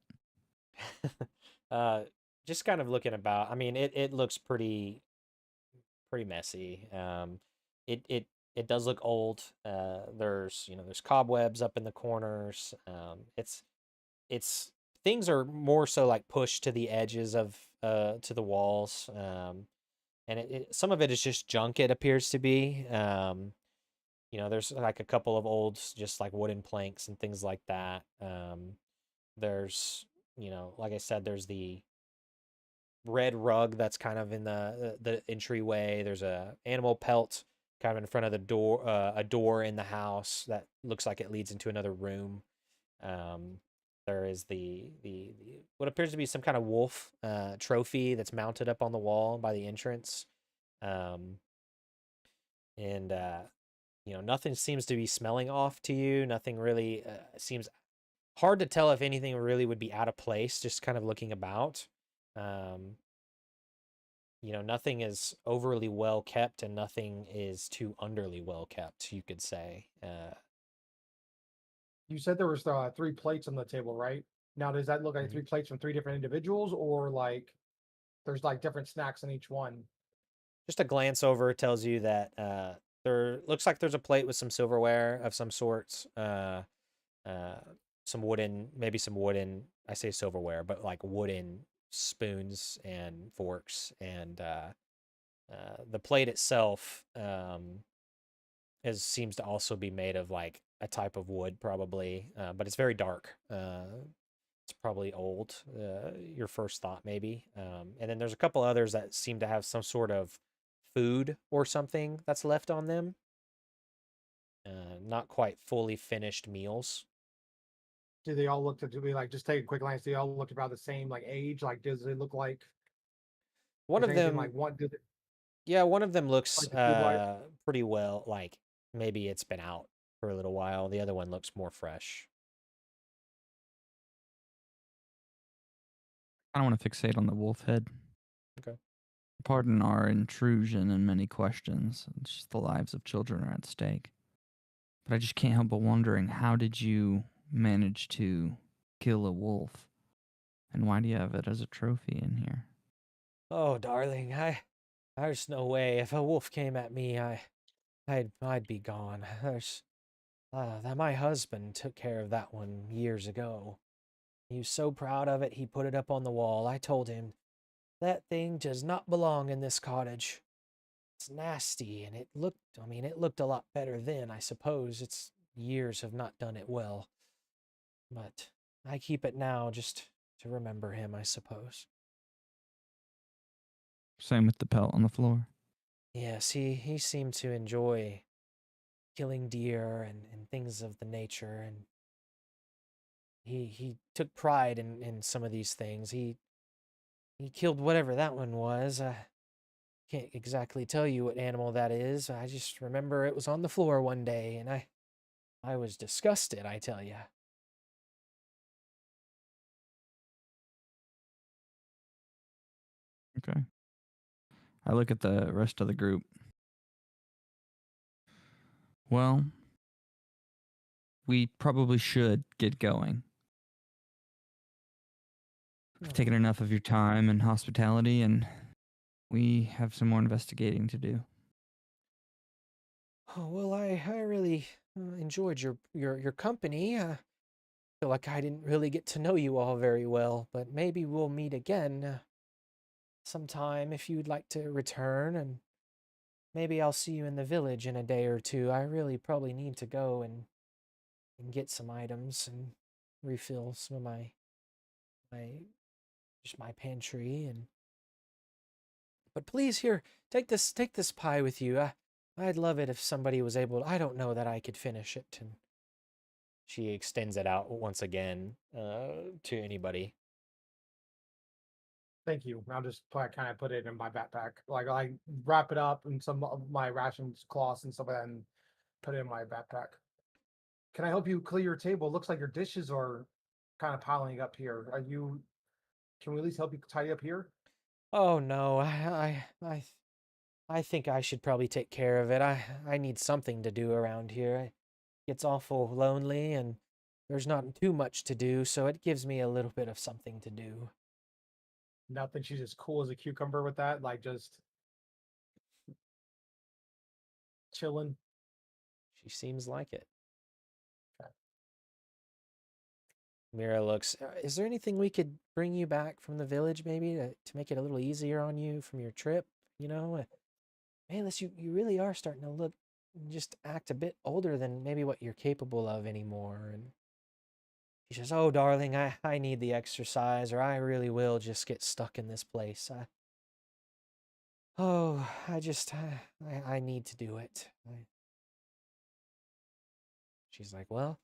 uh, just kind of looking about. I mean, it looks pretty messy. It does look old. There's cobwebs up in the corners. It's things are more so like pushed to the edges of to the walls. And some of it is just junk. It appears to be. There's like a couple of old just like wooden planks and things like that. There's like I said, there's the red rug that's kind of in the entryway. There's a animal pelt kind of in front of the door, a door in the house that looks like it leads into another room. There is the what appears to be some kind of wolf trophy that's mounted up on the wall by the entrance. Um, and nothing seems to be smelling off to you. Nothing really seems hard to tell if anything really would be out of place, just kind of looking about. Um, Nothing is overly well kept and nothing is too underly well kept, you could say. You said there was 3 plates on the table, right? Now, does that look like Mhm. 3 plates from 3 different individuals, or like there's like different snacks in each one? Just a glance over tells you that there looks like there's a plate with some silverware of some sorts. Uh, maybe some wooden, I say silverware, but like wooden spoons and forks. And the plate itself seems to also be made of like a type of wood, probably, but it's very dark. it's probably old. Your first thought, maybe. And then there's a couple others that seem to have some sort of food or something that's left on them. Not quite fully finished meals. Do they all look to be like, just take a quick glance? Do they all look about the same like age? Like, does it look like One there's of anything them, like one? Does it yeah, one of them looks like the food wise? pretty well, like maybe it's been out for a little while. The other one looks more fresh. I don't want to fixate on the wolf head. Okay. Pardon our intrusion and many questions. It's just the lives of children are at stake. But I just can't help but wondering, how did you manage to kill a wolf? And why do you have it as a trophy in here? Oh, darling, there's no way. If a wolf came at me, I'd be gone. My husband took care of that one years ago. He was so proud of it, he put it up on the wall. I told him, that thing does not belong in this cottage. It's nasty, and it looked a lot better then, I suppose. Its years have not done it well. But I keep it now just to remember him, I suppose. Same with the pelt on the floor. Yes, he seemed to enjoy killing deer and things of the nature, and he took pride in some of these things. He killed whatever that one was. I can't exactly tell you what animal that is. I just remember it was on the floor one day, and I was disgusted, I tell you. Okay. I look at the rest of the group. Well, we probably should get going. We've taken enough of your time and hospitality, and we have some more investigating to do. Oh, well, I really enjoyed your company. I feel like I didn't really get to know you all very well, but maybe we'll meet again sometime if you'd like to return, and maybe I'll see you in the village in a day or two. I really probably need to go and get some items and refill some of my pantry. And but please, here, take this pie with you. I'd love it if somebody was able. I don't know that I could finish it. And she extends it out once again to anybody. Thank you. I'll just kind of put it in my backpack. Like I wrap it up in some of my rations, cloths, and stuff like that, and put it in my backpack. Can I help you clear your table? It looks like your dishes are kind of piling up here. Can we at least help you tidy up here? Oh no, I think I should probably take care of it. I need something to do around here. It gets awful lonely, and there's not too much to do, so it gives me a little bit of something to do. Nothing. She's as cool as a cucumber with that. Like just chilling. She seems like it. Okay. Mira looks. Is there anything we could bring you back from the village, maybe to make it a little easier on you from your trip? You know, Bayless, you really are starting to look, just act a bit older than maybe what you're capable of anymore. And she says, "Oh, darling, I need the exercise, or I really will just get stuck in this place. I need to do it." She's like, "Well,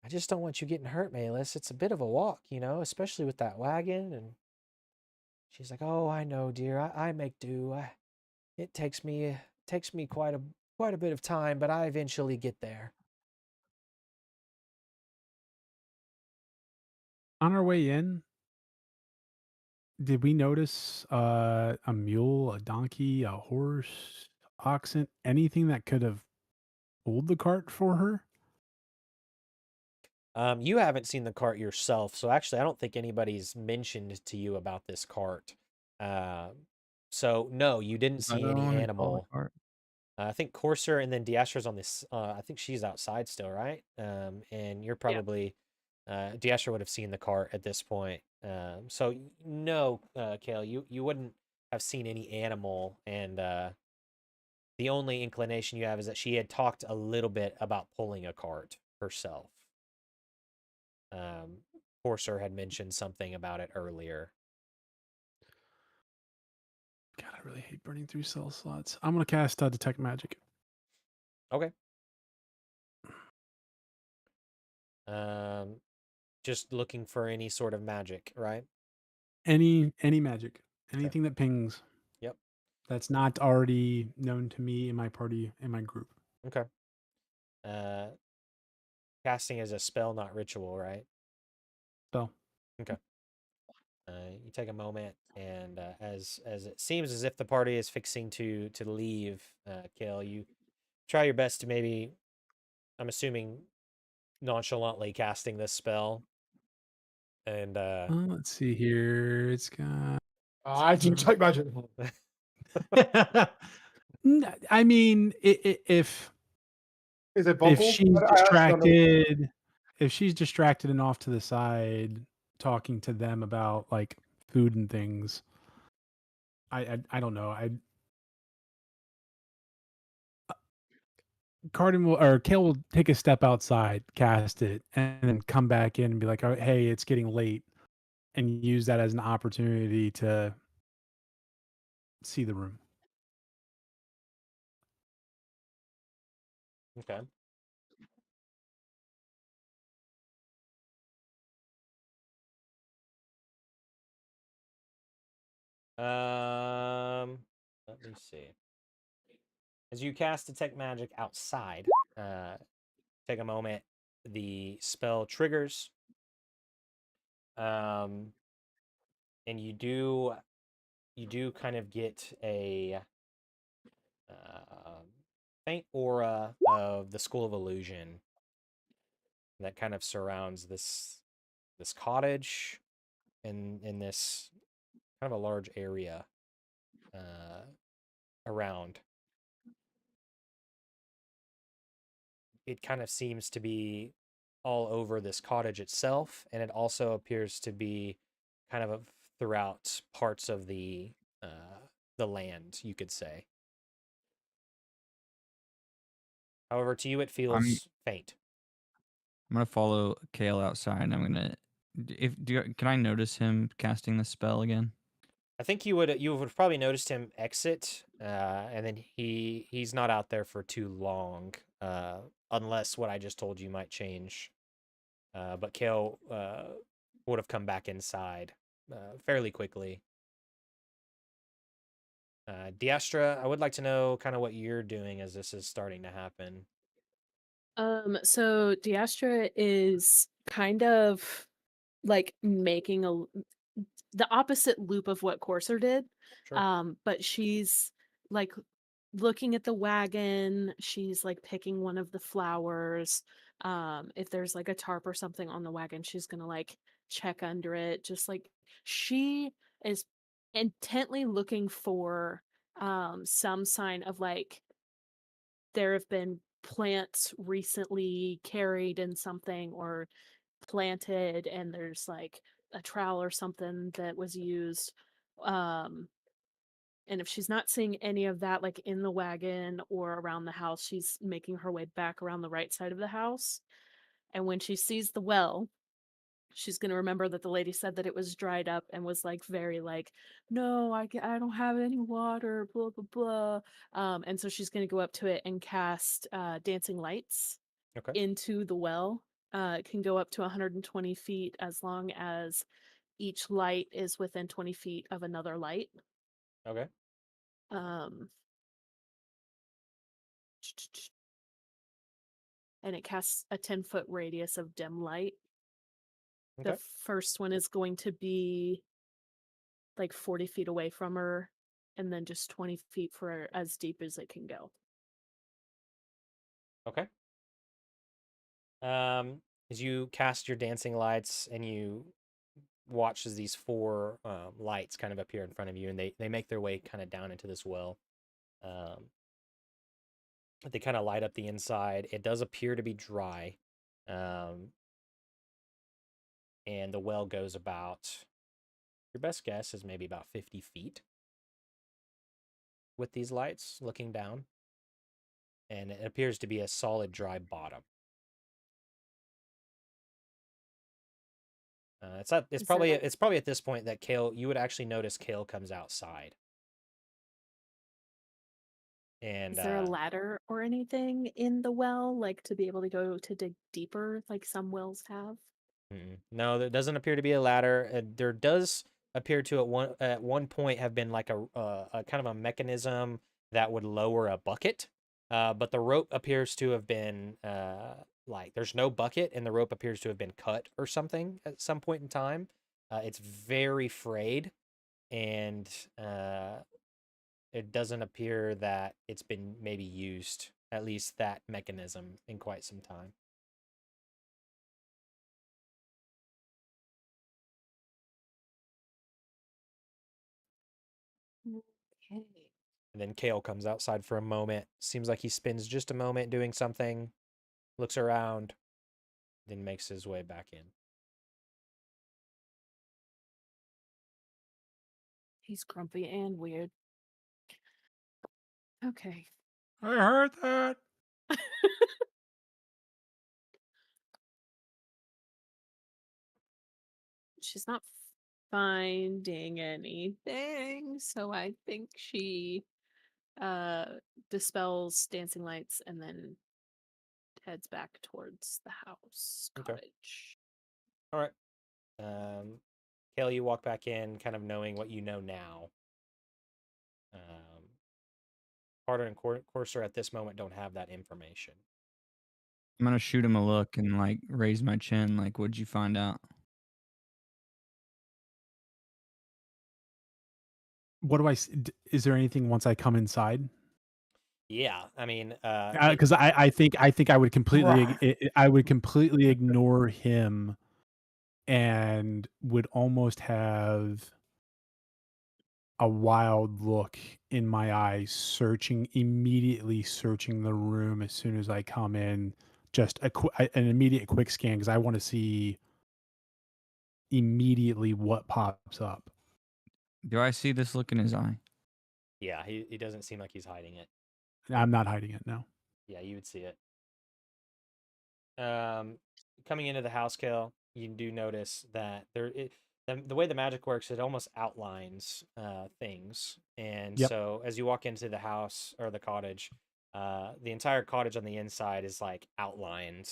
I just don't want you getting hurt, Malus. It's a bit of a walk, especially with that wagon." And she's like, "Oh, I know, dear. I make do. It takes me quite a bit of time, but I eventually get there." On our way in, did we notice a mule, a donkey, a horse, oxen, anything that could have pulled the cart for her? You haven't seen the cart yourself, so actually, I don't think anybody's mentioned to you about this cart. So no, you didn't I see don't any wanna call the animal. cart. I think Corsair and then Diastra's on this. I think she's outside still, right? And you're probably Diastra would have seen the cart at this point. So no, Kale, you wouldn't have seen any animal, and the only inclination you have is that she had talked a little bit about pulling a cart herself. Corsair had mentioned something about it earlier. God, I really hate burning through spell slots. I'm gonna cast Detect Magic. Okay. Just looking for any sort of magic, right? Any magic, anything that pings. Yep. That's not already known to me in my party, in my group. Okay. Casting is a spell, not ritual, right? So Okay. You take a moment, and as it seems as if the party is fixing to leave, Kale, you try your best to maybe, I'm assuming, nonchalantly casting this spell, and let's see here. It's got. I detect magic. I mean, if Is it vocal? she's I actually don't know. distracted, if she's distracted and off to the side, talking to them about like food and things, I don't know. Cardin will or Kale will take a step outside, cast it, and then come back in and be like, "Oh, hey, it's getting late," and use that as an opportunity to see the room. okay. Let me see. As you cast Detect Magic outside, take a moment. The spell triggers, and you do kind of get a faint aura of the School of Illusion that kind of surrounds this cottage and in this kind of a large area around. It kind of seems to be all over this cottage itself, and it also appears to be kind of throughout parts of the land, you could say. However, to you it I'm feels faint. I'm gonna follow Kale outside. And I'm gonna. Can I notice him casting the spell again? I think you would have probably noticed him exit, and then he's not out there for too long, unless what I just told you might change. But Kale would have come back inside fairly quickly. Diastra, I would like to know kind of what you're doing as this is starting to happen. So Diastra is kind of like making the opposite loop of what Corsair did. Sure. But she's like looking at the wagon, she's like picking one of the flowers. If there's like a tarp or something on the wagon, she's gonna like check under it. Just like she is intently looking for some sign of like there have been plants recently carried in something or planted and there's like a trowel or something that was used. um and if she's not seeing any of that like in the wagon or around the house, she's making her way back around the right side of the house. And when she sees the well, she's going to remember that the lady said that it was dried up and was like very like, no, I don't have any water, blah blah blah. And so she's going to go up to it and cast dancing lights Okay. into the well. It can go up to 120 feet as long as each light is within 20 feet of another light. Okay. Um, and it casts a 10-foot radius of dim light. Okay. The first one is going to be like 40 feet away from her, and then just 20 feet for as deep as it can go. Okay. As you cast your dancing lights and you watch as these four lights kind of appear in front of you, and they make their way kind of down into this well. They kind of light up the inside. It does appear to be dry. And the well goes about, your best guess is maybe about 50 feet with these lights looking down. And it appears to be a solid dry bottom. It's Is probably there, it's probably at this point that Kale, you would actually notice Kale comes outside, and is there a ladder or anything in the well, like to be able to go to dig deeper, like some wells have? no, there doesn't appear to be a ladder. There does appear to at one point have been like a kind of a mechanism that would lower a bucket, but the rope appears to have been like there's no bucket, and the rope appears to have been cut or something at some point in time. It's very frayed, and it doesn't appear that it's been maybe used, at least that mechanism, in quite some time. Okay. And then Kale comes outside for a moment. Seems like he spends just a moment doing something, looks around, then makes his way back in. He's grumpy and weird. Okay. I heard that. She's not finding anything, so I think she dispels dancing lights and then heads back towards the house Okay. cottage. All right. Kale, you walk back in, kind of knowing what you know now. Carter and Courser at this moment don't have that information. I'm gonna shoot him a look and like raise my chin. Like, what'd you find out? What do is there anything once I come inside? Yeah, I mean, Because I think I would completely ignore him and would almost have a wild look in my eyes, immediately searching the room as soon as I come in. Just an immediate quick scan because I want to see immediately what pops up. Do I see this look in his eye? yeah, he doesn't seem like he's hiding it. I'm not hiding it, no. Yeah, you would see it. Coming into the house, Kale, you do notice that the way the magic works, it almost outlines things. And Yep. so as you walk into the house or the cottage, the entire cottage on the inside is like outlined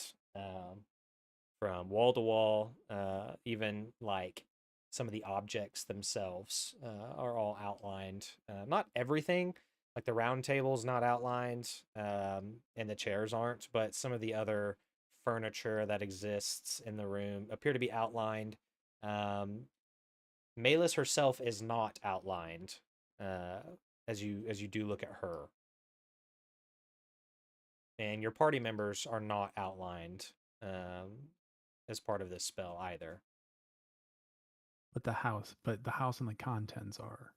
from wall to wall. Even like some of the objects themselves are all outlined. Not everything, like the round table's not outlined, and the chairs aren't, but some of the other furniture that exists in the room appear to be outlined. Malus herself is not outlined, as you do look at her, and your party members are not outlined as part of this spell either. But the house and the contents are.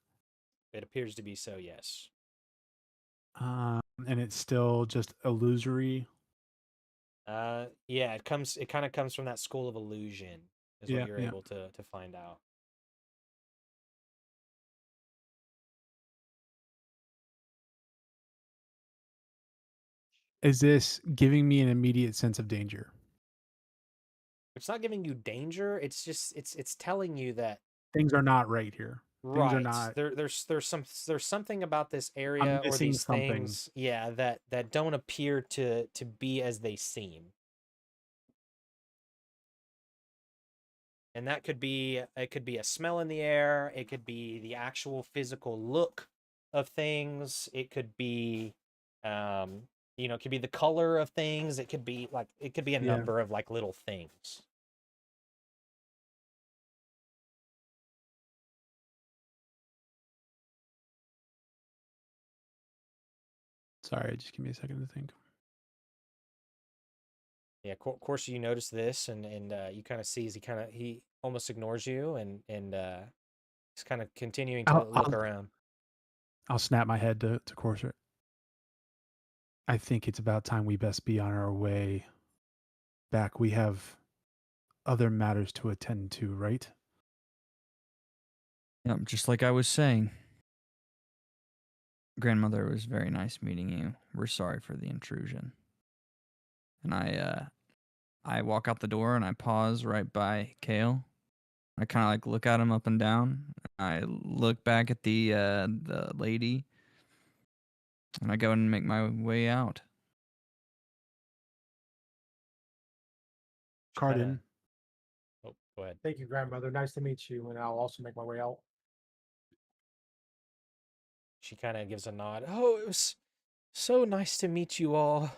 It appears to be so, yes. And it's still just illusory. Yeah, it kind of comes from that school of illusion, is what Yeah, you're yeah. able to find out. Is this giving me an immediate sense of danger? It's not giving you danger. It's just it's telling you that Things are not right here. Things are right not. there's something about this I'm area or missing these something. things, yeah, that don't appear to be as they seem. And that could be a smell in the air, it could be the actual physical look of things, it could be it could be the color of things, it could be a Yeah. number of like little things. Sorry, just give me a second to think. Yeah, of course you notice this, and you kind of see as he almost ignores you, and he's kind of continuing to look around. I'll snap my head to Corsair. I think it's about time we best be on our way back. We have other matters to attend to, right? Yep, just like I was saying. Grandmother, it was very nice meeting you. We're sorry for the intrusion. And I walk out the door and I pause right by Kale. I kind of like look at him up and down. I look back at the lady, and I go and make my way out. Cardin. Oh, go ahead. Thank you, grandmother. Nice to meet you, and I'll also make my way out. She kind of gives a nod. Oh, it was so nice to meet you all.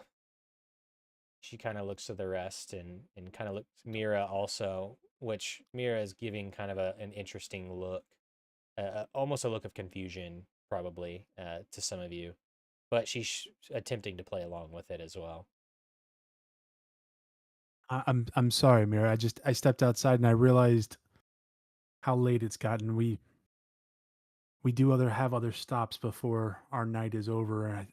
She kind of looks to the rest and kind of looks Mira also, which Mira is giving kind of an interesting look, almost a look of confusion probably to some of you, but she's attempting to play along with it as well. I'm sorry, Mira. I stepped outside and I realized how late it's gotten. We do have other stops before our night is over, and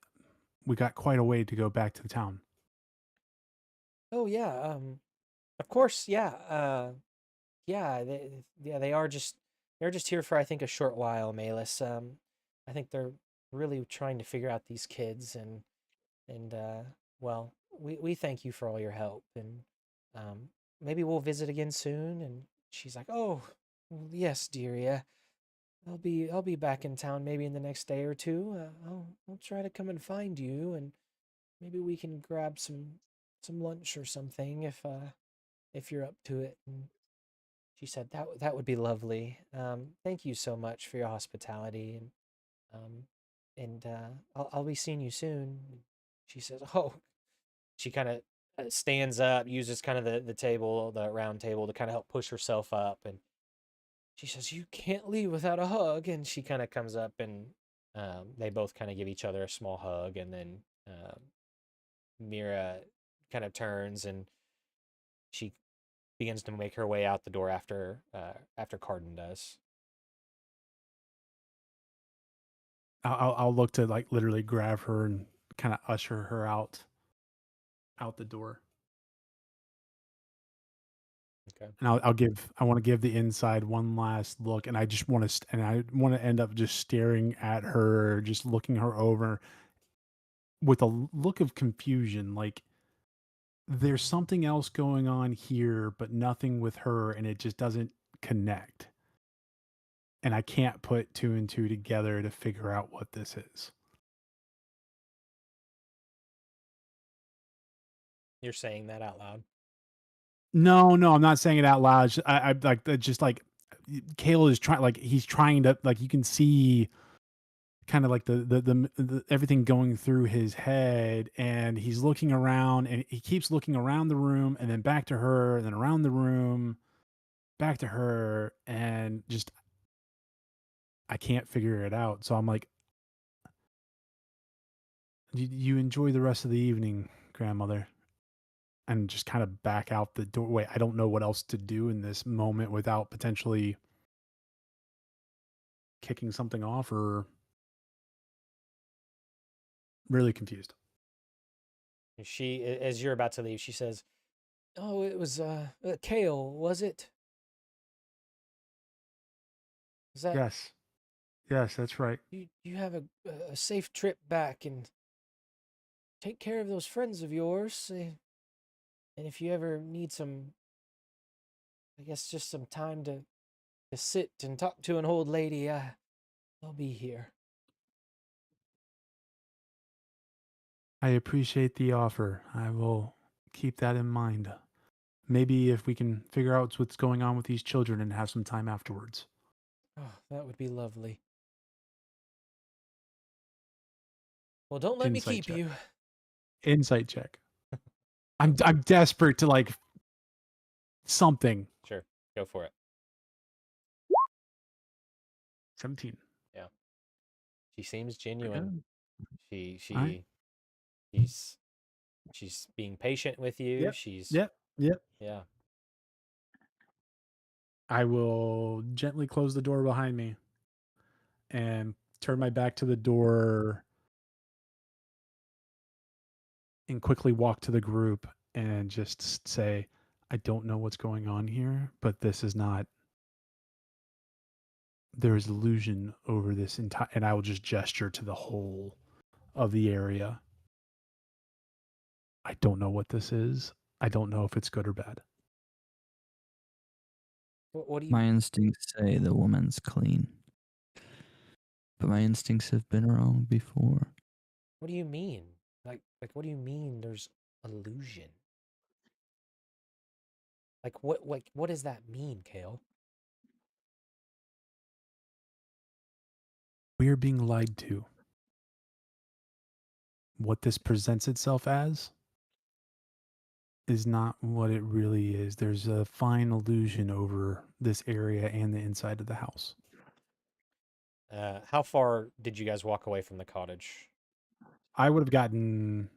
we got quite a way to go back to the town. Oh yeah, of course, yeah, yeah, they are they're just here for I think a short while, Malus. I think they're really trying to figure out these kids and well, we thank you for all your help and maybe we'll visit again soon. And she's like, oh, well, yes, dear, yeah. I'll be back in town maybe in the next day or two. I'll try to come and find you, and maybe we can grab some lunch or something if you're up to it. And she said that would be lovely. Thank you so much for your hospitality, um, and I'll be seeing you soon. She says, oh, she kind of stands up, uses kind of the table, the round table, to kind of help push herself up, and she says, "You can't leave without a hug." And she kind of comes up, and they both kind of give each other a small hug, and then Mira kind of turns and she begins to make her way out the door after Cardin does. I'll look to like literally grab her and kind of usher her out the door. Okay. And I want to give the inside one last look, and I just want to and I want to end up just staring at her, just looking her over with a look of confusion, like there's something else going on here, but nothing with her, and it just doesn't connect. And I can't put two and two together to figure out what this is. You're saying that out loud. No, I'm not saying it out loud. I like just like Kale is trying, like he's trying to, like you can see kind of like the everything going through his head, and he's looking around, and he keeps looking around the room and then back to her and then around the room back to her, and just I can't figure it out. So I'm like, you enjoy the rest of the evening, grandmother, and just kind of back out the doorway. I don't know what else to do in this moment without potentially kicking something off, or really confused. She, as you're about to leave, she says, "Oh, it was Kale, was it? Is that Yes, that's right. you have a safe trip back and take care of those friends of yours. And if you ever need some, I guess just some time to sit and talk to an old lady, I'll be here." I appreciate the offer. I will keep that in mind. Maybe if we can figure out what's going on with these children and have some time afterwards. Oh, that would be lovely. Well, don't let me Insight keep check. you. Insight check. I'm desperate to like something. Sure, go for it. 17. Yeah, she seems genuine. Okay. She's being patient with you. Yep. She's Yep. yeah. I will gently close the door behind me and turn my back to the door and quickly walk to the group and just say, I don't know what's going on here, but this is not, there is illusion over this entire, and I will just gesture to the whole of the area. I don't know what this is. I don't know if it's good or bad. What do you? My instincts say the woman's clean, but my instincts have been wrong before. What do you mean? What do you mean? There's illusion. What does that mean, Kale? We're being lied to. What this presents itself as is not what it really is. There's a fine illusion over this area and the inside of the house. How far did you guys walk away from the cottage? I would have gotten.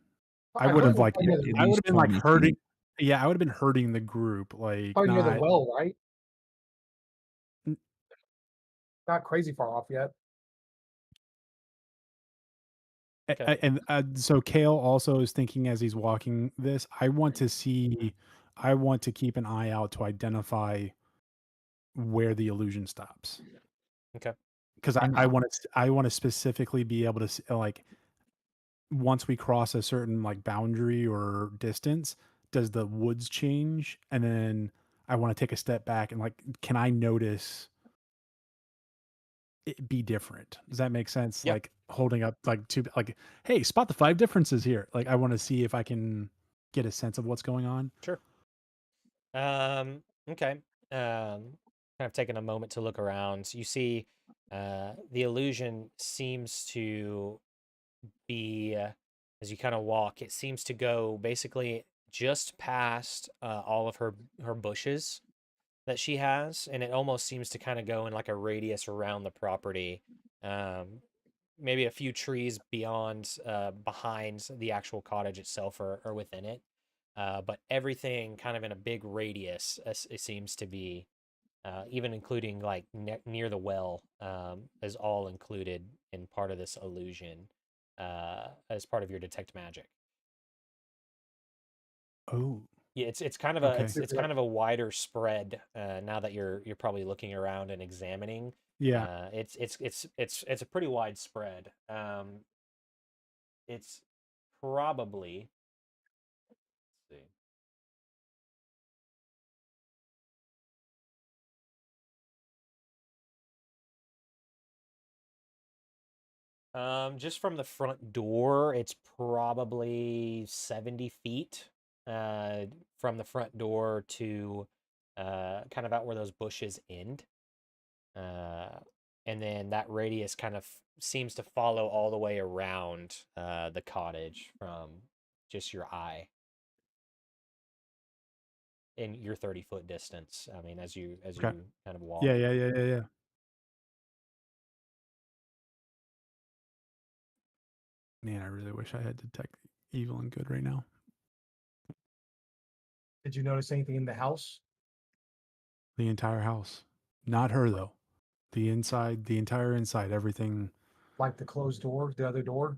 I I would heard have we're like. probably At I would least have been like 20 hurting. feet. Yeah, I would have been hurting the group. Like probably near the not. well, right? N- Not crazy far off yet. Okay. And so Kale also is thinking as he's walking this. I want to see. I want to keep an eye out to identify where the illusion stops. Okay. Because And I want to. I want to specifically be able to like once we cross a certain like boundary or distance, does the woods change? And then I want to take a step back and like, can I notice it be different? Does that make sense? Yeah. Like holding up like two, like, hey, spot the 5 differences here. Like I want to see if I can get a sense of what's going on. Sure. Okay. Kind of taking a moment to look around. You see, the illusion seems to be, as you kind of walk, it seems to go basically just past all of her bushes that she has, and it almost seems to kind of go in like a radius around the property. Maybe a few trees beyond, behind the actual cottage itself, or within it. But everything kind of in a big radius, it seems to be, even including like near the well, is all included in part of this illusion, as part of your detect magic. Oh, Yeah, it's kind of a okay. it's kind of a wider spread, now that you're probably looking around and examining. Yeah. It's a pretty wide spread. It's probably, let's see. Just from the front door, it's probably 70 feet, from the front door to, kind of out where those bushes end. Uh, and then that radius kind of seems to follow all the way around, the cottage from just your eye in your 30-foot distance. I mean, as you Okay. kind of walk. Yeah. Man, I really wish I had detect evil and good right now. Did you notice anything in the house? The entire house. Not her though. The inside, the entire inside, everything. Like the closed door, the other door?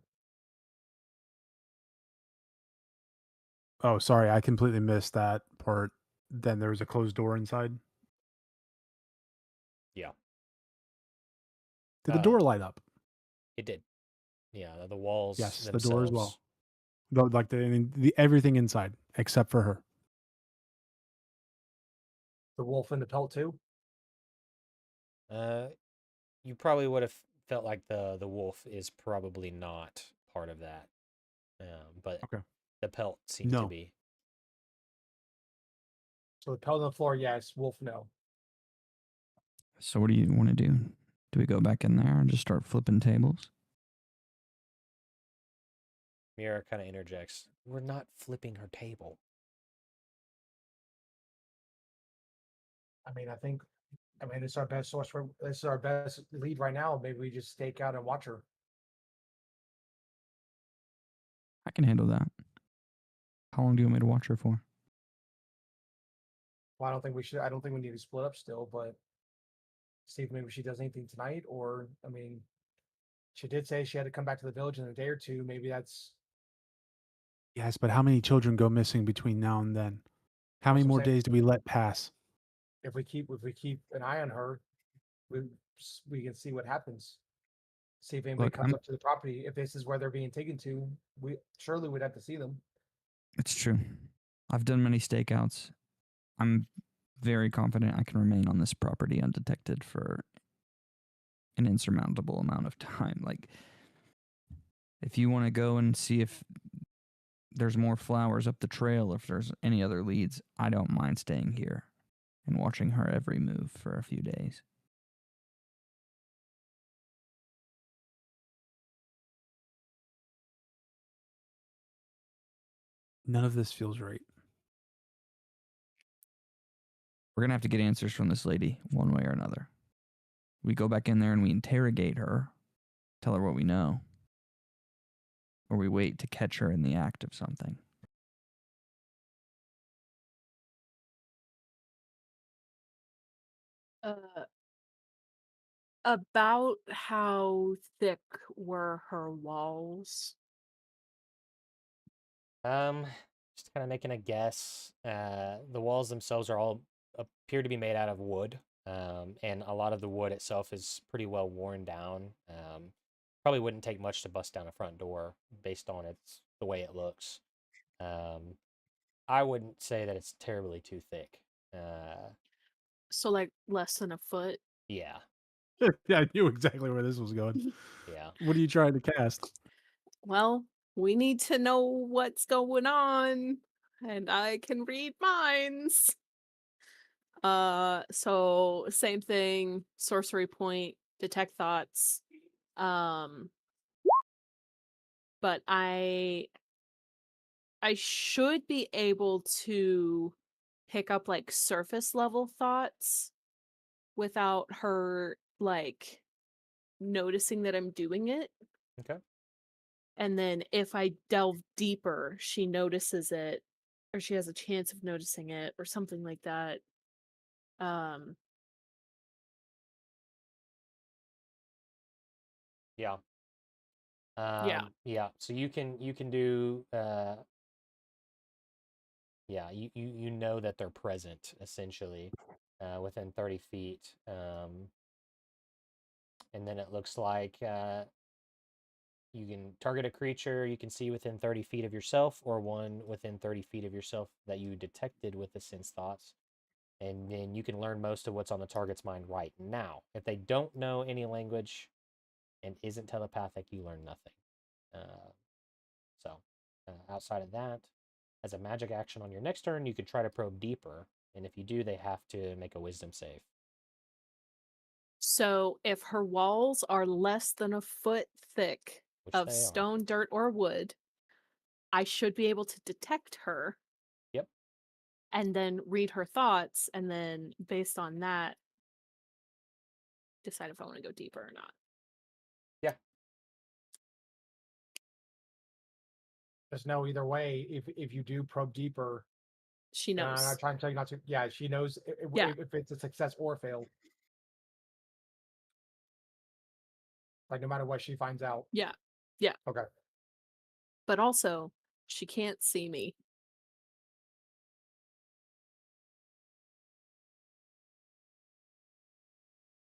Oh, sorry, I completely missed that part. Then there was a closed door inside. Yeah, Did the Uh, door light up? it did. Yeah, the walls Yes, the themselves. door as well. Like the everything inside except for her. The wolf and the pelt too? You probably would have felt like the wolf is probably not part of that, but Okay. the pelt seemed to No. be. So the pelt on the floor, yes. Wolf, no. So what do you want to do? Do we go back in there and just start flipping tables? Mira kind of interjects. We're not flipping her table. I mean, it's our best source for this is our best lead right now. Maybe we just stake out and watch her. I can handle that. How long do you want me to watch her for? Well, I don't think we need to split up still, but see if maybe she does anything tonight, or I mean, she did say she had to come back to the village in a day or two. Maybe that's Yes, but how many children go missing between now and then? How That's many what I'm more saying. days do we let pass? if we keep an eye on her, we can see what happens. See if anybody Look, comes up to the property. If this is where they're being taken to, we surely would have to see them. It's true. I've done many stakeouts. I'm very confident I can remain on this property undetected for an insurmountable amount of time. Like, if you want to go and see if there's more flowers up the trail, if there's any other leads, I don't mind staying here and watching her every move for a few days. None of this feels right. We're going to have to get answers from this lady one way or another. We go back in there and we interrogate her, tell her what we know, or we wait to catch her in the act of something. About how thick were her walls? Just kind of making a guess. The walls themselves are all appear to be made out of wood. And a lot of the wood itself is pretty well worn down. Probably wouldn't take much to bust down a front door based on the way it looks. I wouldn't say that it's terribly too thick. So like less than a foot? Yeah, Yeah, I knew exactly where this was going. yeah. What are you trying to cast? Well, we need to know what's going on, and I can read minds. So same thing, sorcery point, detect thoughts. But I should be able to pick up like surface level thoughts without her like noticing that I'm doing it. Okay. And then if I delve deeper, she notices it, or she has a chance of noticing it, or something like that. Yeah. Yeah. Yeah. So you can do yeah, you know that they're present essentially within 30 feet. And then it looks like you can target a creature you can see within 30 feet of yourself, or one within 30 feet of yourself that you detected with the sense thoughts. And then you can learn most of what's on the target's mind right now. If they don't know any language and isn't telepathic, you learn nothing. So outside of that, as a magic action on your next turn, you could try to probe deeper. And if you do, they have to make a wisdom save. So if her walls are less than a foot thick Which of they are. stone, dirt, or wood, I should be able to detect her. Yep. And then read her thoughts, and then based on that, decide if I want to go deeper or not. Yeah. Just know either way, if you do probe deeper, She and knows. I'm not trying to tell you not to. Yeah, she knows Yeah. if it's a success or a fail. Like no matter what she finds out. Yeah. Yeah. Okay. But also, she can't see me.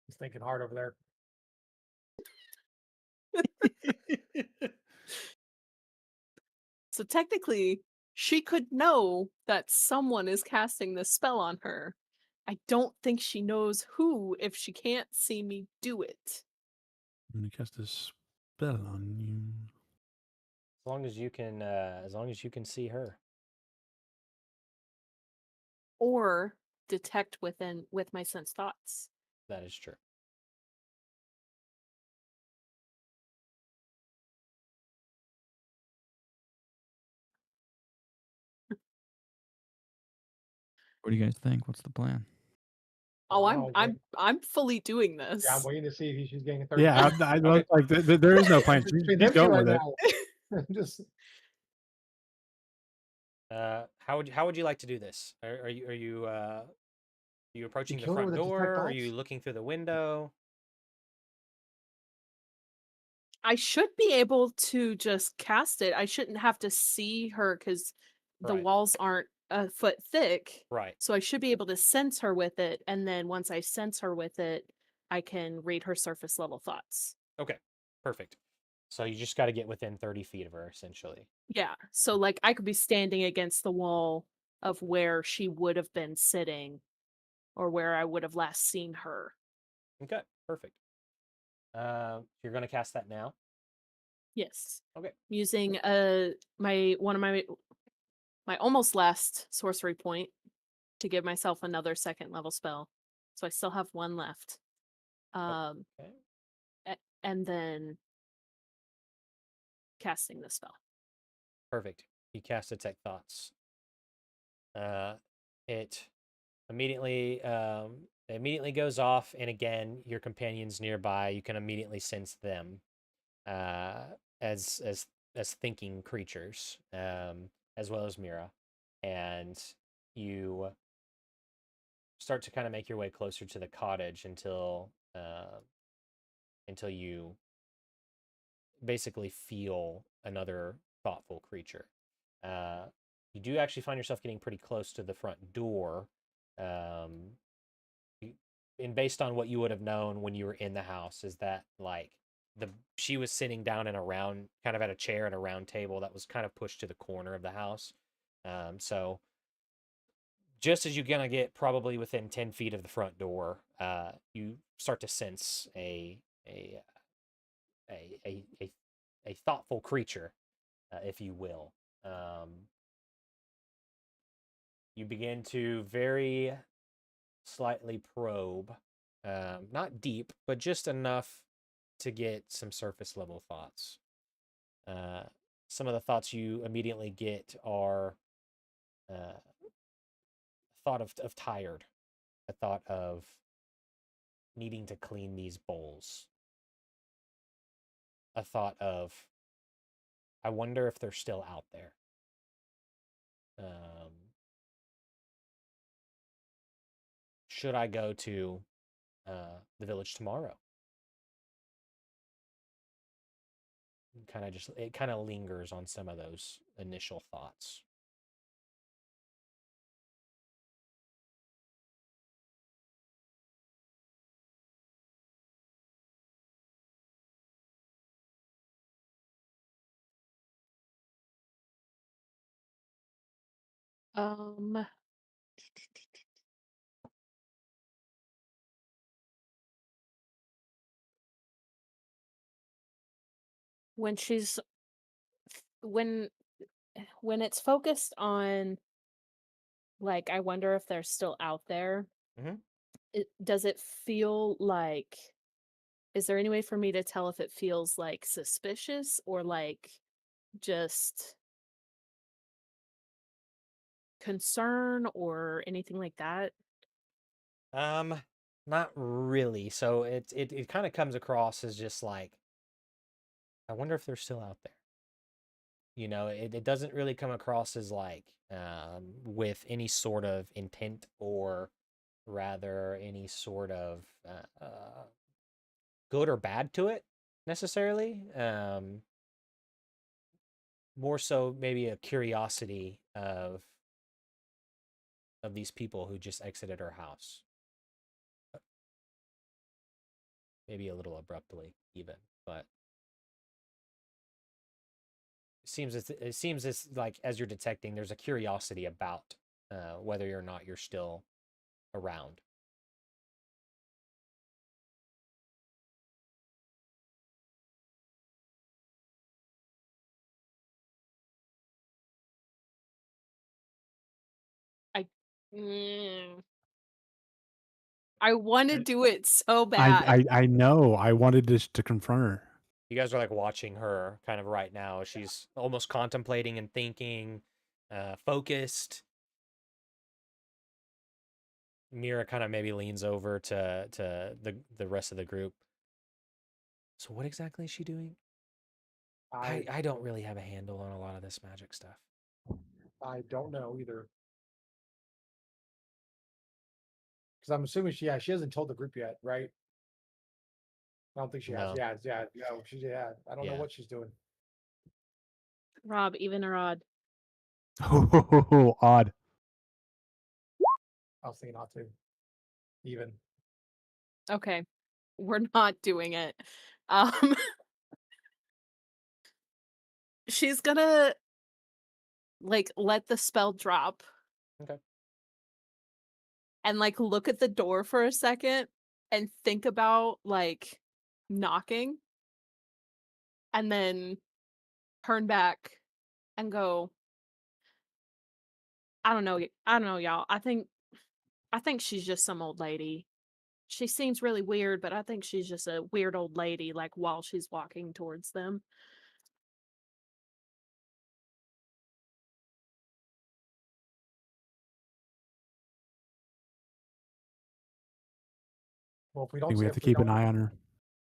He's thinking hard over there. So technically, she could know that someone is casting this spell on her. I don't think she knows who if she can't see me do it. I'm gonna cast a spell on you. As long as you can see her. Or detect with my sense thoughts. That is true. What do you guys think? What's the plan? Oh, Wow, I'm fully doing this. Yeah, I'm waiting to see if she's getting a 30. Yeah, I Okay. like there is no plan. Between She's them two going right with it. now. Just How would you like to do this? Are you approaching the killed her front with a detect door? Are thoughts? you looking through the window? I should be able to just cast it. I shouldn't have to see her because the Right. walls aren't a foot thick. Right. So I should be able to sense her with it. And then once I sense her with it, I can read her surface level thoughts. Okay. Perfect. So you just got to get within 30 feet of her, essentially. Yeah. So like I could be standing against the wall of where she would have been sitting or where I would have last seen her. Okay, perfect. You're gonna cast that now. Yes. Okay. Using one of my almost last sorcery point to give myself another second level spell. So I still have one left. Okay. And then casting the spell. Perfect. You cast Detect Thoughts. It immediately goes off, and again, your companions nearby, you can immediately sense them as thinking creatures, as well as Mira, and you start to kind of make your way closer to the cottage until you basically feel another thoughtful creature. You do actually find yourself getting pretty close to the front door. Um, and based on what you would have known when you were in the house, is that like she was sitting down in a round, kind of at a chair at a round table that was kind of pushed to the corner of the house. So just as you're gonna get probably within 10 feet of the front door, you start to sense a thoughtful creature, if you will. You begin to very slightly probe, not deep, but just enough to get some surface level thoughts. Some of the thoughts you immediately get are a thought of tired, a thought of needing to clean these bowls, a thought of, I wonder if they're still out there. Should I go to the village tomorrow? It kind of lingers on some of those initial thoughts. Um, when she's when when it's focused on, like, I wonder if they're still out there. Mhm. Does it feel like, is there any way for me to tell if it feels like suspicious or like just concern or anything like that? Not really. So it kind of comes across as just like, I wonder if they're still out there. It doesn't really come across as like with any sort of intent, or rather any sort of good or bad to it necessarily. More so maybe a curiosity of these people who just exited our house. Maybe a little abruptly even, but it seems as like, as you're detecting, there's a curiosity about whether or not you're still around. Mm. I want to do it so I, bad. I I know. I wanted to confront her. You guys are like watching her kind of right now. She's almost contemplating and thinking, focused. Mira kind of maybe leans over to the rest of the group. So what exactly is she doing? I don't really have a handle on a lot of this magic stuff. I don't know either. Because I'm assuming she hasn't told the group yet, right? I don't think she has. No. Yeah. No, I don't know Yeah. what she's doing. Rob, even or odd? Oh, odd. I was thinking not to. Even. Okay, we're not doing it. Um, she's gonna like let the spell drop. Okay. and like look at the door for a second and think about like knocking and then turn back and go, I don't know, y'all. I think she's just some old lady. She seems really weird, but I think she's just a weird old lady, like while she's walking towards them. Well, if we I don't, think we have if to we keep an don't, eye on her.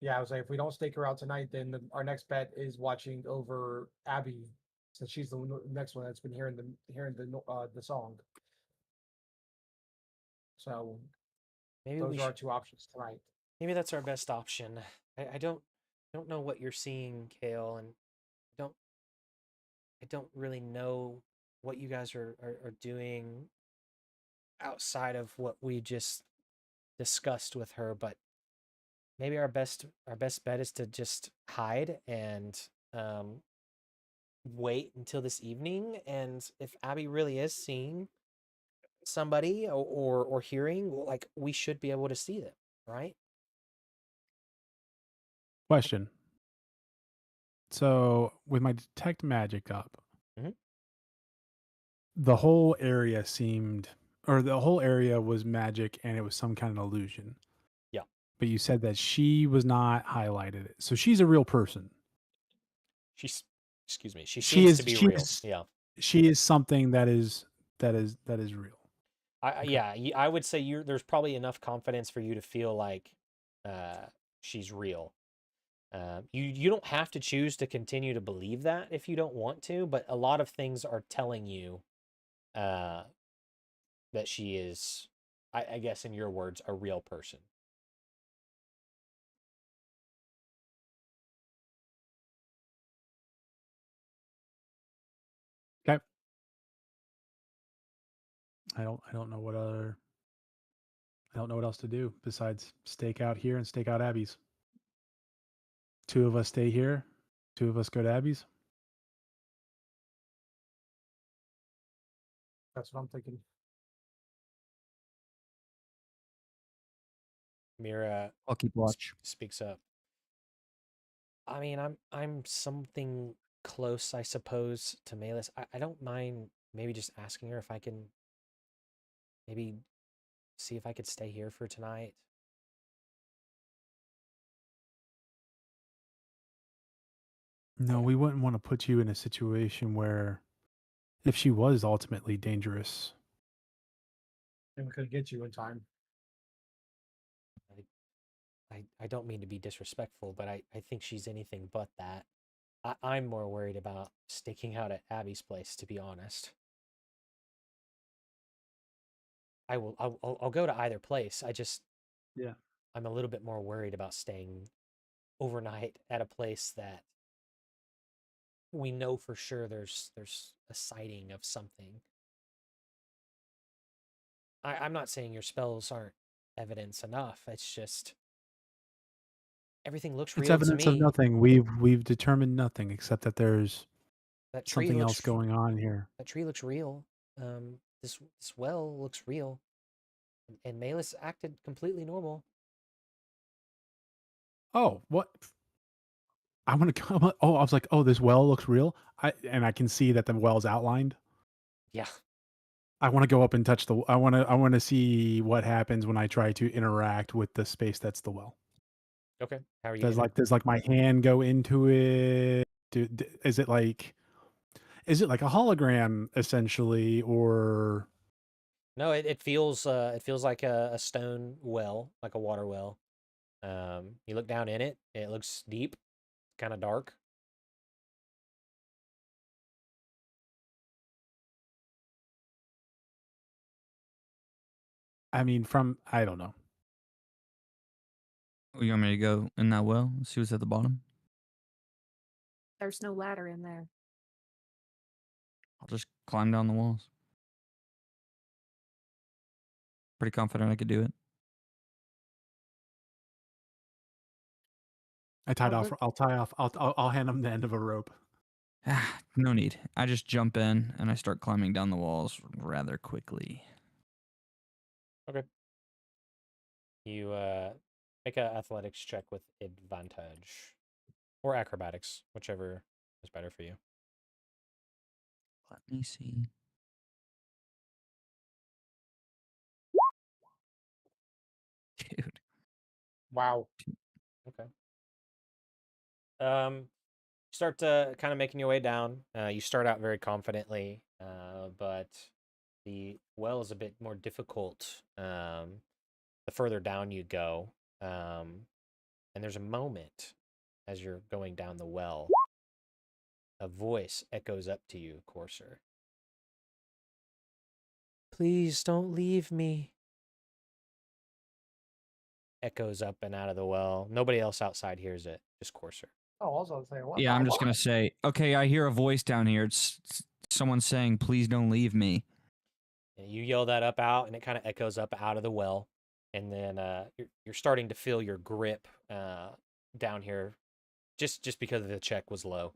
yeah, I was like, if we don't stake her out tonight, then our next bet is watching over Abby, since she's the next one that's been hearing the song. So Maybe those we are our should. two options tonight. Maybe that's our best option. I don't know what you're seeing, Kale, and don't I don't really know what you guys are doing outside of what we just discussed with her, but maybe our best bet is to just hide and wait until this evening. And if Abby really is seeing somebody or hearing, like, we should be able to see them, right? Question. So with my detect magic up, Mhm. the whole area seemed, or the whole area was magic, and it was some kind of illusion. Yeah. But you said that she was not highlighted. So she's a real person. She's excuse me. She She seems to is. be She real. is. Yeah. She is something that is real. Okay. Yeah, I would say there's probably enough confidence for you to feel like she's real. You don't have to choose to continue to believe that if you don't want to, but a lot of things are telling you uh, that she is, I guess in your words, a real person. Okay. I don't know what other. I don't know what else to do besides stake out here and stake out Abby's. Two of us stay here. Two of us go to Abby's. That's what I'm thinking. Mira I'll keep watch. speaks up. I mean, I'm something close, I suppose, to Malus. I don't mind maybe just asking her if I can maybe see if I could stay here for tonight. No, we wouldn't want to put you in a situation where, if she was ultimately dangerous, And we could get you in time. I don't mean to be disrespectful, but I think she's anything but that. I'm more worried about staking out at Abby's place, to be honest. I'll go to either place. Yeah. I'm a little bit more worried about staying overnight at a place that we know for sure there's a sighting of something. I'm not saying your spells aren't evidence enough. It's just everything looks it's real to evidence of me. nothing. We've determined nothing except that there's That tree something looks else going on here. that tree looks real. This well looks real. And Malus acted completely normal. Oh, what? I want to come. Oh, I was like, oh, this well looks real. And I can see that the well's outlined. Yeah. I want to go up and touch the. I want to see what happens when I try to interact with the space that's the well. Okay. How are you? Does like my hand go into it? Is it like a hologram essentially, or No, it feels like a stone well, like a water well. You look down in it, it looks deep, kind of dark. I mean, I don't know. Oh, you want me to go in that well? See what's at the bottom? There's no ladder in there. I'll just climb down the walls. Pretty confident I could do it. I tied off. I'll tie off. I'll hand him the end of a rope. Ah, no need. I just jump in and I start climbing down the walls rather quickly. Okay. You make an athletics check with advantage, or acrobatics, whichever is better for you. Let me see. Dude. Wow. Okay. Start kind of making your way down. You start out very confidently, but the well is a bit more difficult the further down you go. And there's a moment as you're going down the well, a voice echoes up to you, Courser. Please don't leave me. Echoes up and out of the well. Nobody else outside hears it, just Courser. Oh, also saying what? Yeah, I'm just what? gonna say, okay, I hear a voice down here. It's someone saying, "Please don't leave me." And you yell that up out, and it kind of echoes up out of the well. And then you're starting to feel your grip down here, just because the check was low.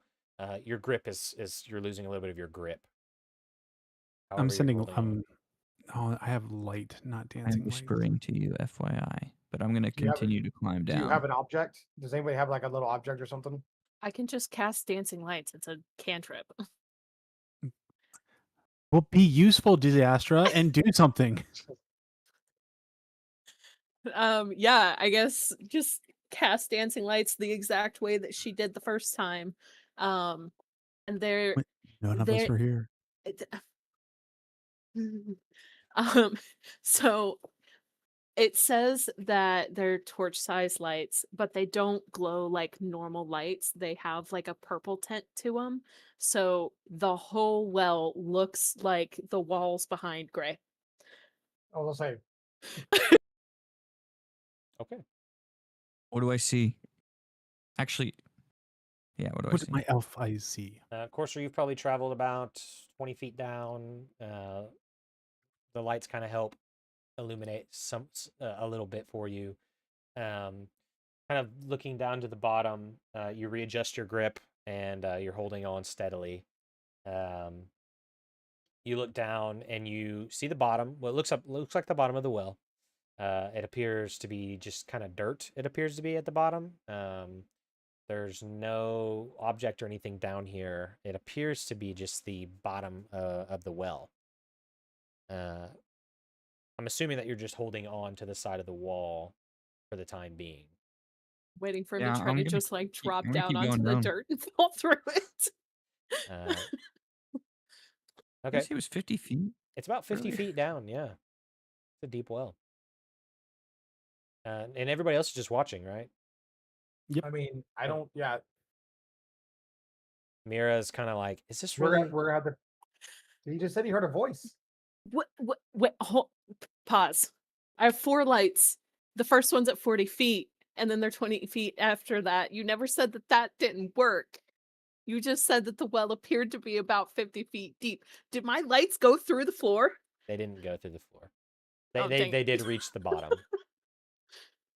Your grip is you're losing a little bit of your grip. I'm However, you're sending. holding on. Oh, I have light, not I'm dancing lights. whispering to you, FYI, but I'm gonna Do you have a- continue to climb Do you down. have an object? Does anybody have like a little object or something? I can just cast dancing lights. It's a cantrip. Well, be useful, Disaster, and do something. Yeah, I guess just cast dancing lights the exact way that she did the first time. And they're Wait, None of us they're are here. it- um so it says that they're torch-sized lights, but they don't glow like normal lights. They have like a purple tint to them. So the whole well looks like the walls behind Gray. Oh, let's say Okay. What do I see? Actually, yeah. What do I What see? did my elf eyes see? Courser, you've probably traveled about 20 feet down. The lights kind of help illuminate a little bit for you. Kind of looking down to the bottom, you readjust your grip and you're holding on steadily. You look down and you see the bottom. Well, looks like the bottom of the well. It appears to be just kind of dirt. It appears to be at the bottom. There's no object or anything down here. It appears to be just the bottom of the well. I'm assuming that you're just holding on to the side of the wall for the time being. Waiting for him Yeah, to try I'm to gonna just like keep- drop I'm gonna down keep onto going the down. dirt and fall through it. Uh, I okay, guess he was 50 feet. it's about 50 Really? feet down. Yeah, it's a deep well. And everybody else is just watching, right? I mean, I don't. Yeah, Mira's kind of like, is this we're really? gonna, we're gonna have to. He just said he heard a voice. What, pause. I have 4 lights. The first one's at 40 feet, and then they're 20 feet after that. You never said that that didn't work. You just said that the well appeared to be about 50 feet deep. Did my lights go through the floor? They didn't go through the floor. Oh, They dang it. did reach the bottom.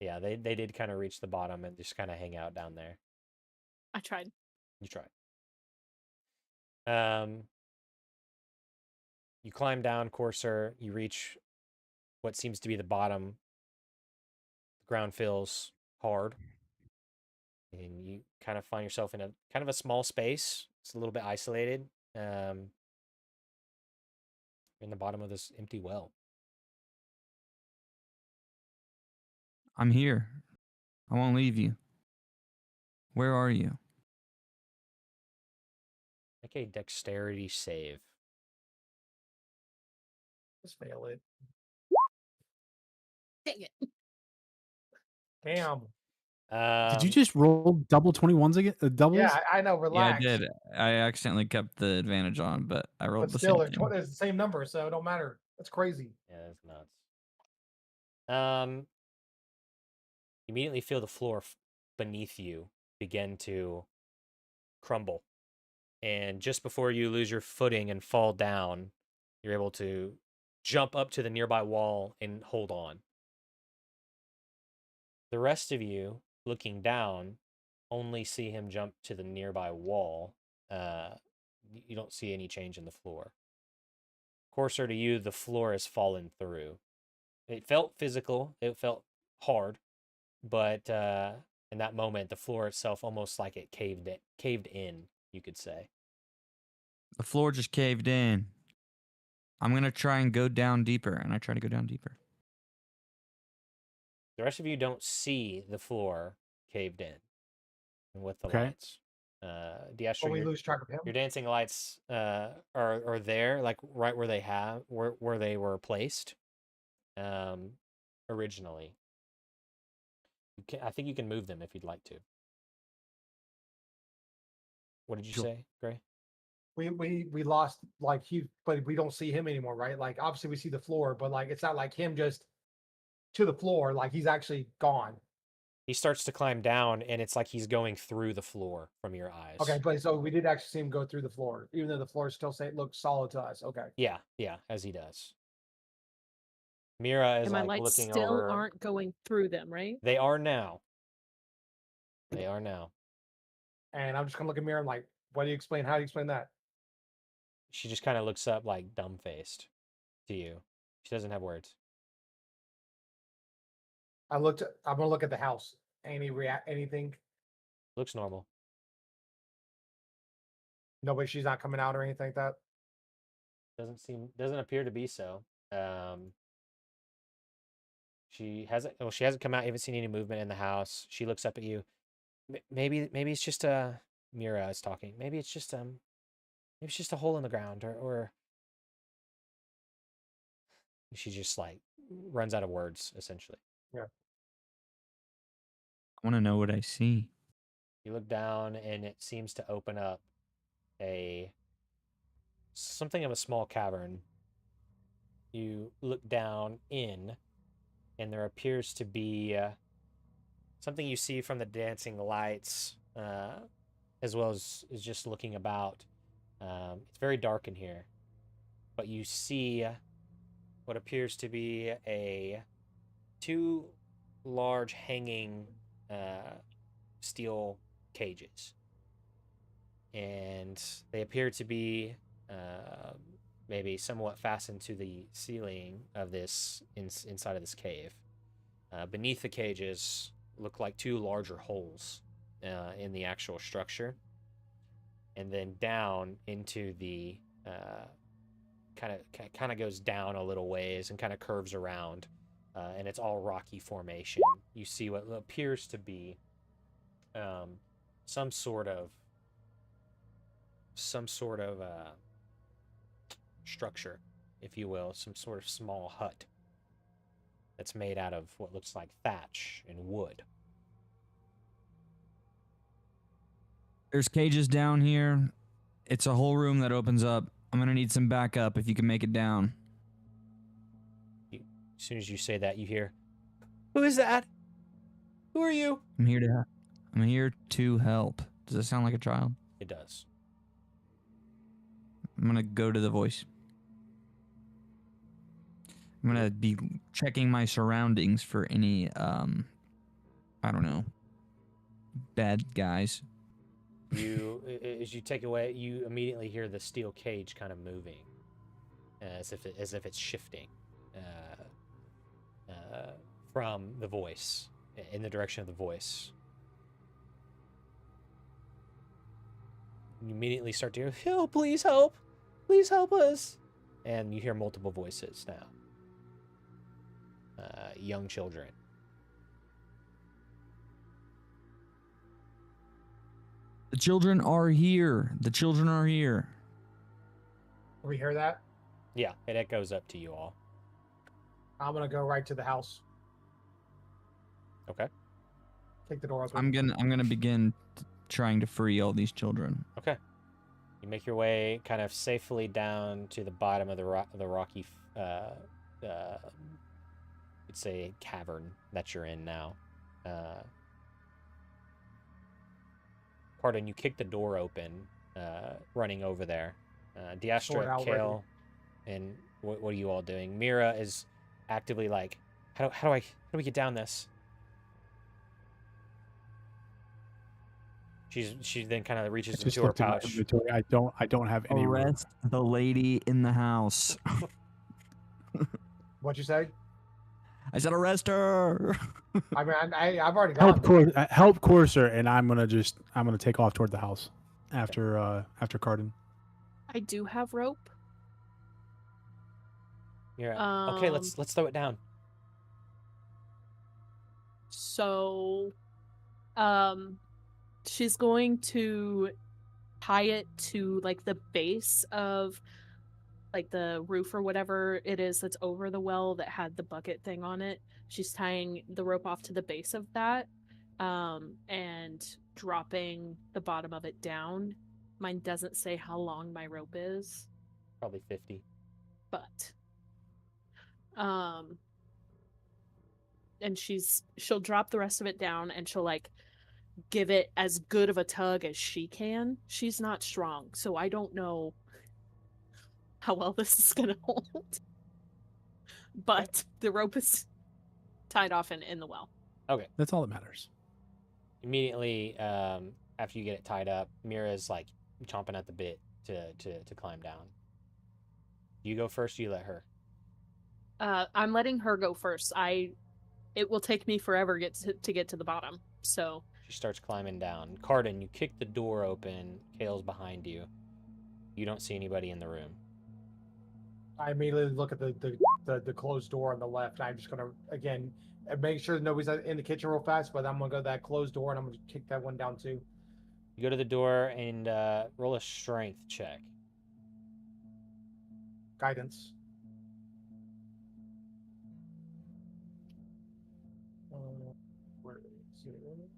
Yeah, they did kind of reach the bottom and just kind of hang out down there. I tried. You tried. You climb down, Courser. You reach what seems to be the bottom. The ground feels hard, and you kind of find yourself in a kind of a small space. It's a little bit isolated. In the bottom of this empty well. I'm here. I won't leave you. Where are you? Make a dexterity save. Just fail it. Dang it. Damn. Did you just roll double 21s again? Doubles? Yeah, I know. Yeah, I Relax. did. I accidentally kept the advantage on, but I rolled But the still, same thing. it's the same number, so it don't matter. That's crazy. Yeah, that's nuts. You immediately feel the floor beneath you begin to crumble. And just before you lose your footing and fall down, you're able to jump up to the nearby wall and hold on. The rest of you, looking down, only see him jump to the nearby wall. You don't see any change in the floor. Courser, to you, the floor has fallen through. It felt physical. It felt hard, but in that moment, the floor itself almost like it caved in. You could say. The floor just caved in. I'm gonna try and go down deeper, and I try to go down deeper. The rest of you don't see the floor caved in with the Okay. lights. Diastro, But we lose track of him. your dancing lights are there, like right where where they were placed originally. I think you can move them if you'd like to. What did you Sure. say, Gray? We lost like but we don't see him anymore, right? Like obviously we see the floor, but like it's not like him just to the floor, like he's actually gone. He starts to climb down, and it's like he's going through the floor from your eyes. Okay, but so we did actually see him go through the floor, even though the floor still looks solid to us. Okay. Yeah, as he does. Mira is And my like lights looking still over. aren't going through them, right? They are now. They are now. And I'm just gonna look at Mira and like, what do you explain? How do you explain that? She just kind of looks up like dumb-faced to you. She doesn't have words. I'm gonna look at the house. Anything? Looks normal. Nobody, she's not coming out or anything like that. Doesn't appear to be so. She hasn't come out. You haven't seen any movement in the house. She looks up at you. Maybe it's just Mira is talking. Maybe it's just a hole in the ground or she just like runs out of words essentially. Yeah. I want to know what I see. You look down and it seems to open up something of a small cavern. You look down in, and there appears to be something you see from the dancing lights, as well as just looking about. It's very dark in here, but you see what appears to be two large hanging steel cages, and they appear to be maybe somewhat fastened to the ceiling of this inside of this cave. Beneath the cages look like two larger holes in the actual structure, and then down into the kind of goes down a little ways and kind of curves around, and it's all rocky formation. You see what appears to be some sort of structure, if you will, some sort of small hut that's made out of what looks like thatch and wood. There's cages down here. It's a whole room that opens up. I'm gonna need some backup if you can make it down. As soon as you say that, you hear, "Who is that? Who are you?" I'm here to help. Does that sound like a child? It does. I'm gonna go to the voice. I'm gonna be checking my surroundings for any I don't know, bad guys. As you take away, you immediately hear the steel cage kind of moving, as if it's shifting from the voice in the direction of the voice. You immediately start to hear, "Oh, please help us!" And you hear multiple voices now. Young children. The children are here. The children are here. We hear that. Yeah, it echoes up to you all. I'm gonna go right to the house. Okay. Take the door open. I'm gonna begin trying to free all these children. Okay. You make your way kind of safely down to the bottom of the rocky, you'd say, cavern that you're in now. Pardon, you kick the door open, running over there. Sword Diastra, out Kale, and what are you all doing? Mira is actively like, how do we get down this? She then kind of reaches I just into her looked at my pouch. inventory. I don't have any room. Arrest the lady in the house. What'd you say? I said arrest her. I mean, I've already gone. Help Courser, and I'm gonna take off toward the house after Cardin. I do have rope. You're okay. Let's throw it down. So, she's going to tie it to like the base of like the roof or whatever it is that's over the well that had the bucket thing on it. She's tying the rope off to the base of that, and dropping the bottom of it down. Mine doesn't say how long my rope is, Probably 50. but and she'll drop the rest of it down and she'll like give it as good of a tug as she can. She's not strong, so I don't know how well this is gonna hold. But the rope is tied off in the well. Okay. That's all that matters. Immediately after you get it tied up, Mira's like chomping at the bit to climb down. You go first. You let her. I'm letting her go first. It will take me forever to get to the bottom. So She starts climbing down. Cardin, you kick the door open. Kale's behind you. You don't see anybody in the room. I immediately look at the closed door on the left. I'm just gonna again make sure that nobody's in the kitchen real fast. But I'm gonna go to that closed door and I'm gonna kick that one down too. You go to the door and roll a strength check. Guidance. Where is it?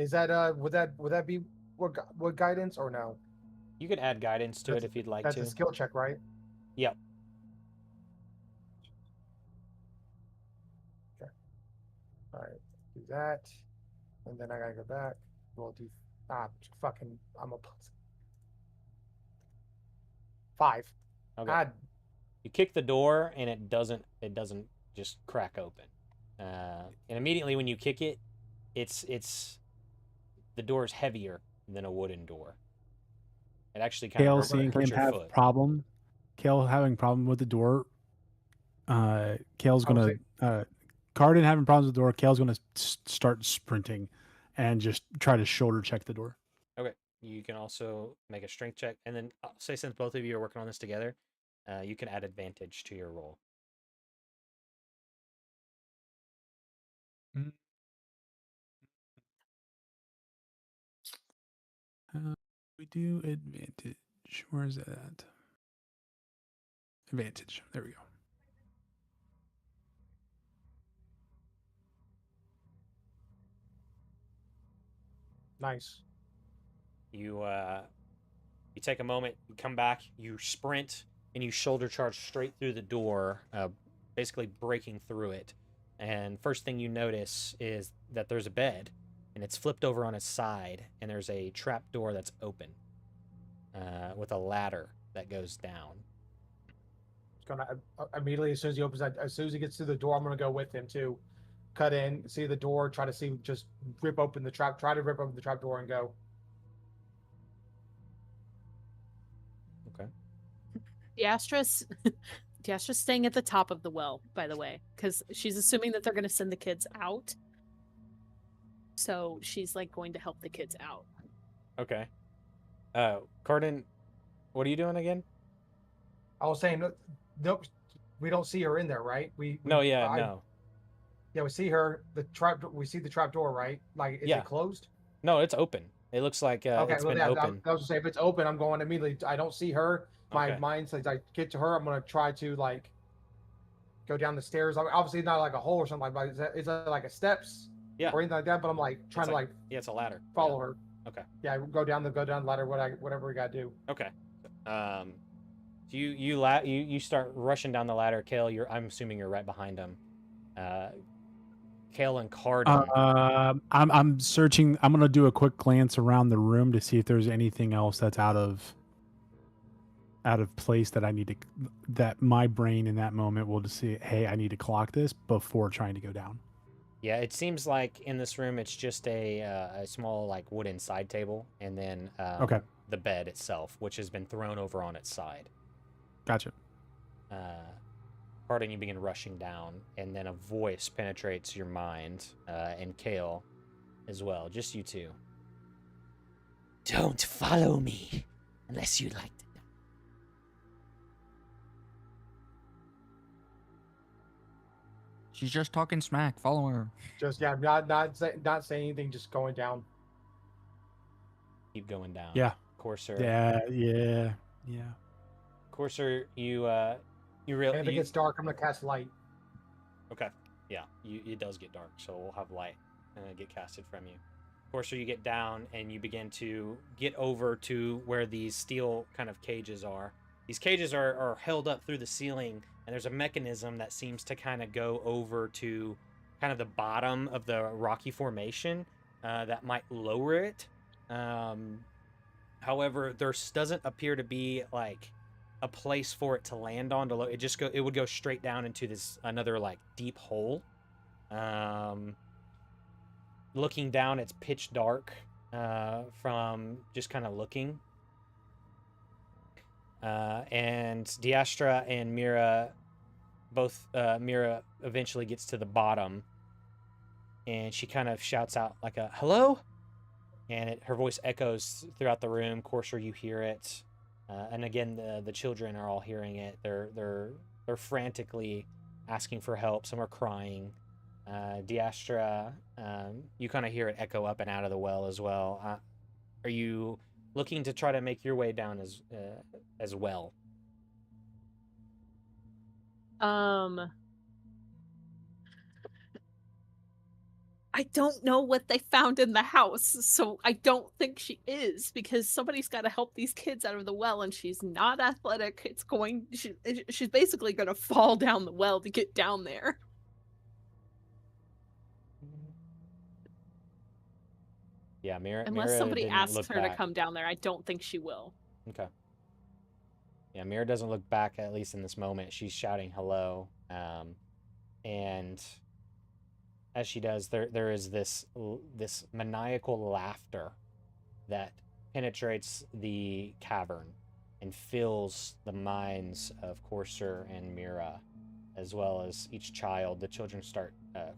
Is that would that be what guidance or no? You could add guidance to it That's- if you'd like That's to. a skill check, right? Yep. Okay. All right. Do that, and then I gotta go back. We'll do fucking. I'm a 5. Okay. God, You kick the door and it doesn't just crack open. And immediately when you kick it, it's the door is heavier than a wooden door. It actually kind Kale of seeing hurts him your have foot. problem. Kale having problem with the door. Kale's I was gonna Cardin having problems with the door. Kale's gonna start sprinting, and just try to shoulder check the door. Okay. You can also make a strength check, and then I'll say since both of you are working on this together, you can add advantage to your roll. We do advantage. Where is that at? Advantage. There we go. nice. You take a moment, you come back, you sprint, and you shoulder charge straight through the door, basically breaking through it. And first thing you notice is that there's a bed, and it's flipped over on its side, and there's a trap door that's open, with a ladder that goes down. It's gonna immediately as soon as he opens that, as soon as he gets through the door, I'm gonna go with him too. Cut in, see the door, try to rip open the trap, try to rip open the trap door and go. Okay. Diastra's staying at the top of the well, by the way, because she's assuming that they're going to send the kids out. So she's like going to help the kids out. Okay. Cardin, what are you doing again? I was saying, nope, we don't see her in there, right? No, yeah, I- no. Yeah, we see her. We see the trap door, right? Like, is Yeah. it closed? No, it's open. It looks like Okay, it's well, been yeah, open. I was gonna say if it's open, I'm going immediately. I don't see her. My Okay. mind says I get to her. I'm gonna try to like go down the stairs. I mean, obviously not like a hole or something like that. Is that like a steps? Yeah. Or anything like that? But I'm like trying to like Yeah, it's a ladder. follow her. Okay. Yeah, go down the ladder. Whatever we gotta do. Okay. So you start rushing down the ladder, Kale. I'm assuming you're right behind him. Kale and Cardin. I'm searching. I'm gonna do a quick glance around the room to see if there's anything else that's out of place that my brain in that moment will just see. Hey, I need to clock this before trying to go down. Yeah, it seems like in this room it's just a small like wooden side table, and then Okay. the bed itself, which has been thrown over on its side. Gotcha. Pardon, you begin rushing down, and then a voice penetrates your mind, and Kale as well. Just you two. Don't follow me unless you'd like to. She's just talking smack. Follow her. Just not saying anything, just going down. Keep going down. Yeah. Courser. Yeah. Courser, you And really. if it gets dark, I'm gonna cast light. Okay. Yeah, it does get dark, so we'll have light get casted from you. Courser, you get down and you begin to get over to where these steel kind of cages are. These cages are held up through the ceiling, and there's a mechanism that seems to kind of go over to kind of the bottom of the rocky formation that might lower it. However, there doesn't appear to be like a place for it to land on. It would go straight down into this another like deep hole. Looking down, it's pitch dark from just kind of looking. And Diastra and Mira, Mira eventually gets to the bottom, and she kind of shouts out like a hello, and her voice echoes throughout the room. Courser, you hear it, and again the children are all hearing it. They're frantically asking for help. Some are crying. Diastra, you kind of hear it echo up and out of the well as well. Are you looking to try to make your way down as well? I don't know what they found in the house, so I don't think she is, because somebody's got to help these kids out of the well, and she's not athletic. She's basically going to fall down the well to get down there. Yeah, Mira. Unless somebody didn't asks look her to back. come down there, I don't think she will. Okay. Yeah, Mira doesn't look back, at least in this moment. She's shouting hello, and as she does, there is this maniacal laughter that penetrates the cavern and fills the minds of Courser and Mira, as well as each child. The children start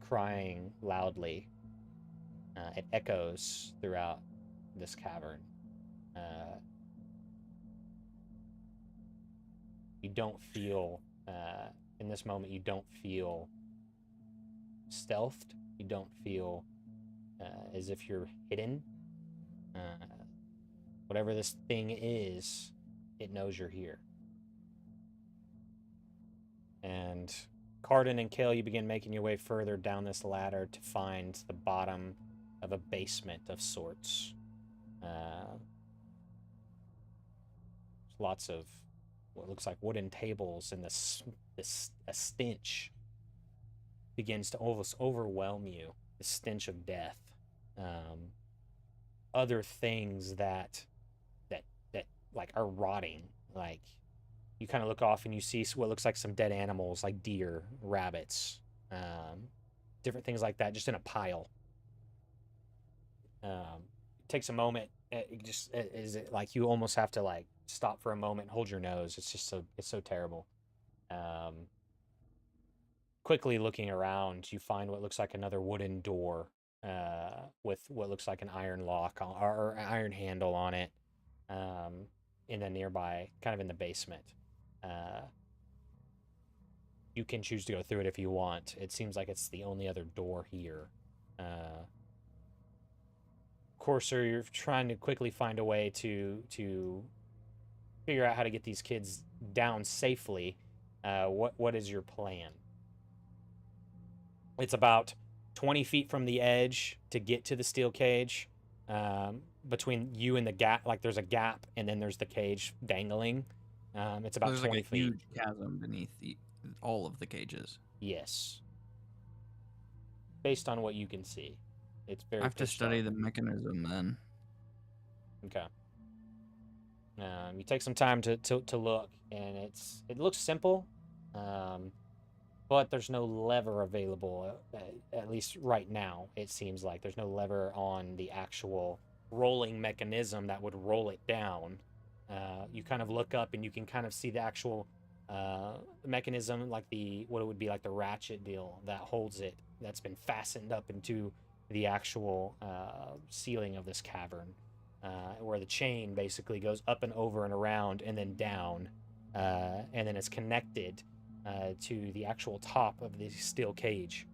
crying loudly. It echoes throughout this cavern. You don't feel, in this moment, you don't feel stealthed. You don't feel as if you're hidden. Whatever this thing is, it knows you're here. And Cardin and Kale, you begin making your way further down this ladder to find the bottom of a basement of sorts. Lots of what looks like wooden tables, and a stench begins to almost overwhelm you. The stench of death. Other things that like are rotting. Like you kind of look off and you see what looks like some dead animals, like deer, rabbits, different things like that, just in a pile. It takes a moment. Is it like you almost have to like stop for a moment, hold your nose. It's just so terrible. Quickly looking around, you find what looks like another wooden door with what looks like an iron lock or iron handle on it, in a nearby, kind of in the basement. You can choose to go through it if you want. It seems like it's the only other door here. Courser, you're trying to quickly find a way to figure out how to get these kids down safely. What is your plan? It's about 20 feet from the edge to get to the steel cage. Between you and the gap, like there's a gap, and then there's the cage dangling. It's about There's 20 like a feet. huge chasm beneath all of the cages. Yes. Based on what you can see, it's very. I have to pitch study dark. the mechanism then. Okay. You take some time to look, and it looks simple, but there's no lever available, at least right now. It seems like there's no lever on the actual rolling mechanism that would roll it down. You kind of look up, and you can kind of see the actual mechanism, like what it would be like the ratchet deal that holds it, that's been fastened up into the actual ceiling of this cavern, where the chain basically goes up and over and around and then down, and then it's connected to the actual top of the steel cage.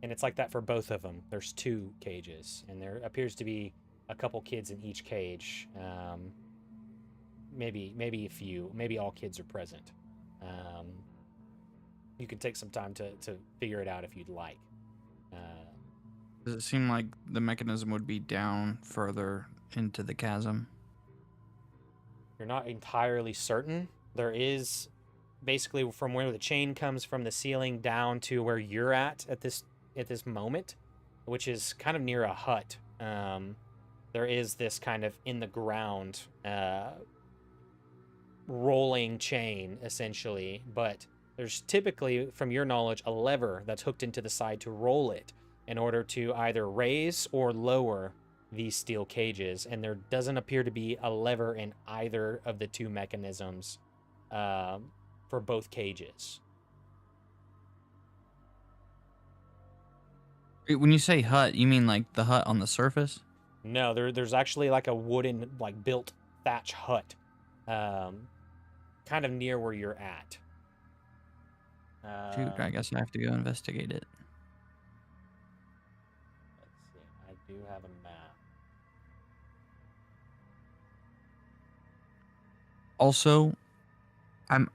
And it's like that for both of them. There's 2 cages, and there appears to be a couple kids in each cage. Maybe a few. Maybe all kids are present. You can take some time to figure it out if you'd like. Does it seem like the mechanism would be down further into the chasm? You're not entirely certain. There is basically from where the chain comes from the ceiling down to where you're at this moment, which is kind of near a hut. There is this kind of in the ground rolling chain essentially, but there's typically, from your knowledge, a lever that's hooked into the side to roll it in order to either raise or lower these steel cages, and there doesn't appear to be a lever in either of the 2 mechanisms for both cages. When you say hut, you mean like the hut on the surface? No, there's actually like a wooden, like built thatch hut, kind of near where you're at. Shoot, I guess I have to go investigate it. Let's see. I do have a map. Also,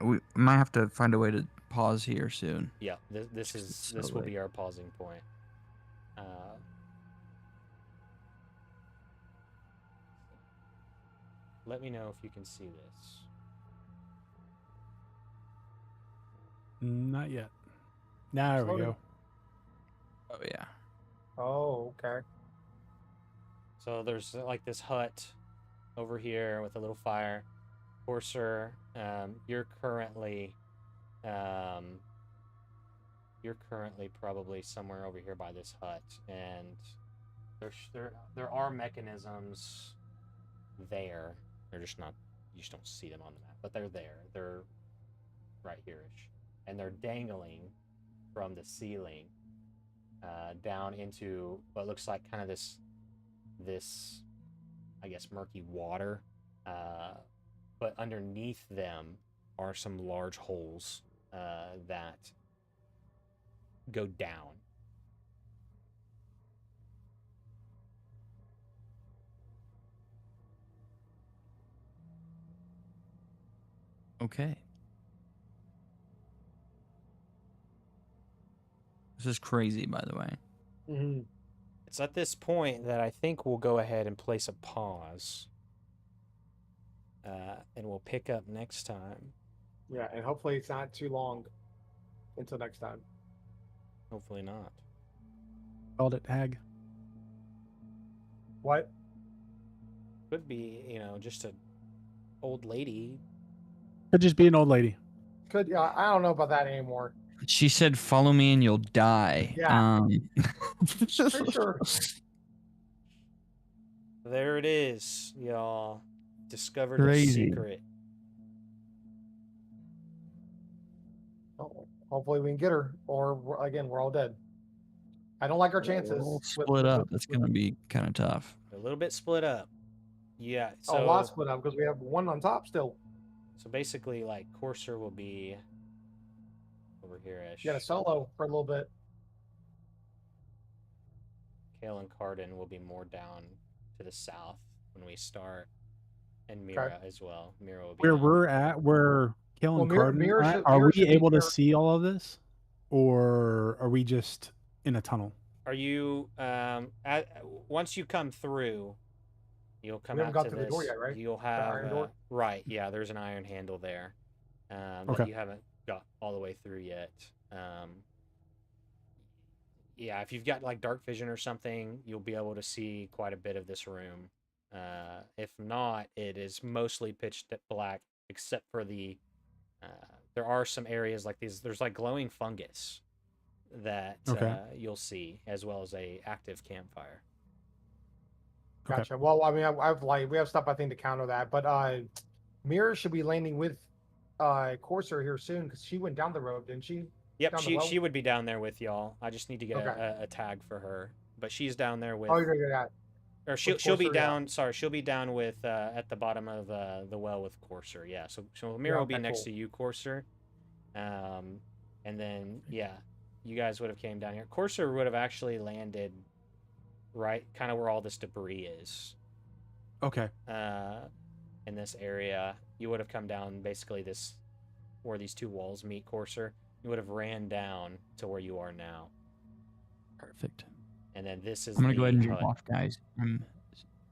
we might have to find a way to pause here soon. Yeah, this will be our pausing point. Let me know if you can see this. Not yet. Now there we go. Oh yeah. Oh, okay. So there's like this hut over here with a little fire. Courser, you're currently probably somewhere over here by this hut, and there are mechanisms there. They're just not, you just don't see them on the map, but they're there. They're right here-ish, and they're dangling from the ceiling down into what looks like kind of this I guess murky water, but underneath them are some large holes that go down. Okay. This is crazy, by the way. Mm-hmm. It's at this point that I think we'll go ahead and place a pause. And we'll pick up next time. Yeah, and hopefully it's not too long until next time. Hopefully not. Called it hag. What? Could be, just an old lady. Could just be an old lady. Could I don't know about that anymore. She said, "Follow me and you'll die." Yeah. Pretty sure. There it is, y'all. Discovered Crazy. a secret. Oh, hopefully we can get her, or again, we're all dead. I don't like our chances. We'll split up. That's gonna be kind of tough. A little bit split up. Yeah. So a lot split up because we have one on top still. So basically, like, Courser will be over here-ish. You got a solo for a little bit. Kale and Cardin will be more down to the south when we start. And Mira as well. Mira will be Where down. we're at, where Kale and Cardin Mira are at, should- are Mira we should be able to there. see all of this? Or are we just in a tunnel? Are you once you come through, you'll come We haven't out got to through the this. door yet, right? You'll The iron have door? right, yeah. There's an iron handle there that Okay. you haven't got all the way through yet. Yeah, if you've got like dark vision or something, you'll be able to see quite a bit of this room. If not, it is mostly pitch black, except for the. There are some areas like these. There's like glowing fungus that Okay. you'll see, as well as a active campfire. Okay. Gotcha. Well, I mean, I've like we have stuff I think to counter that, but Mira should be landing with Corsair here soon because she went down the road, didn't she? Yep, Down the she well? she would be down there with y'all. I just need to get Okay. a tag for her, but she's down there with. Oh, yeah. Or she'll With she'll be Corsair, yeah. down. Sorry, she'll be down with at the bottom of the well with Corsair. Yeah. So Mira will be okay, next cool. to you, Corsair. And then yeah, you guys would have came down here. Corsair would have actually landed right, kind of where all this debris is. Okay. In this area, you would have come down basically this where these two walls meet, Corsair. You would have ran down to where you are now, Perfect. and then this is. I'm gonna go ahead and the jump hut. off, guys. I'm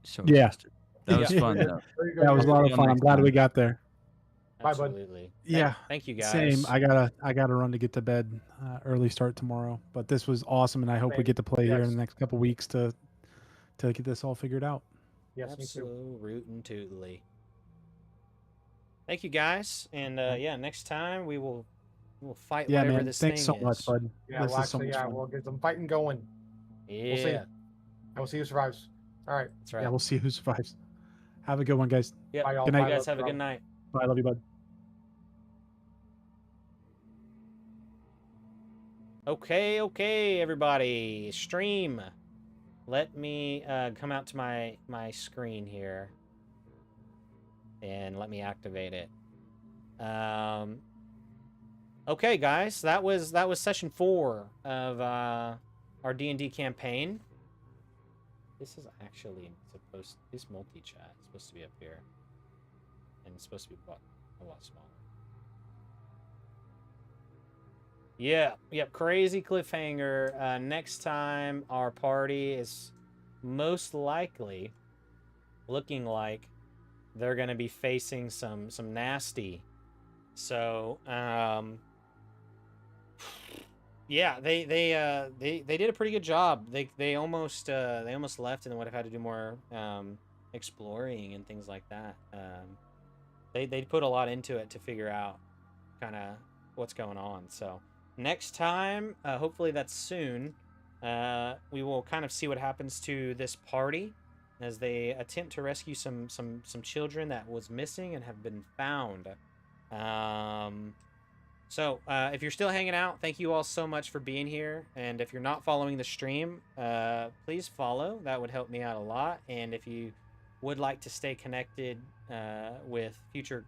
so Yeah. exhausted. That was Yeah. fun though. Very good, That was a very lot good. of fun. I'm glad we got there. Bye, bud. Absolutely. Yeah. Thank you guys. Same. I gotta run to get to bed. Early start tomorrow. But this was awesome, and I hope we Same. get to play here in Yes. the next couple weeks to get this all figured out. Yes, me too. Absolute rootin' tootly. Thank you guys, and yeah, next time we'll fight Yeah, whatever man. this Thanks so thing much, is. bud. Yeah, This well, is so actually, much yeah, fun. we'll get some fighting going. Yeah, see. I will see who survives. All right. that's right. Yeah, we'll see who survives. Have a good one, guys. Yep. Bye, y'all. Good night. You Bye, guys love, have a y'all. good night. Bye. Love you, bud. Okay, everybody. Stream. Let me come out to my screen here, and let me activate it. Okay, guys, that was session 4 of our D&D campaign. This is actually supposed. This multi-chat is supposed to be up here, and it's supposed to be a lot smaller. Yeah, yep, crazy cliffhanger. Next time our party is most likely looking like they're gonna be facing some nasty. So, yeah, they did a pretty good job. They almost left and would have had to do more exploring and things like that. They put a lot into it to figure out kind of what's going on. So next time, hopefully that's soon, we will kind of see what happens to this party as they attempt to rescue some children that was missing and have been found. So if you're still hanging out, thank you all so much for being here. And if you're not following the stream, please follow. That would help me out a lot. And if you would like to stay connected with future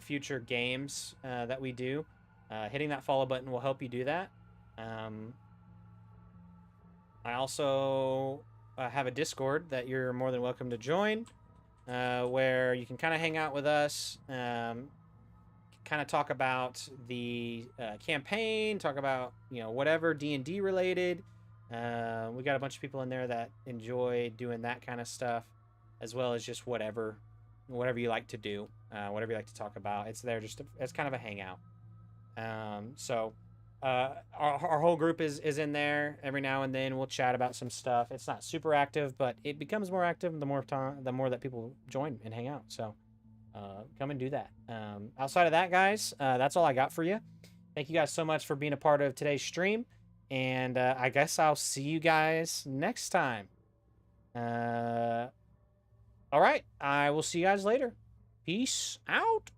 future games that we do, hitting that follow button will help you do that. I also have a Discord that you're more than welcome to join, where you can kind of hang out with us, kind of talk about the campaign, talk about whatever D&D related. We got a bunch of people in there that enjoy doing that kind of stuff, as well as just whatever you like to do, whatever you like to talk about. It's there just as kind of a hangout. So our whole group is in there. Every now and then we'll chat about some stuff. It's not super active, but it becomes more active the more that people join and hang out. So come and do that. Outside of that, guys, that's all I got for you. Thank you guys so much for being a part of today's stream, and I guess I'll see you guys next time. All right, I will see you guys later. Peace out.